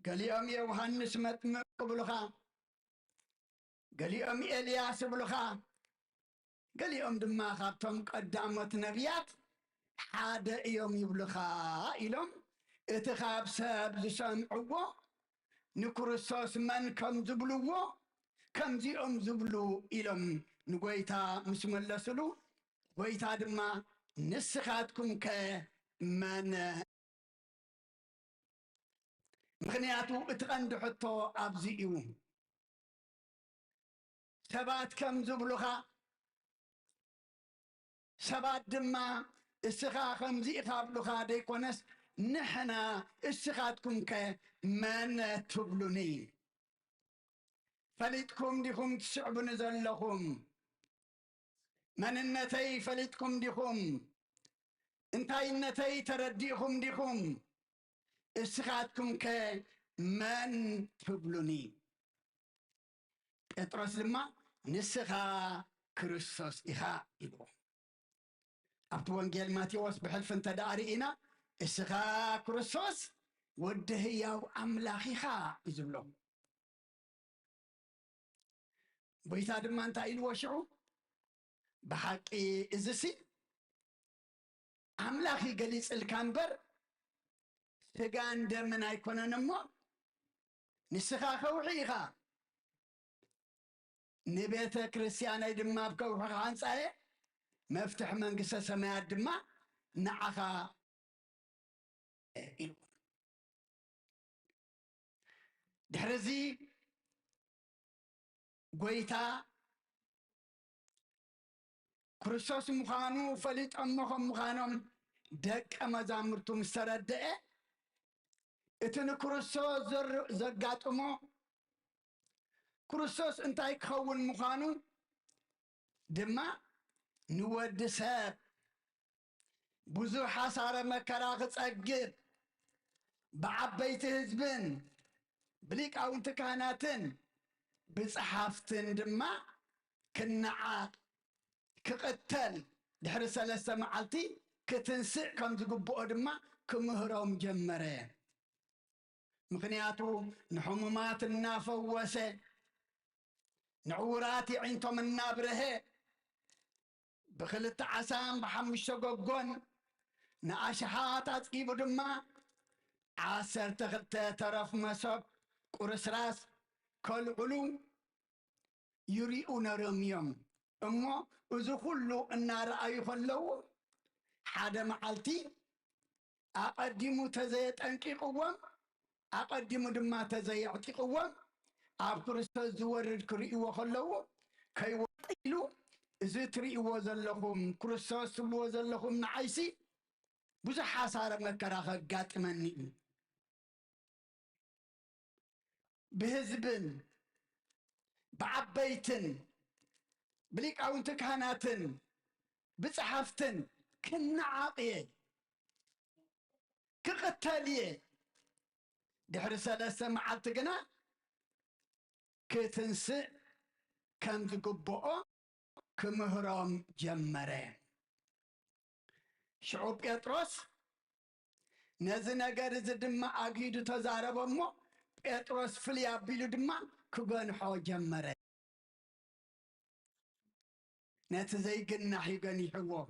ገሊኦም ዮሐንስ መጥምቅ ብሉኻ ገሊኦም ኤልያስ ብሉኻ ገሊኦም ድማ ካብቶም ቀዳሞት ነቢያት ሓደ እዮም ይብሉኻ ኢሎም እቲ ካብ ሰብ ዝሰምዕዎ ንክርስቶስ መን ከም ዝብልዎ ከምዚኦም ዝብሉ ኢሎም ንጎይታ ምስ መለስሉ ጎይታ ድማ ንስኻትኩም ከ መን ምክንያቱ እቲ ቀንዲ ሕቶ ኣብዚ እዩ ሰባት ከም ዝብሉኻ ሰባት ድማ እስኻ ከምዚ ኢኻ ብሉኻ ደይኮነስ ንሕና እስኻትኩም ከ መን ትብሉኒ ፈሊጥኩም ዲኹም ትስዕቡኒ ዘለኹም መንነተይ ፈሊጥኩም ዲኹም እንታይነተይ ተረዲእኹም ዲኹም እስኻትኩም ከ መን ትብሉኒ ጴጥሮስ ድማ ንስኻ ክርስቶስ ኢኻ ኢሉ ኣብቲ ወንጌል ማቴዎስ ብሕልፊ እንተዳሪእና እስኻ ክርስቶስ ወዲ ህያው ኣምላኽ ኢኻ እዩ ዝብሎ ጎይታ ድማ እንታይ ኢልዎ ሽዑ ብሓቂ እዝሲ ኣምላኽ ይገሊፅልካ እምበር ስጋን ደምን ኣይኮነን እሞ ንስኻ ከውሒ ኢኻ ንቤተ ክርስቲያነይ ድማ ኣብ ከውሒኻ ኣንጻየ መፍትሕ መንግስተ ሰማያት ድማ ንዓኻ ኢሉ ድሕርዚ ጎይታ ክርስቶስ ምዃኑ ፈሊጦሞ ከም ምዃኖም ደቀ መዛሙርቱ ምስ ተረድአ እቲ ንክርስቶስ ዘጋጥሞ ክርስቶስ እንታይ ክኸውን ምዃኑ ድማ ንወዲ ሰብ ብዙሕ ሓሳረ መከራ ክጸግብ ብዓበይቲ ህዝብን ብሊቃውንቲ ካህናትን ብጸሓፍትን ድማ ክነዓቅ ክቅተል ድሕሪ 3 መዓልቲ ክትንስእ ከም ዝግብኦ ድማ ክምህሮም ጀመረ ምክንያቱ ንሕሙማት እናፈወሰ ንዕውራት ይዕንቶም እናብርሀ ብክልተ ዓሳን ብ5 ጎጎን ንኣሽሓት ኣጽጊቡ ድማ 12 ተረፍ መሶብ ቁርስራስ ከልዕሉ ይሪኡ ነሮም እዮም እሞ እዚ ኩሉ እናረኣዩ ከለዉ حدا معلتي أقدمو تزي تنقيقوام أقدمو دما تزي عتيقوام أب كريستوس زورد كريئو خلو كي وقيلو إذا تريئو زلهم كريستوس تبلو زلهم نعيسي بزح حسارة مكراخة قاتمني بهزبن بعبيتن بليك أو تكهناتن بصحفتن كنا عاقية كقتالية دحر سلاسة معالتقنا كتنسئ كان تقبؤه كمهرام جمره شعوب بيطرس نزنا قرز دماء أقيد تزارب أمو بيطرس فليا بيلو دماء كغنحو جمره نتزي قنح يقنح هو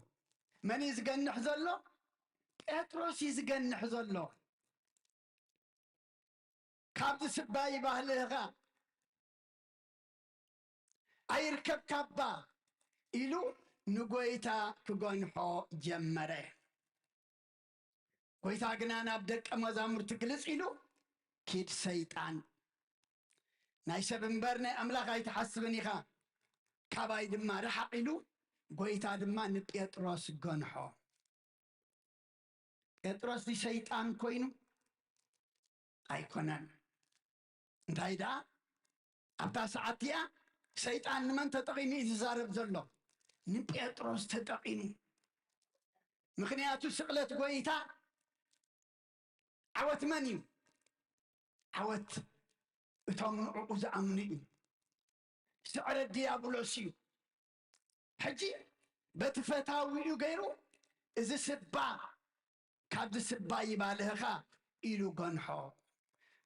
من يزقنح زلو بيطرس يزقنح زلو كابد سباي باهلها أيركب كابا إلو نقويتا كغنحو جمره قويتا قنانا بدك أمازامر تقلص إلو كيد سيطان نايسا بنبرنا أملاغا يتحسبني خا كاباي دما رحق إلو قويتا دما نبيتروس غنحو بيتروس دي سيطان كوينو أيكونان انتاي دا أبتا ساعتيا سيطان من تتقيني زارب زلو نبيتروس تتقيني مخنياتو سقلت قويتا عوت منيو عوت اتوم عقوز أمنيو سعر الديابلوسيو حجي بتفتاويو غيرو إذا سبا كابد سبا يبالهخا إلو قنحو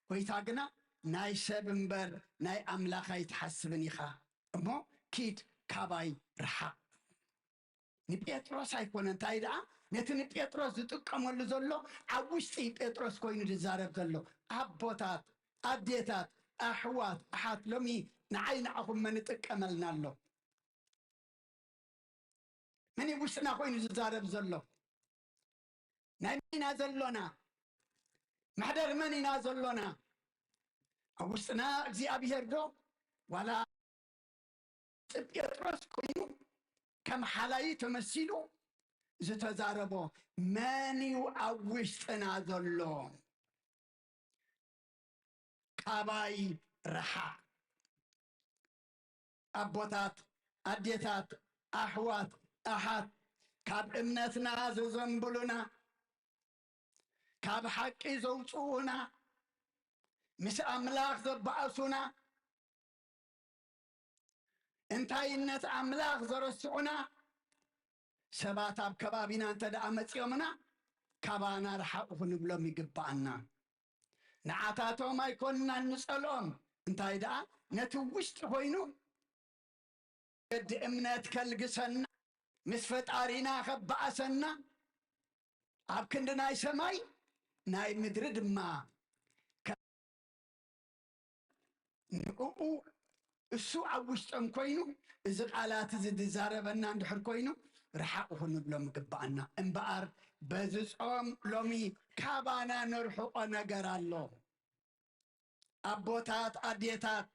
ويتاقنا ناي سبنبر ناي أملاخا يتحسبني خا أمو كيد كاباي رحق نبيتروس هيكون انتاي دا نتو نبيتروس تقامو اللي زلو عوشتي بيتروس كوينو دزارب زلو أبوتات أديتات أحوات أحات لومي نعين أخم من تكملنا له من يوشنا كوينو دزارب زلو نايمين زلونا محضر مني نازلونا أوشنا زي أبي هردو ولا بيتروس كوينو كم حلاي تمثيلو زتزاربو مانيو أوشتنا زلو كاباي رحا أبوتات أديتات أحوات أحد كاب امنتنا زنبلنا كاب حقي زوصونا مس أملاك زبعسونا انتاينت أملاك زرسعنا سبات أب كبابنا انت دعمت يومنا كابانا رحا ونبلو ميقبعنا نعاتاتو ما يكوننا نسألهم انتاي دا نتوشت هوينو قد امنات كالقسنا مسفت آرينا خبأسنا عب كندنا يسماي ناي مدرد ما نقوقو السوء عوشتهم كوينو إذا قالات زد زاربنا ندحر كوينو رحاقو نبلو مقبعنا انبقار بزسهم لومي كابانا نرحقو نقرالو أبوتات أديتات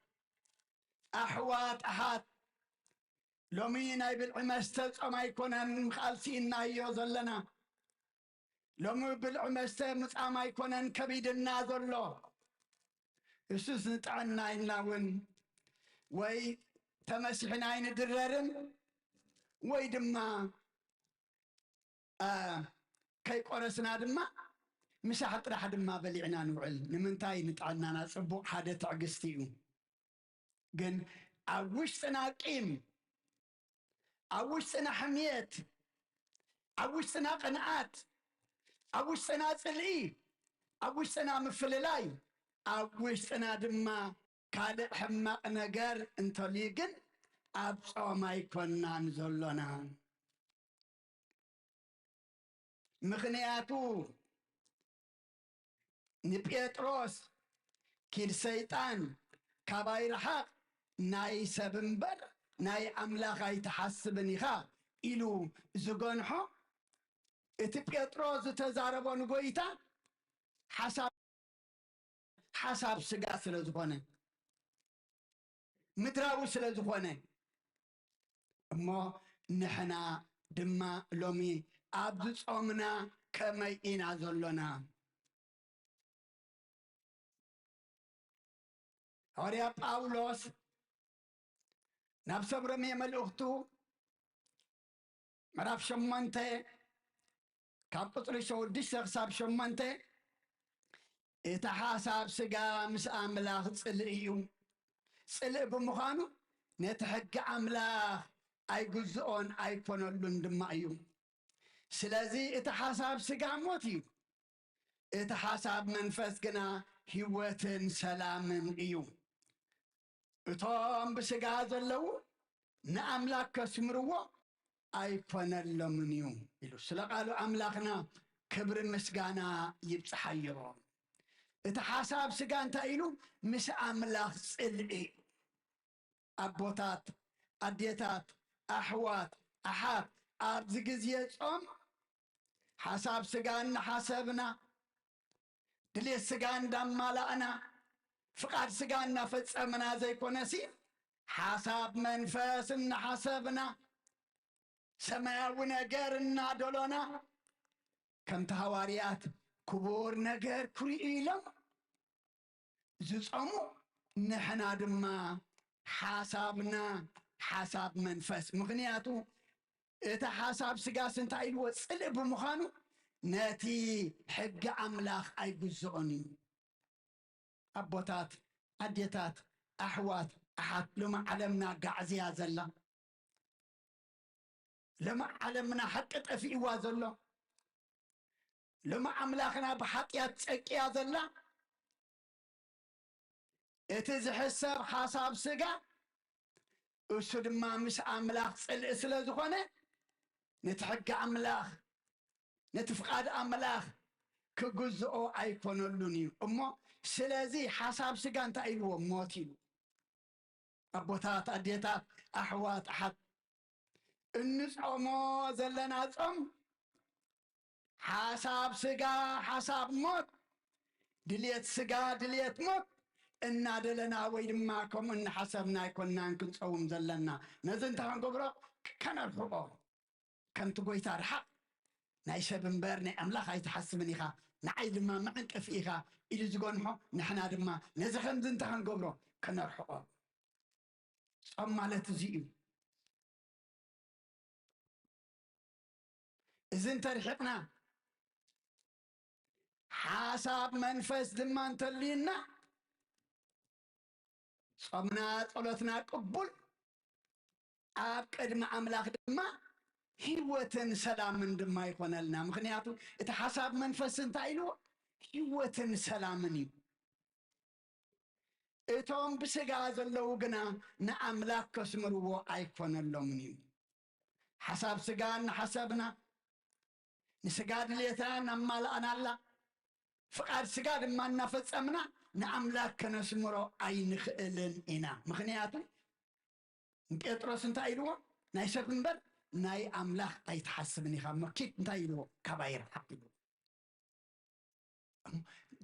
أحوات أحات لومي ناي بالعمستة ما يكونن مخالسين نايو زلنا لومي بالعمستة ما يكونن كبيد الناظر له يسوس نتعنا إنلاون وي تمسحنا عين دررم وي دما كي قرسنا دما مساحة راح دما بلعنا نوعل نمنتاي نتعنانا صبوق حدا تعقستيو قن عوشتنا قيم عوشتنا حميت عوشتنا قناعات عوشتنا صلئي عوشتنا مفللاي عوشتنا دما كالق حماق نقر انتو ليقن أبصو ما يكوننا نزلنا مغنياتو نبيتروس كيل سيطان كباير حق ناي سبنبر ناي أملاغ يتحسبني خا إلو زغنحو እቲ ጴጥሮስ ዝተዛረቦ ንጎይታ ሓሳብ ስጋ ስለ ዝኾነ ምድራዊ ስለ ዝኾነ እሞ ንሕና ድማ ሎሚ ኣብዚ ጾምና ከመይ ኢና ዘሎና ሐዋርያ ጳውሎስ ናብ ሰብሮሜ መልእኽቱ ምዕራፍ 8 ካብ ቁፅሪ 6 ክሳብ 8 እቲ ሓሳብ ስጋ ምስ ኣምላኽ ጽልእ እዩ ጽልእ ብምዃኑ ነቲ ሕጊ ኣምላኽ ኣይግዝኦን ኣይኮነሉን ድማ እዩ ስለዚ እቲ ሓሳብ ስጋ ሞት እዩ እቲ ሓሳብ መንፈስ ግና ህይወትን ሰላምን እዩ እቶም ብስጋ ዘለዉ ንኣምላክ ከስምርዎ ኣይኮነሎምን እዩ ኢሉ ስለ ቃሉ ኣምላኽና ክብሪ ምስጋና ይብፅሓዮ እቲ ሓሳብ ስጋ እንታይ ኢሉ ምስ ኣምላኽ ጽልኢ ኣቦታት ኣዴታት ኣሕዋት ኣሓት ኣብዚ ግዜ ጾም ሓሳብ ስጋ እናሓሰብና ድሌት ስጋ እንዳማላእና ፍቃድ ስጋ እናፈጸምና ዘይኮነሲ ሓሳብ መንፈስ እናሓሰብና ሰማያዊ ነገር እናደሎና ከምቲ ሐዋርያት ክቡር ነገር ክርእዩ ኢሎም ዝጾሙ ንሕና ድማ ሓሳብና ሓሳብ መንፈስ ምክንያቱ እቲ ሓሳብ ስጋስ እንታይ ኢልዎ ጽልእ ብምዃኑ ነቲ ሕጊ ኣምላኽ ኣይግዝኦን እዩ ኣቦታት ኣዴታት ኣሕዋት ኣሓት ሎማ ዓለምና ጋዕዝያ ዘላ ሎማ ዓለምና ሓቂ ጠፊእዋ ዘሎ ሎማ ኣምላኽና ብሓጢኣት ፀቂያ ዘላ እቲ ዝሕሰብ ሓሳብ ስጋ እሱ ድማ ምስ ኣምላኽ ጽልእ ስለ ዝኾነ ነቲ ሕጊ ኣምላኽ ነቲ ፍቃድ ኣምላኽ ክግዝኦ ኣይኮነሉን እዩ እሞ ስለዚ ሓሳብ ስጋ እንታይ ኢልዎ ሞት ኢሉ ኣቦታት ኣዴታት ኣሕዋት ኣሓት እንጾሞ ዘለና ጾም ሓሳብ ስጋ ሓሳብ ሞት ድልየት ስጋ ድልየት ሞት እናደለና ወይ ድማ ከምኡ እናሓሰብና ኣይኮንናን ክንፀውም ዘለና ነዚ እንታይ ክንገብሮ ከነርሕቆ ከምቲ ጎይታ ርሓቕ ናይ ሰብ እምበር ናይ ኣምላኽ ኣይትሓስብን ኢኻ ንዓይ ድማ መዕንቀፊ ኢኻ ኢሉ ዝጎንሖ ንሕና ድማ ነዚ ከምዚ እንታይ ክንገብሮ ከነርሕቆ ጾም ማለት እዚ እዩ እዚ እንተርሒቕና ሓሳብ መንፈስ ድማ እንተልዩና ጾምና ጸሎትና ቅቡል ኣብ ቅድሚ ኣምላኽ ድማ ህይወትን ሰላምን ድማ ይኮነልና ምክንያቱ እቲ ሓሳብ መንፈስ እንታይ ኢልዎ ህይወትን ሰላምን እዩ እቶም ብስጋ ዘለዉ ግና ንኣምላኽ ከስምርዎ ኣይኮነሎምን እዩ ሓሳብ ስጋ እናሓሰብና ንስጋ ድሌትና እናማልኣናላ ፍቃድ ስጋ ድማ እናፈጸምና ንኣምላኽ ከነስምሮ ኣይንኽእልን ኢና ምክንያቱ ጴጥሮስ እንታይ ኢልዎ ናይ ሰብ እምበር ናይ ኣምላኽ ኣይትሓስብን ኢኻ መኪት እንታይ ኢልዎ ካባይር ሓቅ ኢልዎ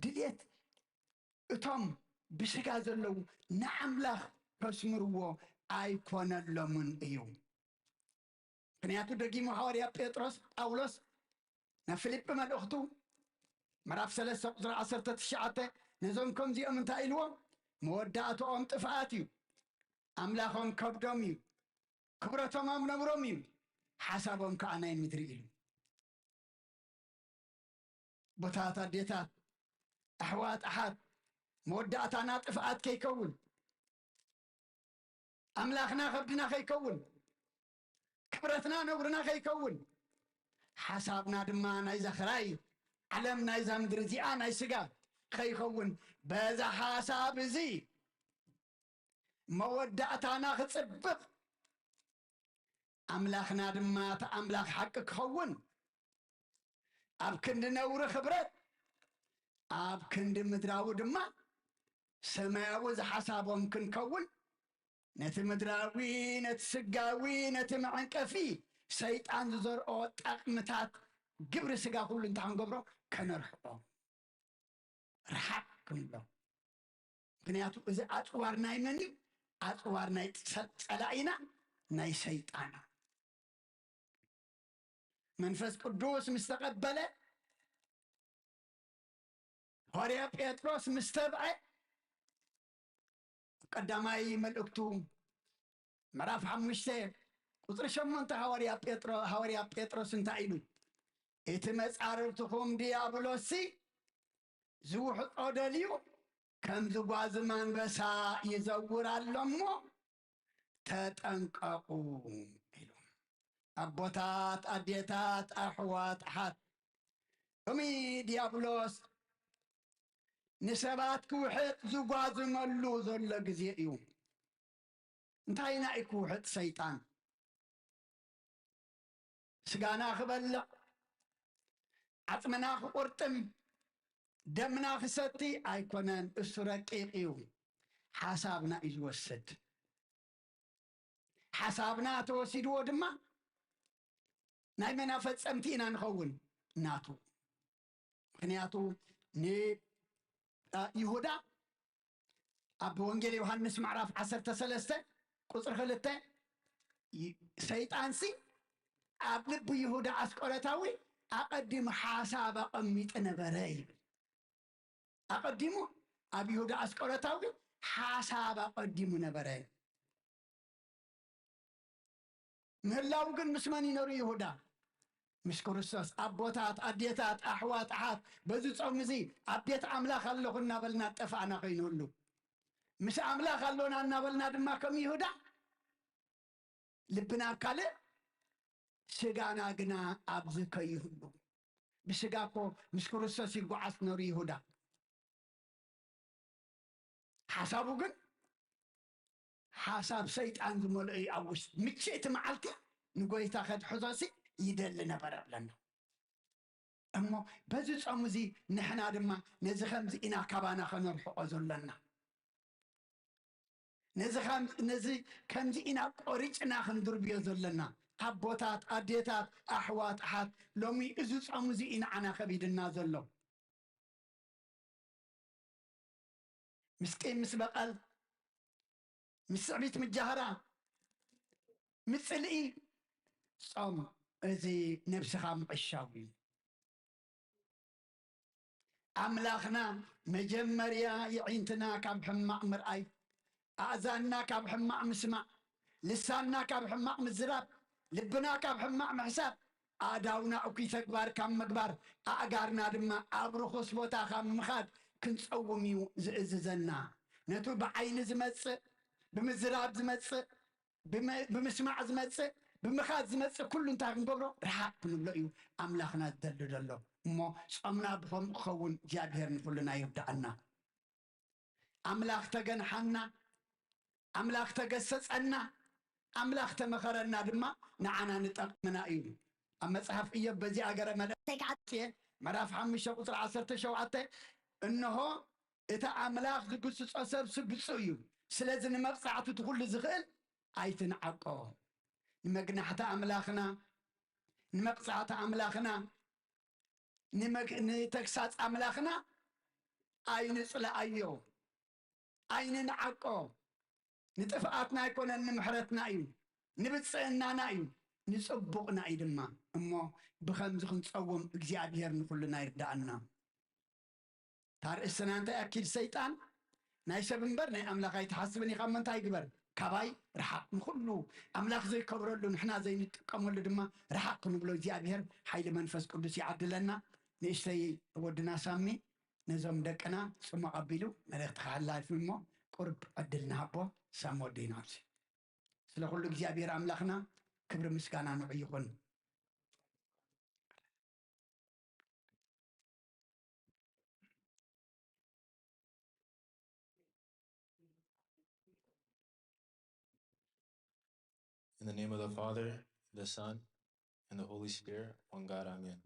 ድልየት እቶም ብስጋ ዘለዉ ንኣምላኽ ከስምርዎ ኣይኮነሎምን እዩ ምክንያቱ ደጊሙ ሐዋርያ ጴጥሮስ ጳውሎስ ናብ ፊልጵ መልእኽቱ ምዕራፍ 3 ቁፅሪ 19 ነዞም ከምዚኦም እንታይ ኢልዎ መወዳእትኦም ጥፍኣት እዩ ኣምላኾም ከብዶም እዩ ክብረቶም ኣብ ነብሮም እዩ ሓሳቦም ከዓ ናይ ምድሪ ኢሉ ቦታት ኣዴታት ኣሕዋት ኣሓት መወዳእታና ጥፍኣት ከይከውን ኣምላኽና ከብድና ከይከውን ክብረትና ነብርና ከይከውን ሓሳብና ድማ ናይ ዘኽራይ ዓለም ናይ ዛ ምድሪ እዚኣ ናይ ስጋ ከይኸውን በዛ ሓሳብ እዚ መወዳእታና ክፅብቕ ኣምላኽና ድማ ተኣምላኽ ሓቂ ክኸውን ኣብ ክንዲ ነውሪ ክብረት ኣብ ክንዲ ምድራዊ ድማ ሰማያዊ ዝሓሳቦም ክንከውን ነቲ ምድራዊ ነቲ ስጋዊ ነቲ መዕንቀፊ ሰይጣን ዝዘርኦ ጠቕምታት ግብሪ ስጋ ኩሉ እንታይ ክንገብሮ ከነርሕቆ ርሓቅ ክንብሎ ምክንያቱ እዚ ኣፅዋር ናይ መን እዩ ኣፅዋር ናይ ፀላኢና ናይ ሰይጣን መንፈስ ቅዱስ ምስ ተቐበለ ሐዋርያ ጴጥሮስ ምስ ተብዐ ቀዳማይ መልእክቱ ምዕራፍ 5 ቁጥሪ 8 ሐዋርያ ጴጥሮስ እንታይ ኢሉ እቲ መጻርርትኩም ዲያብሎስ ዝውሕጦ ደልዩ ከም ዝጓዝ አንበሳ ይዘውር ኣሎ እሞ ተጠንቀቁ ኢሉ አቦታት አዴታት አሕዋት አሓት ሎሚ ዲያብሎስ ንሰባት ክውሕጥ ዝጓዝመሉ ዘሎ ግዜ እዩ እንታይ ኢና ክውሕጥ ሰይጣን ስጋና ክበልዕ ዓፅምና ክቁርጥም ደምና ክሰቲ ኣይኮነን እሱ ረቂቕ እዩ ሓሳብና እዩ ዝወስድ ሓሳብና ተወሲድዎ ድማ ናይ መና ፈፀምቲ ኢና ንኸውን ናቱ ምክንያቱ ይሁዳ ኣብ ወንጌል ዮሐንስ ምዕራፍ 13 ቁጥሪ 2 ሰይጣንሲ ኣብ ልቢ ይሁዳ ኣስቆረታዊ ኣቀዲሙ ሓሳብ ኣቐሚጥ ነበረ ይብል ኣቀዲሙ ኣብ ይሁዳ ኣስቆረታዊ ሓሳብ ኣቀዲሙ ነበረ ምህላው ግን ምስ መን ይነሩ ይሁዳ ምስ ክርስቶስ ኣቦታት ኣዴታት ኣሕዋት ኣሓት በዚ ጾም እዚ ኣብ ቤት ኣምላኽ ኣለኹ እናበልና ጠፋእና ኸይንህሉ ምስ ኣምላኽ ኣሎና እናበልና ድማ ከም ይሁዳ ልብና ካልእ ስጋና ግና ኣብዚ ከይህሉ ብስጋ እኮ ምስ ክርስቶስ ይጓዓዝ ነሩ ይሁዳ ሓሳቡ ግን ሓሳብ ሰይጣን ዝመልኦ እዩ ኣብ ውሽጢ ምቸይቲ መዓልቲ ንጎይታ ከትሕዞሲ ይደሊ ነበረ ብለና እሞ በዚ ጾም እዚ ንሕና ድማ ነዚ ከምዚ ኢና ካባና ከነርሕቆ ዘለና ነዚ ከምዚ ኢና ቆሪጭና ክንድርብዮ ዘለና ኣቦታት ኣዴታት ኣሕዋት ኣሓት ሎሚ እዚ ጾም እዚ ንዓና ከቢድና ዘሎ ምስጢን ምስ በቐል ምስ ስዕቢት ምጃህራ ምፅልኢ ጾም እዚ ነብስኻ ምዕሻው እዩ ኣምላኽና መጀመርያ ይዒንትና ካብ ሕማቕ ምርኣይ ኣእዛንና ካብ ሕማቕ ምስማዕ ልሳንና ካብ ሕማቕ ምዝራብ ልብና ካብ ሕማቕ ምሕሳብ ኣእዳውና እኩይ ተግባር ካብ ምግባር ኣእጋርና ድማ ኣብ ርኩስ ቦታ ካብ ምኻድ ክንፀውም እዩ ዝእዝዘና ነቱ ብዓይኒ ዝመፅእ ብምዝራብ ዝመፅእ ብምስማዕ ዝመፅእ ብምኻድ ዝመፅእ ኩሉ እንታይ ክንገብሮ ርሓቅ ክንብሎ እዩ ኣምላኽና ዝደሊ ዘሎ እሞ ጾምና ብከምኡ ክኸውን እግዚኣብሔር ንኩሉና ይርዳእና ኣምላኽ ተገንሓና ኣምላኽ ተገሰፀና ኣምላኽ ተመኸረና ድማ ንዓና ንጠቕምና እዩ ኣብ መጽሓፍ ኢዮብ በዚ ኣገረ መልእክቲ ምዕራፍ 5 ቁጥሪ 17 እንሆ እቲ ኣምላኽ ዝግስፆ ሰብ ስግፁ እዩ ስለዚ ንመቕፃዕቲ እቲ ኩሉ ዝኽእል ኣይትንዓቆ ንመግናሕቲ ኣምላኽና ንመቕፃዕቲ ኣምላኽና ንተግሳፅ ኣምላኽና ኣይንፅላኣዮ ኣይንንዓቆ ንጥፍኣትና ኣይኮነን ንምሕረትና እዩ ንብፅዕናና እዩ ንፅቡቕና እዩ ድማ እሞ ብከምዚ ክንፀውም እግዚኣብሔር ንኩሉና ይርዳእና ታርእስና እንታይ ኣኪድ ሰይጣን ናይ ሰብ እምበር ናይ ኣምላኽ ኣይትሓስብን ኢኻ እሞ እንታይ ይግበር ካባይ ርሓቅ ንኩሉ ኣምላኽ ዘይከብረሉ ንሕና ዘይንጥቀመሉ ድማ ርሓቅ ክንብሎ እግዚኣብሔር ሓይሊ መንፈስ ቅዱስ ይዓድለና ንእሽተይ ወድና ሳሚ ነዞም ደቅና ፅሙቕ ኣቢሉ መልእኽቲ ክሓላልፍ እሞ ቁርብ ዕድል ንሃቦ ሳም ወዲና ኣብዚ ስለ ኩሉ እግዚኣብሔር ኣምላኽና ክብሪ ምስጋና ንዑ ይኹን In the name of the Father, the Son, and the Holy Spirit, one God, Amen.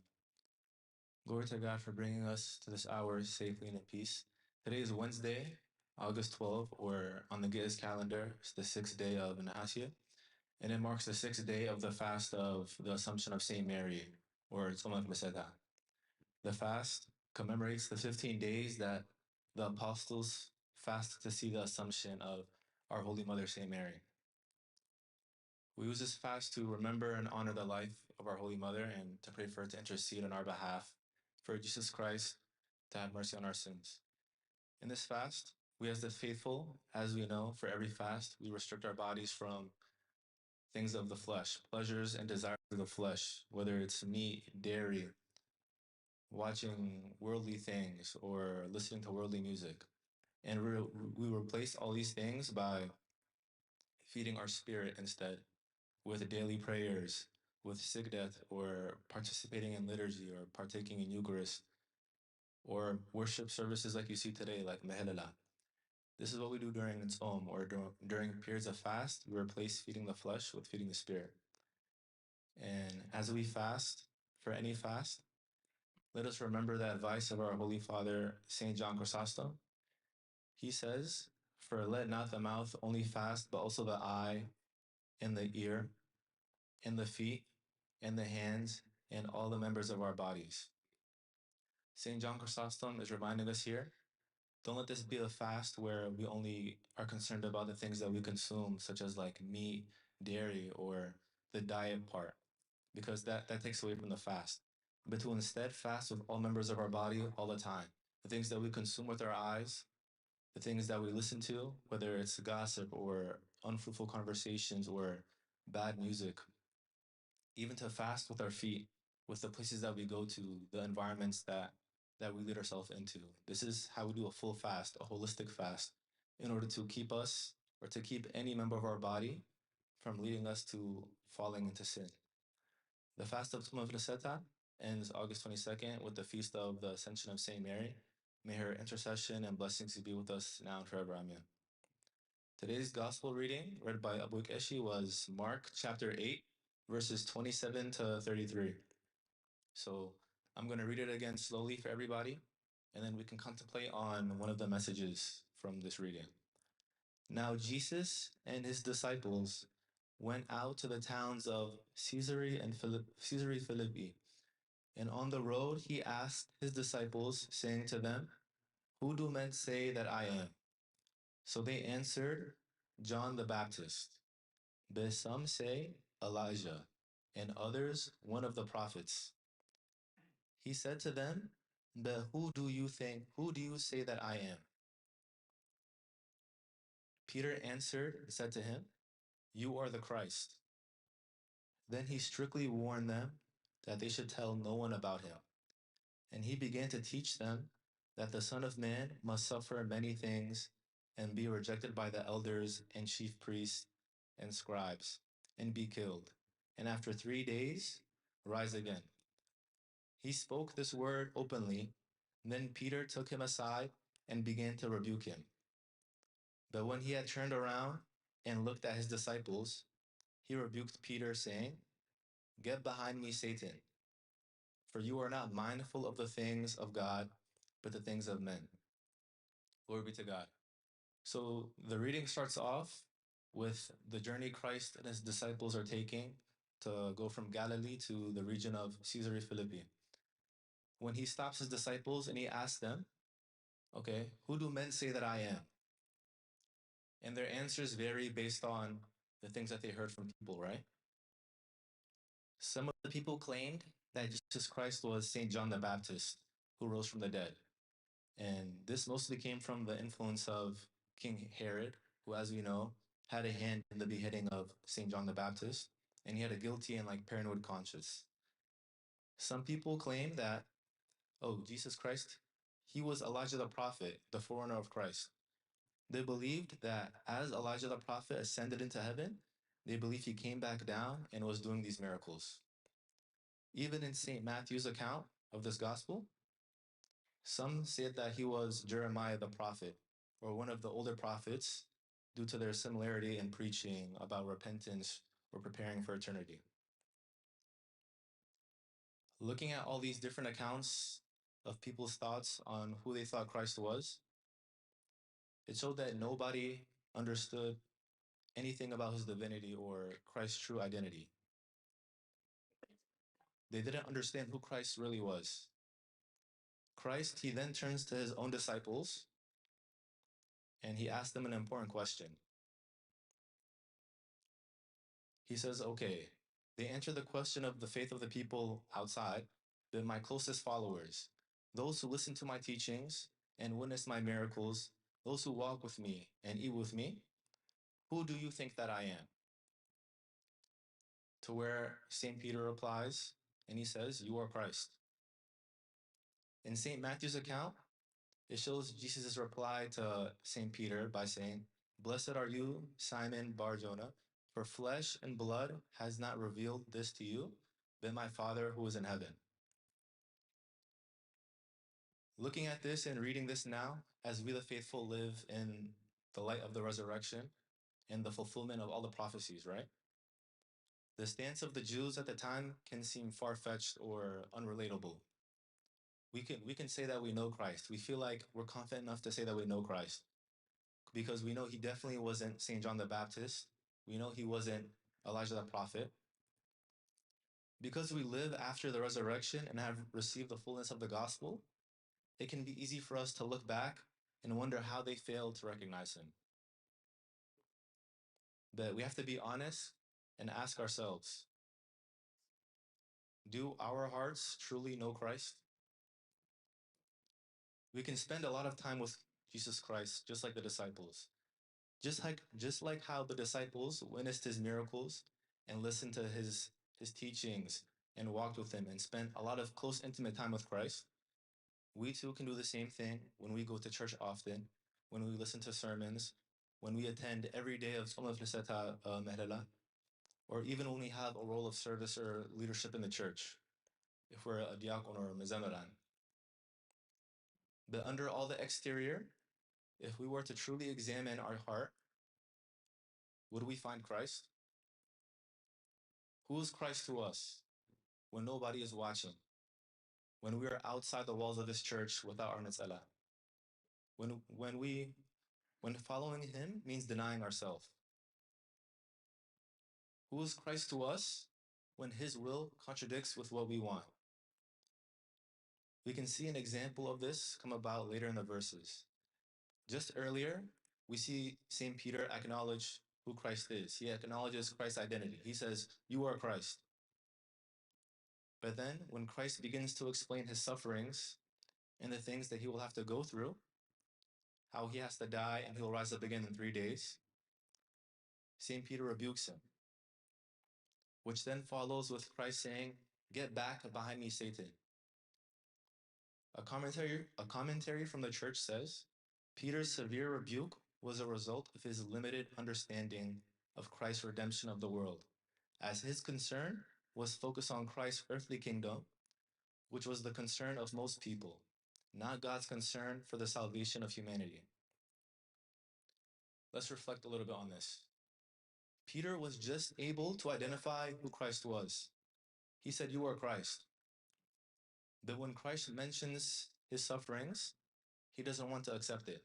Glory to God for bringing us to this hour safely and in peace. Today is Wednesday, August 12, or on the Ge'ez calendar, it's the 6th day of Nahasya, and it marks the 6th day of the fast of the Assumption of Saint Mary. or Tzom Meseta. The fast commemorates the 15 days that the apostles fasted to see the Assumption of our Holy Mother, St. Mary. We use this fast to remember and honor the life of our Holy Mother and to pray for her to intercede on our behalf, for Jesus Christ to have mercy on our sins. In this fast, we as the faithful, as we know, for every fast, we restrict our bodies from things of the flesh, pleasures and desires of the flesh, whether it's meat, dairy, watching worldly things, or listening to worldly music. And we replace all these things by feeding our spirit instead with daily prayers, with Sigdet, or participating in liturgy, or partaking in Eucharist, or worship services like you see today, like Mehelala. This is what we do during Tzom, or during periods of fast. We replace feeding the flesh with feeding the spirit. And as we fast, for any fast, let us remember the advice of our Holy Father, St. John Chrysostom. He says, "For let not the mouth only fast, but also the eye, and the ear, and the feet, and the hands, and all the members of our bodies." St. John Chrysostom is reminding us here, don't let this be a fast where we only are concerned about the things that we consume, such as like meat, dairy, or the diet part, because that takes away from the fast. But to instead fast with all members of our body all the time. The things that we consume with our eyes, the things that we listen to, whether it's gossip or unfruitful conversations or bad music, even to fast with our feet, with the places that we go to, the environments that we lead ourselves into. This is how we do a full fast, a holistic fast, in order to keep us or to keep any member of our body from leading us to falling into sin. The fast of Tzom Meseta ends August 22nd with the feast of the Ascension of St. Mary. May her intercession and blessings be with us now and forever. Amen. Today's gospel reading, read by Abu Keshi, was Mark chapter 8, verses 27 to 33. So I'm going to read it again slowly for everybody, and then we can contemplate on one of the messages from this reading. Now Jesus and his disciples went out to the towns of Caesarea Philippi. And on the road he asked his disciples, saying to them, "Who do men say that I am?" So they answered, "John the Baptist, but some say Elijah, and others one of the prophets." He said to them, "But who do you say that I am?" Peter answered and said to him, "You are the Christ." Then he strictly warned them that they should tell no one about him. And he began to teach them that the Son of Man must suffer many things and be rejected by the elders and chief priests and scribes, and be killed, and after 3 days rise again. He spoke this word openly. Then Peter took him aside and began to rebuke him. But when he had turned around and looked at his disciples, he rebuked Peter, saying, "Get behind me, Satan, for you are not mindful of the things of God, but the things of men." Glory be to God. So the reading starts off with the journey Christ and his disciples are taking to go from Galilee to the region of Caesarea Philippi. When he stops his disciples and he asks them, "Okay, who do men say that I am?" And their answers vary based on the things that they heard from people, right? Some of the people claimed that Jesus Christ was St. John the Baptist, who rose from the dead. And this mostly came from the influence of King Herod, who, as we know, had a hand in the beheading of St. John the Baptist, and he had a guilty and paranoid conscience. Some people claim that, oh, Jesus Christ, he was Elijah the prophet, the forerunner of Christ. They believed that as Elijah the prophet ascended into heaven, they believed he came back down and was doing these miracles. Even in St. Matthew's account of this gospel, some said that he was Jeremiah the prophet, or one of the older prophets, due to their similarity in preaching about repentance or preparing for eternity. Looking at all these different accounts of people's thoughts on who they thought Christ was, it showed that nobody understood anything about his divinity or Christ's true identity. They didn't understand who Christ really was. Christ, he then turns to his own disciples and he asks them an important question. He says, okay, they answer the question of the faith of the people outside, but my closest followers, those who listen to my teachings and witness my miracles, those who walk with me and eat with me, who do you think that I am? To where St. Peter replies, and he says, you are Christ. In St. Matthew's account, it shows Jesus' reply to St. Peter by saying, blessed are you, Simon Bar-Jonah, for flesh and blood has not revealed this to you, but my Father who is in heaven. Looking at this and reading this now, as we the faithful live in the light of the resurrection and the fulfillment of all the prophecies, right? The stance of the Jews at the time can seem far-fetched or unrelatable. We can say that we know Christ. We feel like we're confident enough to say that we know Christ because we know he definitely wasn't St. John the Baptist. We know he wasn't Elijah the prophet. Because we live after the resurrection and have received the fullness of the gospel, it can be easy for us to look back and wonder how they failed to recognize him. But we have to be honest and ask ourselves, do our hearts truly know Christ? We can spend a lot of time with Jesus Christ, just like the disciples. Just like how the disciples witnessed his miracles and listened to his teachings and walked with him and spent a lot of close, intimate time with Christ, we too can do the same thing when we go to church often, when we listen to sermons, when we attend every day of Salat Risata Mehlala, or even when we have a role of service or leadership in the church, if we're a diakon or a mezamaran. But under all the exterior, if we were to truly examine our heart, would we find Christ? Who is Christ to us when nobody is watching? When we are outside the walls of this church without our netzala? When following him means denying ourselves. Who is Christ to us when his will contradicts with what we want? We can see an example of this come about later in the verses. Just earlier, we see St. Peter acknowledge who Christ is. He acknowledges Christ's identity. He says, you are Christ. But then when Christ begins to explain his sufferings and the things that he will have to go through, how he has to die and he'll rise up again in 3 days, St. Peter rebukes him, which then follows with Christ saying, get back behind me, Satan. A commentary from the church says, Peter's severe rebuke was a result of his limited understanding of Christ's redemption of the world, as his concern was focused on Christ's earthly kingdom, which was the concern of most people, not God's concern for the salvation of humanity. Let's reflect a little bit on this. Peter was just able to identify who Christ was. He said, you are Christ. But when Christ mentions his sufferings, he doesn't want to accept it.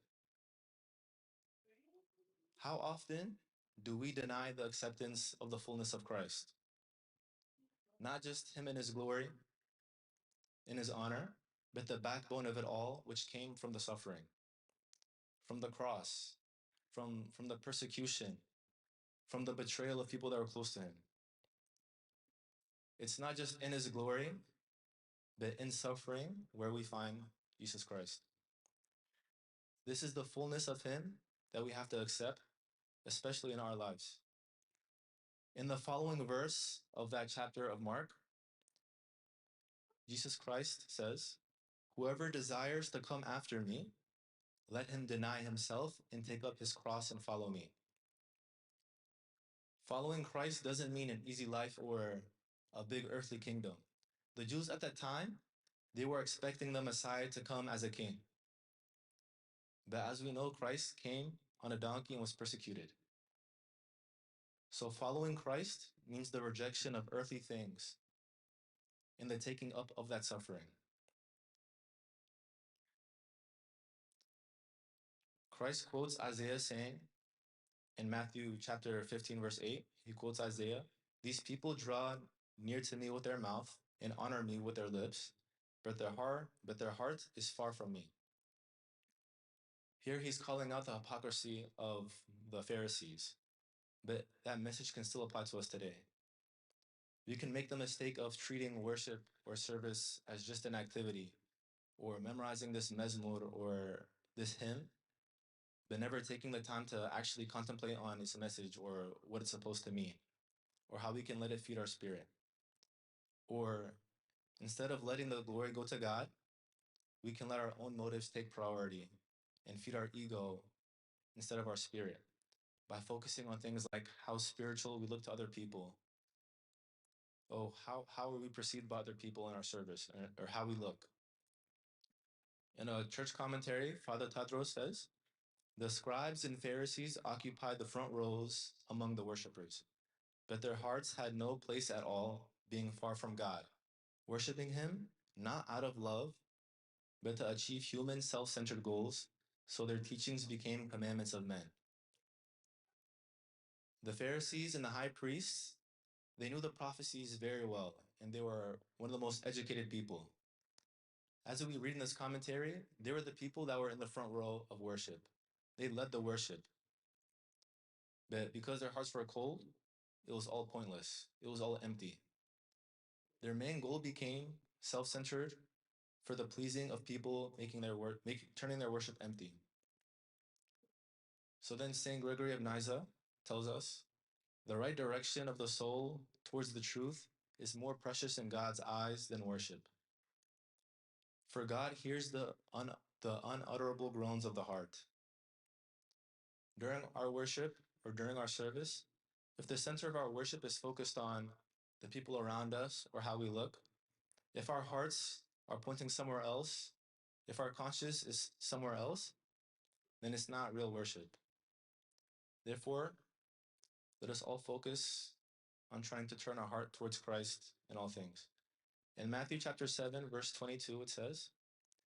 How often do we deny the acceptance of the fullness of Christ? Not just him in his glory, in his honor, but the backbone of it all, which came from the suffering, from the cross, from the persecution, from the betrayal of people that were close to him. It's not just in his glory, but in suffering where we find Jesus Christ. This is the fullness of him that we have to accept, especially in our lives. In the following verse of that chapter of Mark, Jesus Christ says, whoever desires to come after me, let him deny himself and take up his cross and follow me. Following Christ doesn't mean an easy life or a big earthly kingdom. The Jews at that time, they were expecting the Messiah to come as a king. But as we know, Christ came on a donkey and was persecuted. So following Christ means the rejection of earthly things and the taking up of that suffering. Christ quotes Isaiah saying in Matthew chapter 15, verse 8, he quotes Isaiah, these people draw near to me with their mouth and honor me with their lips, but their heart is far from me. Here he's calling out the hypocrisy of the Pharisees, but that message can still apply to us today. We can make the mistake of treating worship or service as just an activity, or memorizing this mezmur or this hymn, but never taking the time to actually contemplate on its message or what it's supposed to mean, or how we can let it feed our spirit. Or instead of letting the glory go to God, we can let our own motives take priority and feed our ego instead of our spirit by focusing on things like how spiritual we look to other people. Oh, how are we perceived by other people in our service, or how we look? In a church commentary, Father Tadros says, the scribes and Pharisees occupied the front rows among the worshippers, but their hearts had no place at all, being far from God, worshiping him not out of love, but to achieve human self-centered goals, so their teachings became commandments of men. The Pharisees and the high priests, they knew the prophecies very well, and they were one of the most educated people. As we read in this commentary, they were the people that were in the front row of worship. They led the worship. But because their hearts were cold, it was all pointless. It was all empty. Their main goal became self-centered for the pleasing of people, turning their worship empty. So then Saint Gregory of Nyssa tells us, the right direction of the soul towards the truth is more precious in God's eyes than worship. For God hears the unutterable groans of the heart. During our worship or during our service, if the center of our worship is focused on the people around us or how we look, if our hearts are pointing somewhere else, if our conscience is somewhere else, then it's not real worship. Therefore, let us all focus on trying to turn our heart towards Christ in all things. In Matthew chapter 7, verse 22, it says,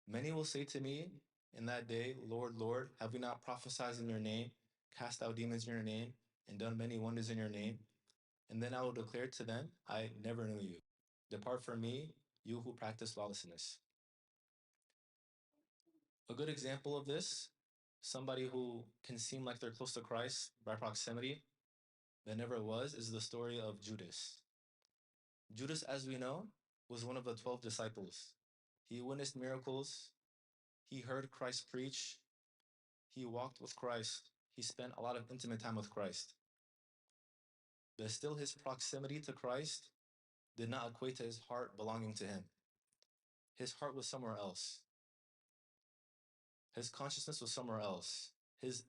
many will say to me in that day, Lord, Lord, have we not prophesied in your name, cast out demons in your name, and done many wonders in your name? And then I will declare to them, I never knew you. Depart from me, you who practice lawlessness. A good example of this, somebody who can seem like they're close to Christ by proximity, but never was, is the story of Judas. Judas, as we know, was one of the 12 disciples. He witnessed miracles. He heard Christ preach. He walked with Christ. He spent a lot of intimate time with Christ. But still his proximity to Christ did not equate to his heart belonging to him. His heart was somewhere else. His consciousness was somewhere else. His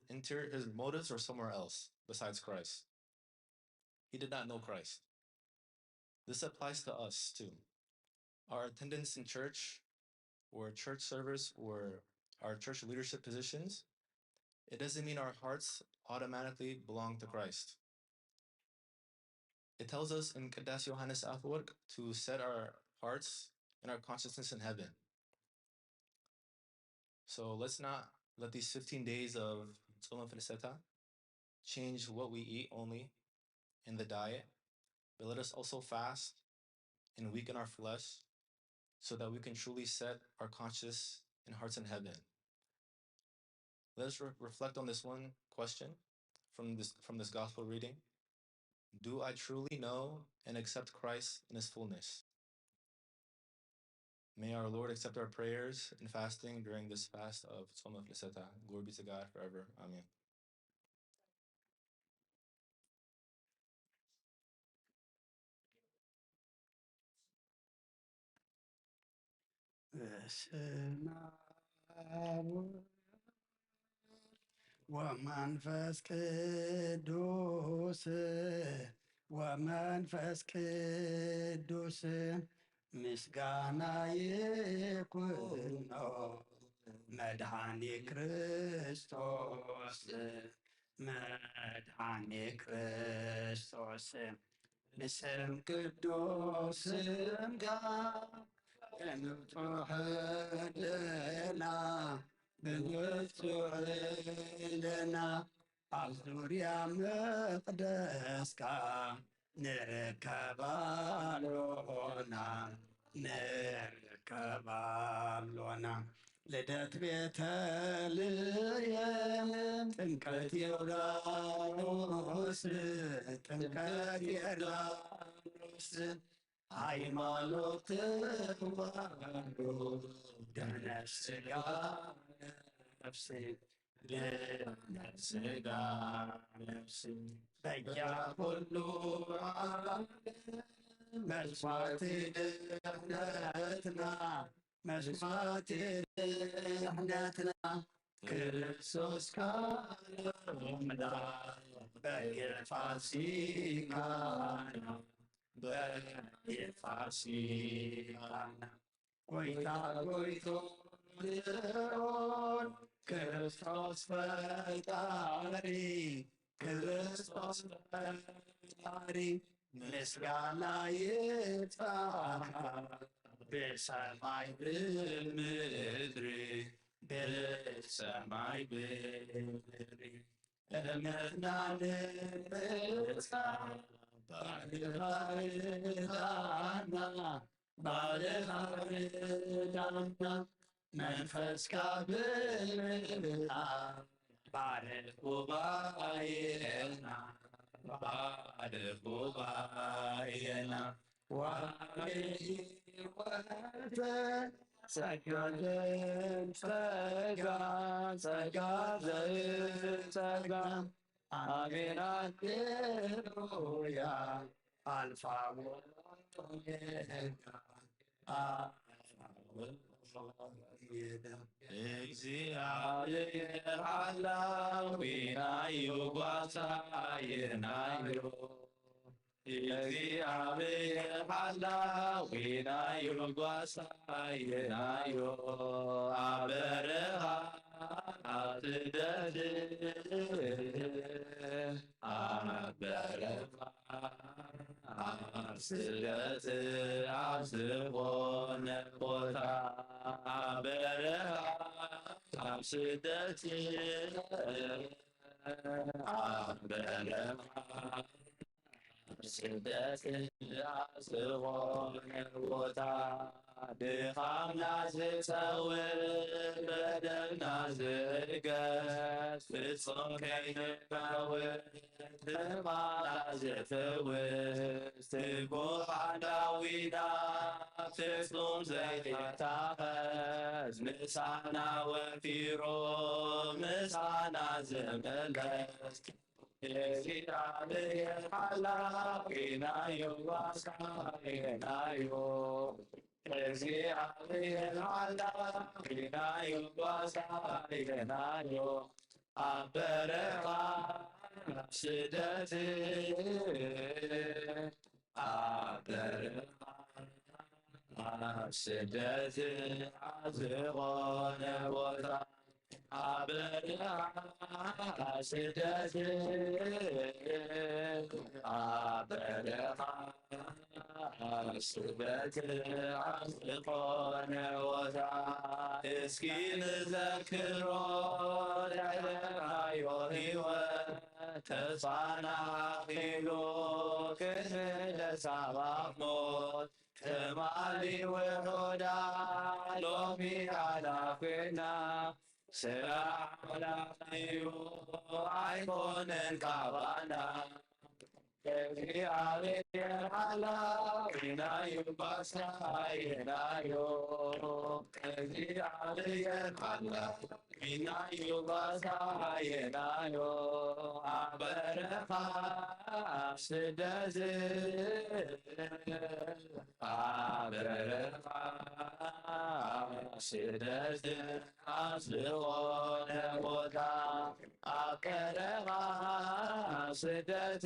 motives were somewhere else besides Christ. He did not know Christ. This applies to us too. Our attendance in church or church service or our church leadership positions, it doesn't mean our hearts automatically belong to Christ. It tells us in Qaddas Yohannes Afwerk to set our hearts and our consciousness in heaven. So let's not let these 15 days of Tzom Felicita change what we eat only in the diet, but let us also fast and weaken our flesh so that we can truly set our conscience and hearts in heaven. Let us reflect on this one question from this gospel reading. Do I truly know and accept Christ in his fullness? May our Lord accept our prayers and fasting during this fast of Tzom Felicita. Glory be to God forever. Amen. ወመንፈስ ቅዱስ ወመንፈስ ቅዱስ ምስጋና ይኩኖ መድኃኔ ክርስቶስ መድኃኔ ክርስቶስ ንስም ቅዱስም ጋር እንጹሕ ለና ብንጹሕ ለና ኣብ ዙርያ መቅደስካ ንርከባሎና ተባሎና ልደት ቤተልሔም ጥምቀት ዮርዳኖስ ጥምቀት ዮርዳኖስ ሃይማኖት ተዋህዶ ደነ ሥጋ ነፍስ ደነ ሥጋ ነፍስ በየሁሉ ዓለም መስዋዕት ድኅነትና መስዋዕት ድኅነትና ክርስቶስ ካለምና በየፋሲካና በየፋሲካና ጎይታ ጎይቶ ድሮን ክርስቶስ ፈጣሪ ክርስቶስ ፈጣሪ ምስጋና ይጥፋ በሰማይ በምድር በሰማይ በምድር እምነትና ንጽሕና ባለማርዳና መንፈስ ካብርና ባለጉባኤና ባለጉባኤና ዋህይወተ ጸጋን ጸጋ ጸጋ ዘጸጋ አሜን ሃሌሉያ አልፋ ወኦሜጋ እግዚአብሔር ኃላዊናዩ ጓሳየናዩ እግዚአብሔር ኃላዊናዩ ጓሳየናዩ አበረሃ አትደድ አበረሃ ስለት አስቦነ ቦታ አበረሃ ስደት አበረሃ ስደት አስቦነ ቦታ ድኻምና ዝፀውር በደልና ዝገት ፍጹም ከይንፈውር ሕማምና ዝፍውስ ትጉሃን ዳዊና ፍጹም ዘይታኸዝ ምሳና ወፊሮ ምሳና ዝመለስ እግዚአብሔር ኃላዊናዩ ዋሳየናዩ እግዚአብሔር ኃላዊናዩ ዋሳየናዩ አበረሃ ስደት አበረሃ ስደት አዝቆነ ቦታ አበረሃ ስደት አበረሃ ስደት አዝቆነ ቦታ እስኪ ንዘክሮ ለለሃዮ ሕይወት ተስፋና ኺሎ ክህለ ሳባህ ሞት ትማሊ ውሑዳ ሎሚ አላፍና ስራዕላዩ አይኮነን ቃባና እግዚአብሔር ኃላዊናዩ ባሳየናዩ እግዚአብሔር ኃላዊናዩ ባሳየናዩ አበረሃ ስደት አበረሃ ስደት አስሆነ ቦታ አቀረሃ ስደት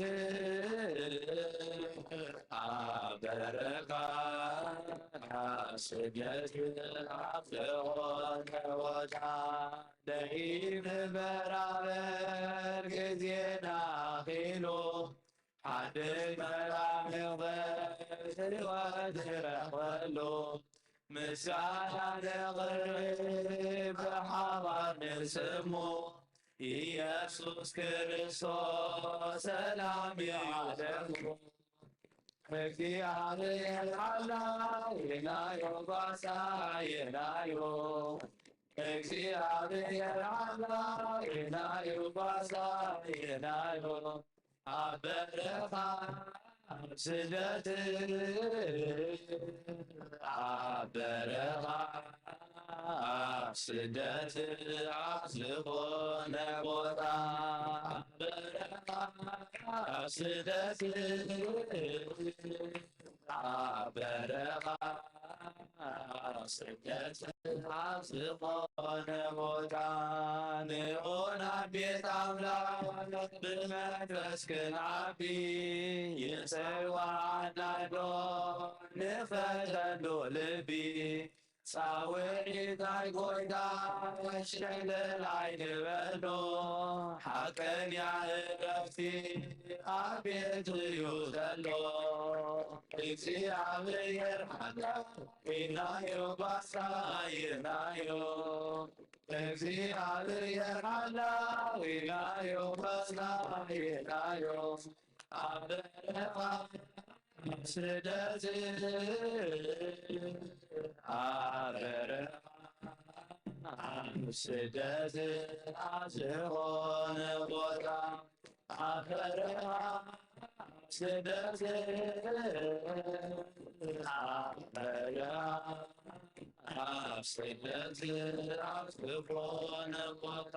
አበረሃ ስደት አስሆነ ቦታ ደይም በራበር ጊዜና ኺሎ ሓድግ መራምቕ ሕይወት ረኸሎ ምስጋና ነቕርብ ብሓባር ንስሞ ኢየሱስ ክርስቶስ ሰላም ይዓለሙ እግዚአብሔር አምላኬናዮ ጓሳዬናዮ እግዚአብሔር አምላኬናዮ ጓሳዬናዮ አበረኻ ስደት አበረኻ ስደት ዝኾነ ቦታ አበረኻ ስደት አበረኻ ስደት ዝኾነ ቦታ ንዑና ቤት አምላክ ብመንፈስ ክንዓቢ ይፅዋዓናዶ ንፈተሎ ልቢ ፃውዒታይ ጎይታ ሸለል ኣይንበሎ ሓቀኛ ዕረፍቲ ኣብ ቤት እዩ ዘሎ እግዚአብሔር ኢናዮ ባሳይናዮ እግዚአብሔር ኢናዮ ባሳይናዮ አበረኻ ስደት አበረኻ ስደት ዝኾነ ቦታ አበረኻ ስደት አበረኻ ስደት ዝኾነ ቦታ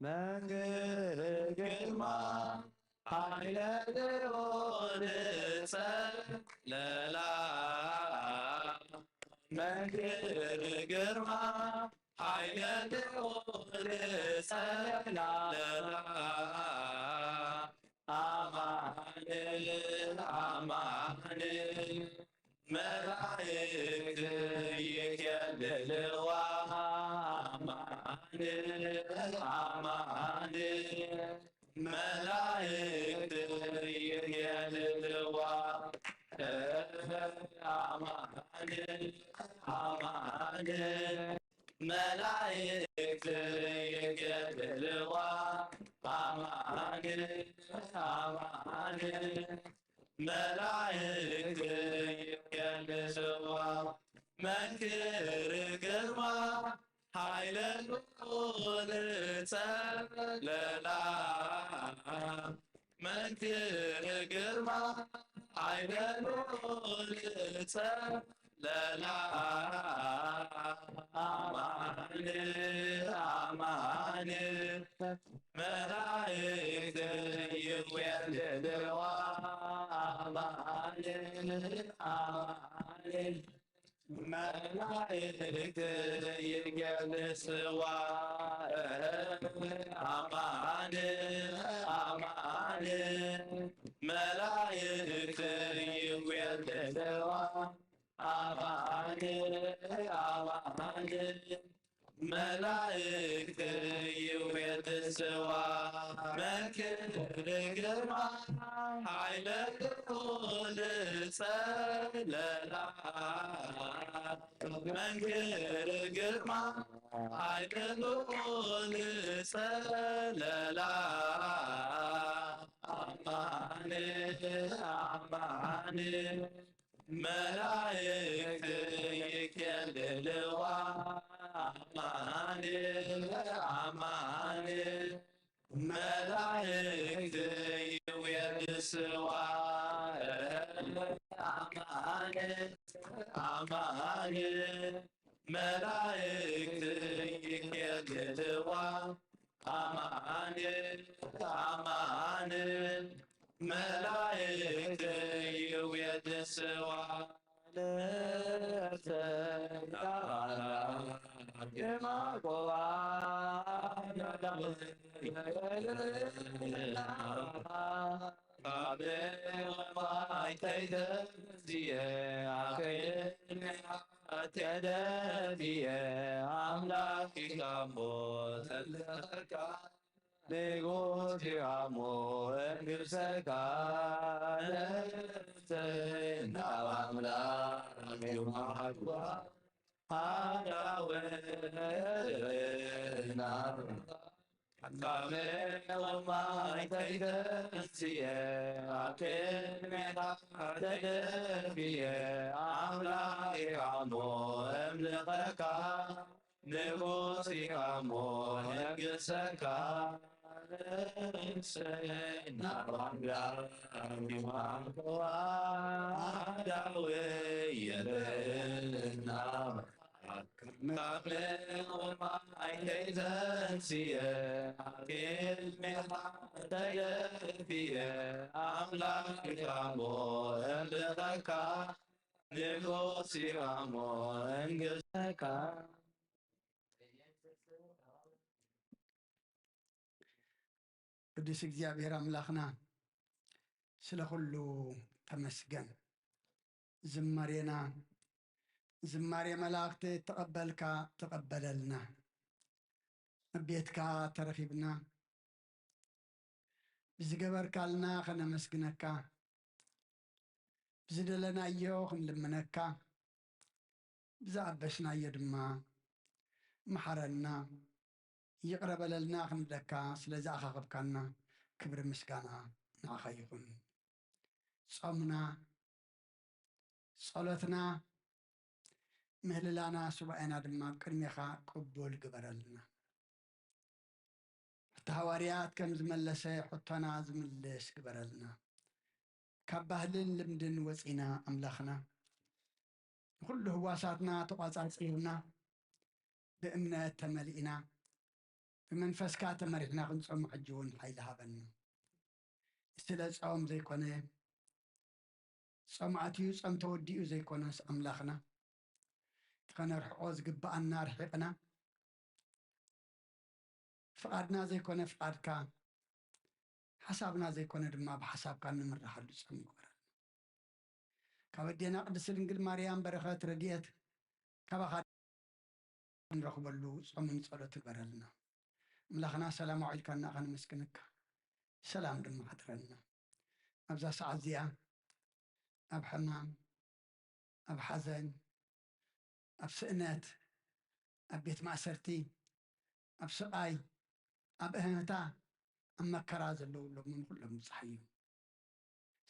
መንገድ ግርማ ኃይለ ልዑል ጸለላ መንገድ ግርማ ኃይለ ልዑል ጸለላ አማኑኤል አማኑኤል መላእክት ይኬልልዋ አማኑኤል አማኑኤል መላእክት ይኬልልዋ አማኑኤል አማኑኤል መላእክት ይኬልልዋ አማኑኤል አማኑኤል መላእክት ይኬልልዋ መንክር ግርማ ኃይለ ልዑል ጸለላ መንክር ግርማ ኃይለ ልዑል ጸለላ አማኑኤል አማኑኤል መላእክት ይኬልልዋ አማኑኤል አማኑኤል መላእክት ይኬልልዋ አማኑኤል አማኑኤል መላእክት ይኬልልዋ አማኑኤል አማኑኤል መላእክት ይኬልልዋ መንክር ግርማ ኃይለ ልዑል ጸለላ መንክር ግርማ ኃይለ ልዑል ጸለላ አማኑኤል አማኑኤል መላእክት ይኬልልዋ አማኑኤል አማኑኤል መላእክት ይኬልልዋ አማኑኤል አማኑኤል መላእክት ይኬልልዋ አማኑኤል አማኑኤል መላእክት ይኬልልዋ Kame omai taidensiye, aken meta taidenfiye, amla amo emleka, negosi amo engeseka, naranga imamkoa, dawe yelena. ቅዱስ እግዚአብሔር አምላኽና ስለ ሁሉ ተመስገን። ዝማሬና ዝማሬ መላእክት ተቀበልካ ተቀበለልና ቤትካ ተረኺብና ብዝገበርካልና ከነመስግነካ ብዝደለናዮ ክንልምነካ ብዝኣበስናዮ ድማ መሓረና ይቅረበለልና ክንብለካ ስለዚ ኣኻኽብካና ክብሪ ምስጋና ንዓኻ ይኹን። ጾምና ጸሎትና ምህልላና ሱባኤና ድማ ቅድሜኻ ቅቡል ግበረልና። እቲ ሃዋርያት ከም ዝመለሰ ሕቶና ዝምልስ ግበረልና። ካብ ባህልን ልምድን ወፂና ኣምላኽና ኩሉ ህዋሳትና ተቋጻጺርና ብእምነት ተመሊእና ብመንፈስካ ተመሪሕና ክንጾም ሕጂ እውን ሓይሊ ሃበና። ስለ ጾም ዘይኮነ ጾም ኣትዩ ጾም ተወዲኡ ዘይኮነስ ኣምላኽና ከነርሕቆ ዝግባአና ርሒቕና ፍቃድና ዘይኮነ ፍቃድካ ሓሳብና ዘይኮነ ድማ ብሓሳብካ ንምራሓሉ ጾም ይግበረልና። ካብ ኣዴና ቅድስት ድንግል ማርያም በረኸት ረድኤት ካባኻ ንረኽበሉ ጾምን ጸሎት ይግበረልና። ኣምላኽና ሰላም ኣውዒልካና ከንመስግነካ ሰላም ድማ ሓድረልና። ኣብዛ ሰዓት እዚኣ ኣብ ሕማም ኣብ ሓዘን ኣብ ስእነት ኣብ ቤት ማእሰርቲ ኣብ ስቃይ ኣብ እህታ ኣብ መከራ ዘለውሎምን ኩሎም ምፅሓዩ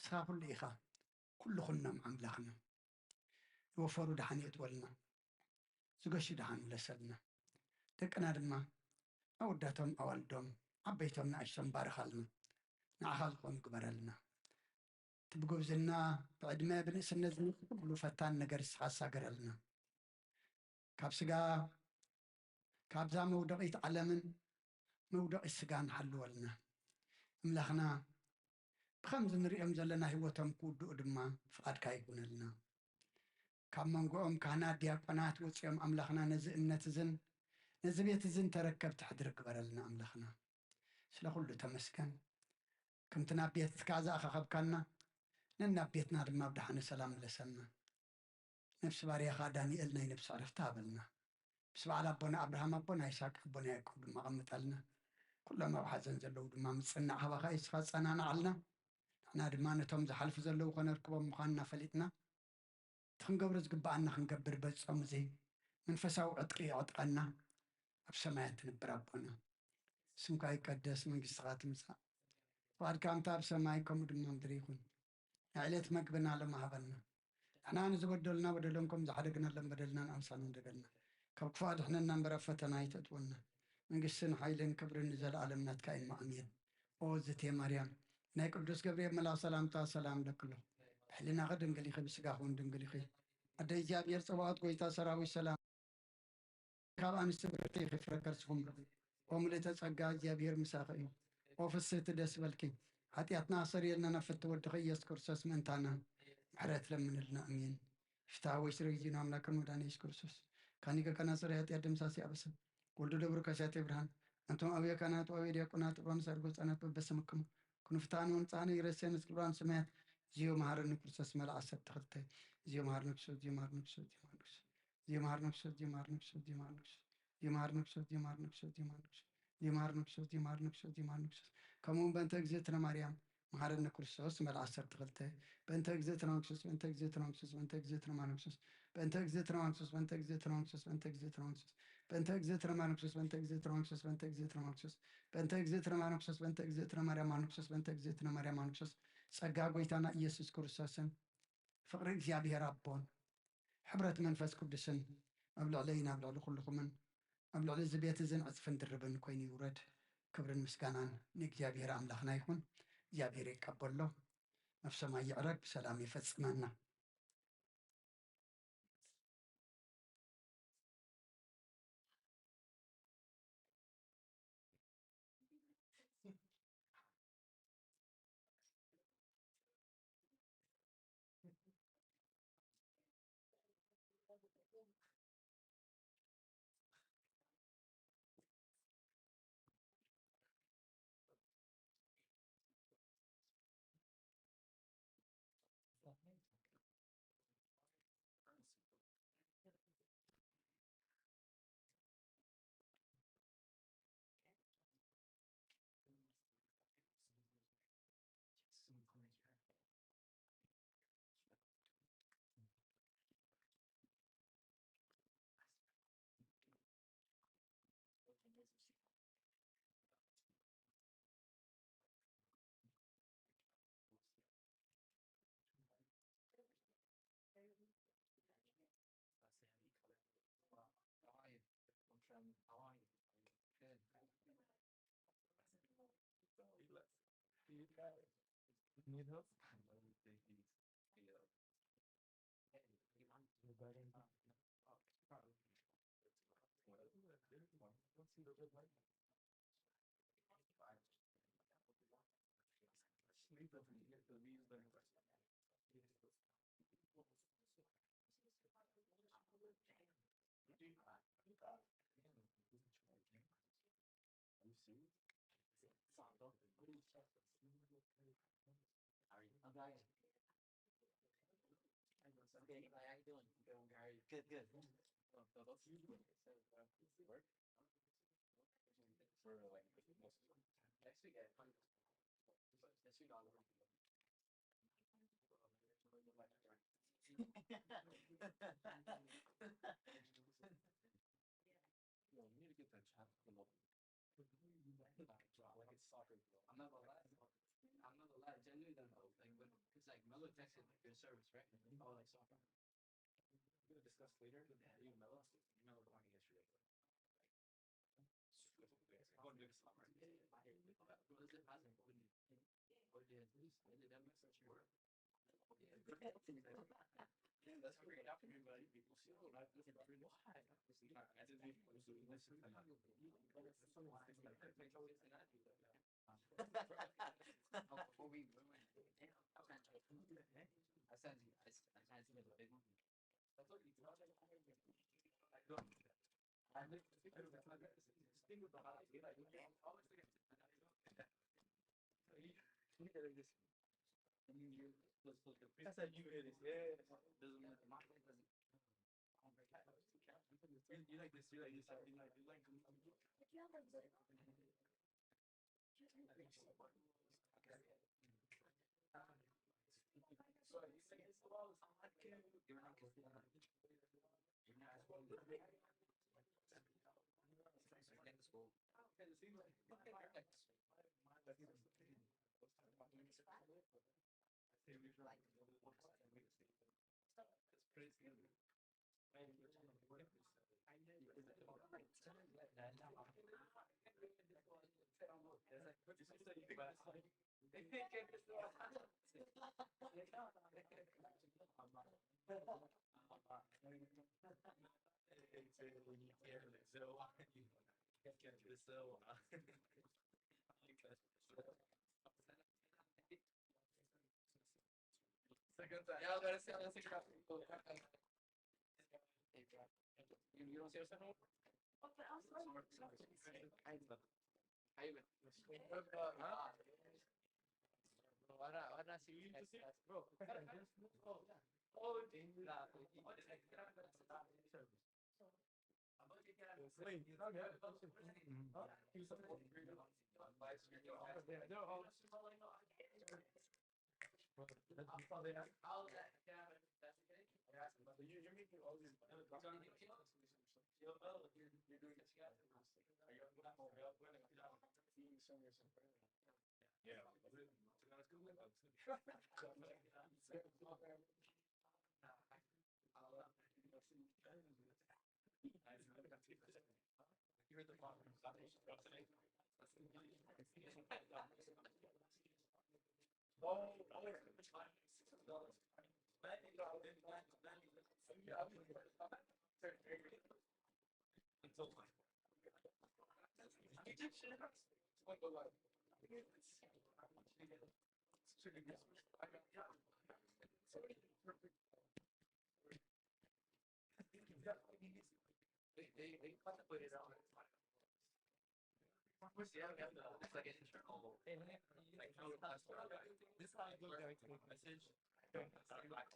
ስኻ ኩሉ ኢኻ ኩሉ ኩኖም ኣምላኽና ዝወፈሩ ድሓን የጥወልና ዝገሹ ድሓን ለሰልና ደቅና ድማ ኣወዳቶም ኣዋልዶም ዓበይቶም ንኣሽቶም ባርኻልና ንዓኻ ዝኾኑ ግበረልና። ትብጉብዝና ብዕድመ ብንእስነት ዝመፅእ ኩሉ ፈታን ነገር ንስኻ ሳገረልና። ካብ ስጋ ካብዛ መውደቂት ዓለምን መውደቂት ስጋ ንሓልወልና ኣምላኽና ብከምዚ ንሪኦም ዘለና ሂወቶም ክውድኡ ድማ ፍቃድካ ይኩነልና። ካብ መንጎኦም ካህናት ዲያቆናት ወፂኦም ኣምላኽና ነዚ እምነት እዝን ነዚ ቤት እዝን ተረከብ ትሕድር ግበረልና። ኣምላኽና ስለ ኩሉ ተመስገን። ከምቲ ናብ ቤትካ ዝኣኻኸብካና ነናብ ቤትና ድማ ብድሓነ ሰላም መለሰልና። ነፍሲ ባርያኻ ዳንኤል ናይ ነፍሲ ዕረፍቲ ሃበልና። ምስ በዓል ኣቦና ኣብርሃም ኣቦና ይስሐቅ ኣቦና ያዕቆብ ድማቐምጣልና። ኩሎም ኣብ ሓዘን ዘለው ድማ ምፅናዕ ሃባኻ እስኻ ፀናናዓልና። ንሕና ድማ ነቶም ዝሓልፉ ዘለው ከነርክቦም ምዃንና ፈሊጥና እቲ ክንገብሮ ዝግባአና ክንገብር በፆም እዚ መንፈሳዊ ዕጥቂ ይዕጥቀና። ኣብ ሰማያት ትንብር ኣቦና ስምካ ይቀደስ መንግስትኻ ትምፃእ ፍቃድካ እንታ ኣብ ሰማይ ከምኡ ድማ ምድሪ ይኹን። ናይ ዕለት መግብና ሎሚ ሃበና። ንሕና ንዝበደሉና በደሎም ከም ዝሓደግናለን በደልና ንኣምሳልና እንደገልና ካብ ክፉ ኣድሕነና እምበር ኣብ ፈተና ኣይተእትወና። መንግስትን ሓይልን ክብርን ንዘለኣለም ናትካ ኢማ ኣሜን። ኦ እግዝእትየ ማርያም ናይ ቅዱስ ገብርኤል መልኣክ ሰላምታ ሰላም ለክሎ ብሕሊናኸ ድንግል ኢኺ ብስጋኸ እውን ድንግል ኢኺ ኣደ እግዚኣብሔር ፀባኦት ጎይታ ሰራዊት ሰላም ካብ ኣንስቲ ብርክቲ ኢኺ ፍረ ከርስኹም ኦ ምልእተ ጸጋ እግዚኣብሔር ምሳኺ እዩ። ኦ ፍስሕቲ ደስ በልኪ ኃጢአትና ሰሪየልና ነፍት ወድኸ ኢየሱስ ክርስቶስ ምእንታና ምሕረት ለምንልና አሜን። ፍትሐዊ ስረ ጊዜና አምላክን መድኃኒነ ኢየሱስ ክርስቶስ ካኒከ ከናጽር ኃጢአት ደምሳሴ አበሰ ወልዱ ደብሩ ከሳቴ ብርሃን አንቶም አብየ ካህናት ወአብየ ዲያቆናት ሮን ሰርጎ ሕፃናት በበስምክሙ ኩኑ ፍትሐን ወንጻነ ይረሴን እስክብራን ሰማያት ዚዮ መሐረኒ ክርስቶስ መልአ ሰብ ተኸታይ ዚዮ መሐር ነፍሶ ዚዮ መሐር ነፍሶ ዚዮ መሐር ነፍሶ ዚዮ መሐር ነፍሶ ዚዮ መሐር ነፍሶ ዚዮ መሐር ነፍሶ ዚዮ መሐር ነፍሶ ዚዮ መሐር ነፍሶ ዚዮ መሐር ነፍሶ ዚዮ መሐር ነፍሶ ዚዮ መሐር ነፍሶ ዚዮ መሐር ነፍሶ ከምኡን በእንተ እግዝእትነ ማርያም مهارنا كرسوس مال 12 بنت اجزيت رانكسوس بنت اجزيت رانكسوس بنت اجزيت رانكسوس بنت اجزيت رانكسوس بنت اجزيت رانكسوس بنت اجزيت رانكسوس بنت اجزيت رانكسوس بنت اجزيت رانكسوس بنت اجزيت رانكسوس بنت اجزيت رانكسوس بنت اجزيت رانكسوس بنت اجزيت رانكسوس ጸጋ ጎይታና ኢየሱስ ክርስቶስን ፍቅሪ እግዚአብሔር አቦን ሕብረት መንፈስ ቅዱስን ኣብ ልዕለይና ኣብ ልዕሊ ኩልኩምን ኣብ ልዕሊ እዚ ቤት እዝን ዕፅፍን ድርብን ኮይኑ ይውረድ ክብርን ምስጋናን ንእግዚአብሔር ኣምላኽና ይኹን እግዚአብሔር ይቀበሎ ኣብ ሰማይ ይዕረግ ብሰላም ይፈጽመና Need help? Okay, how you doing? Good, good. Work? For like next week at next week I'll work. Yo, you need to get that chat from like it's soccer. I'm not gonna lie. Genuinely don't know. Like when it's like Melo texted your service, right? Oh, like soccer. We're gonna discuss later. You and Melo talking yesterday. I want to do this summer. What is it? Hasn't what did that message work? That's great afternoon, buddy. People see why? I didn't That's how you it is. Yeah. Doesn't matter. You like this? You like this? You like So you say it's the walls. You're not Second time. Yeah, that's a graph. You don't see us anymore? What the else? Why not see you? Bro. They contemplated on it. Yeah, it's like an internal, like, this is how I go down to the message. Yeah, because like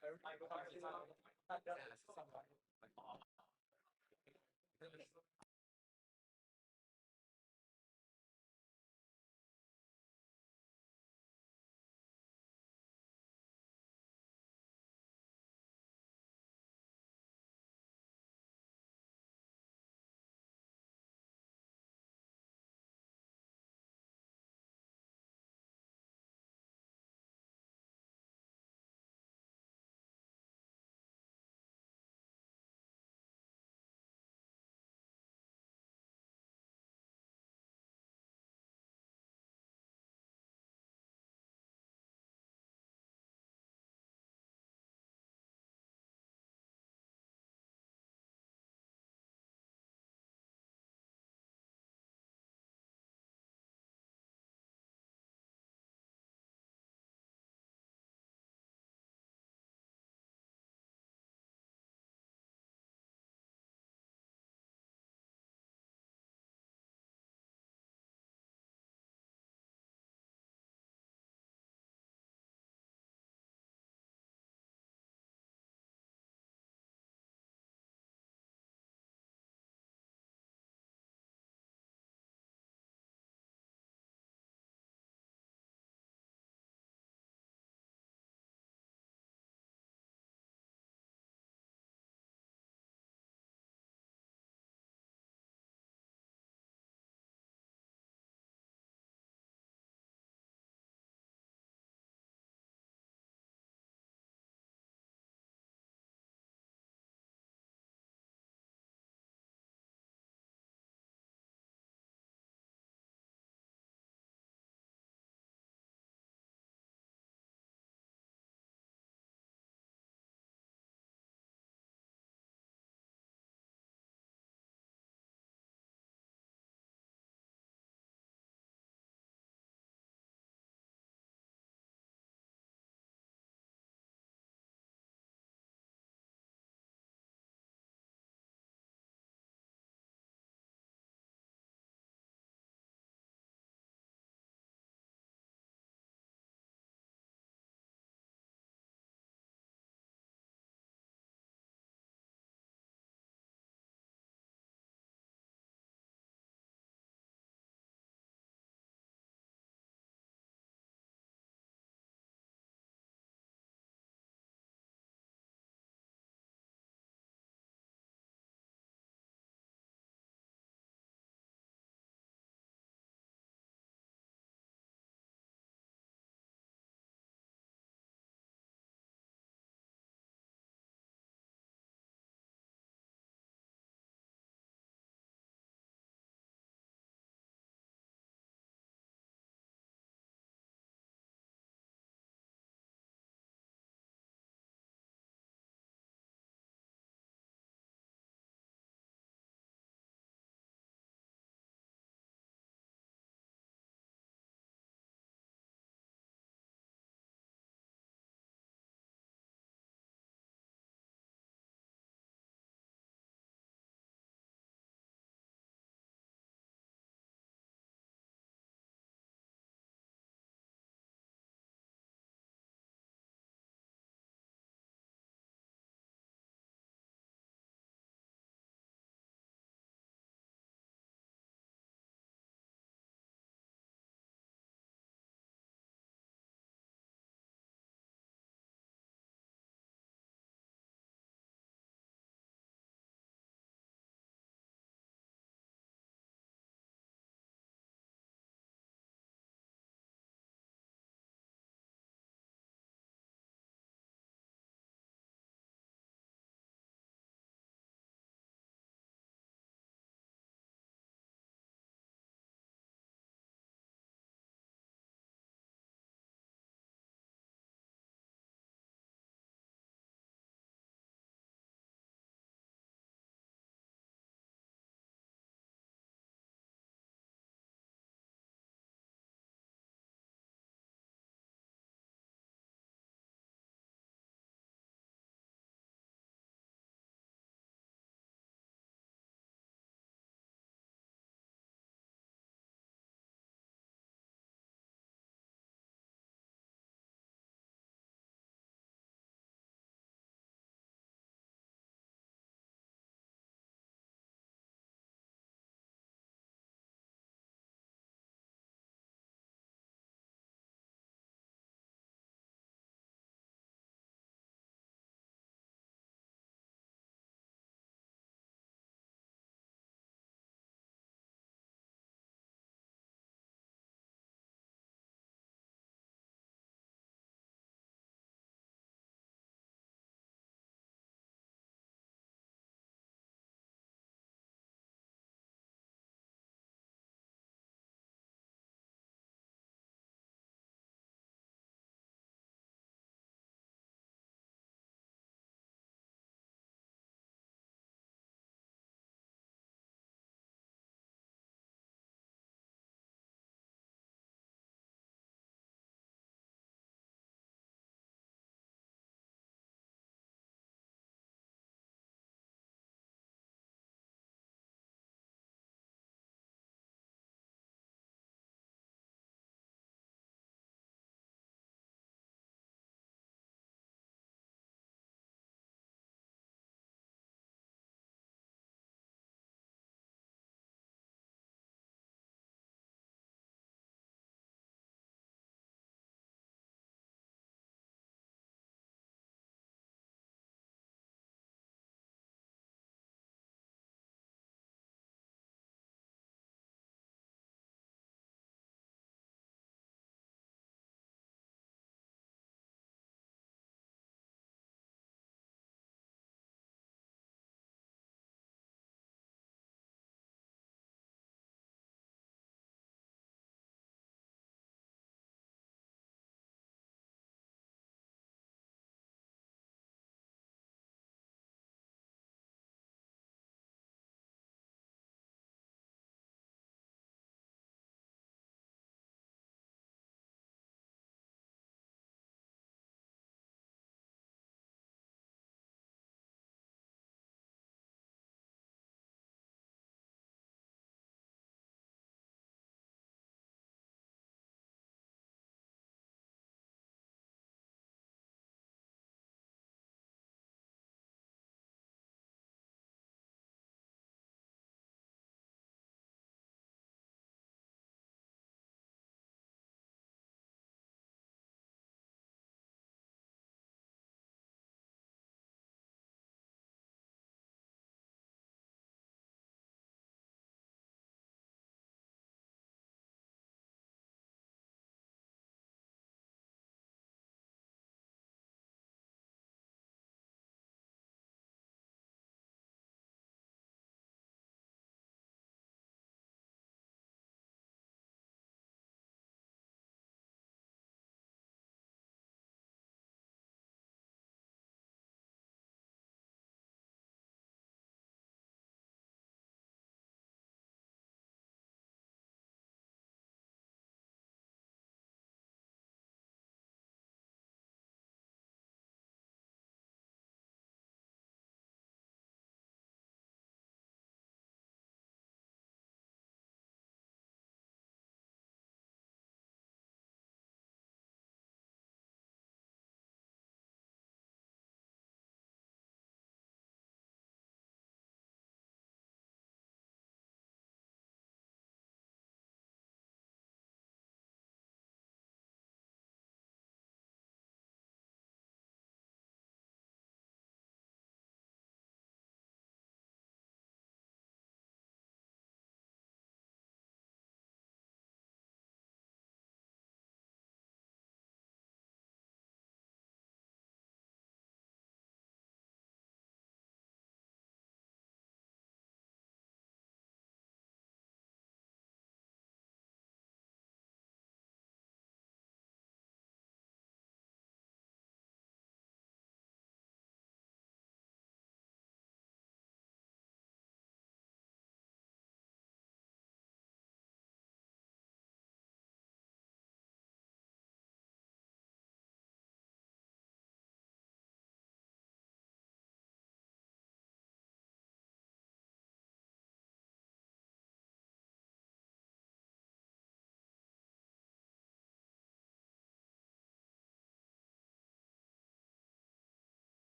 I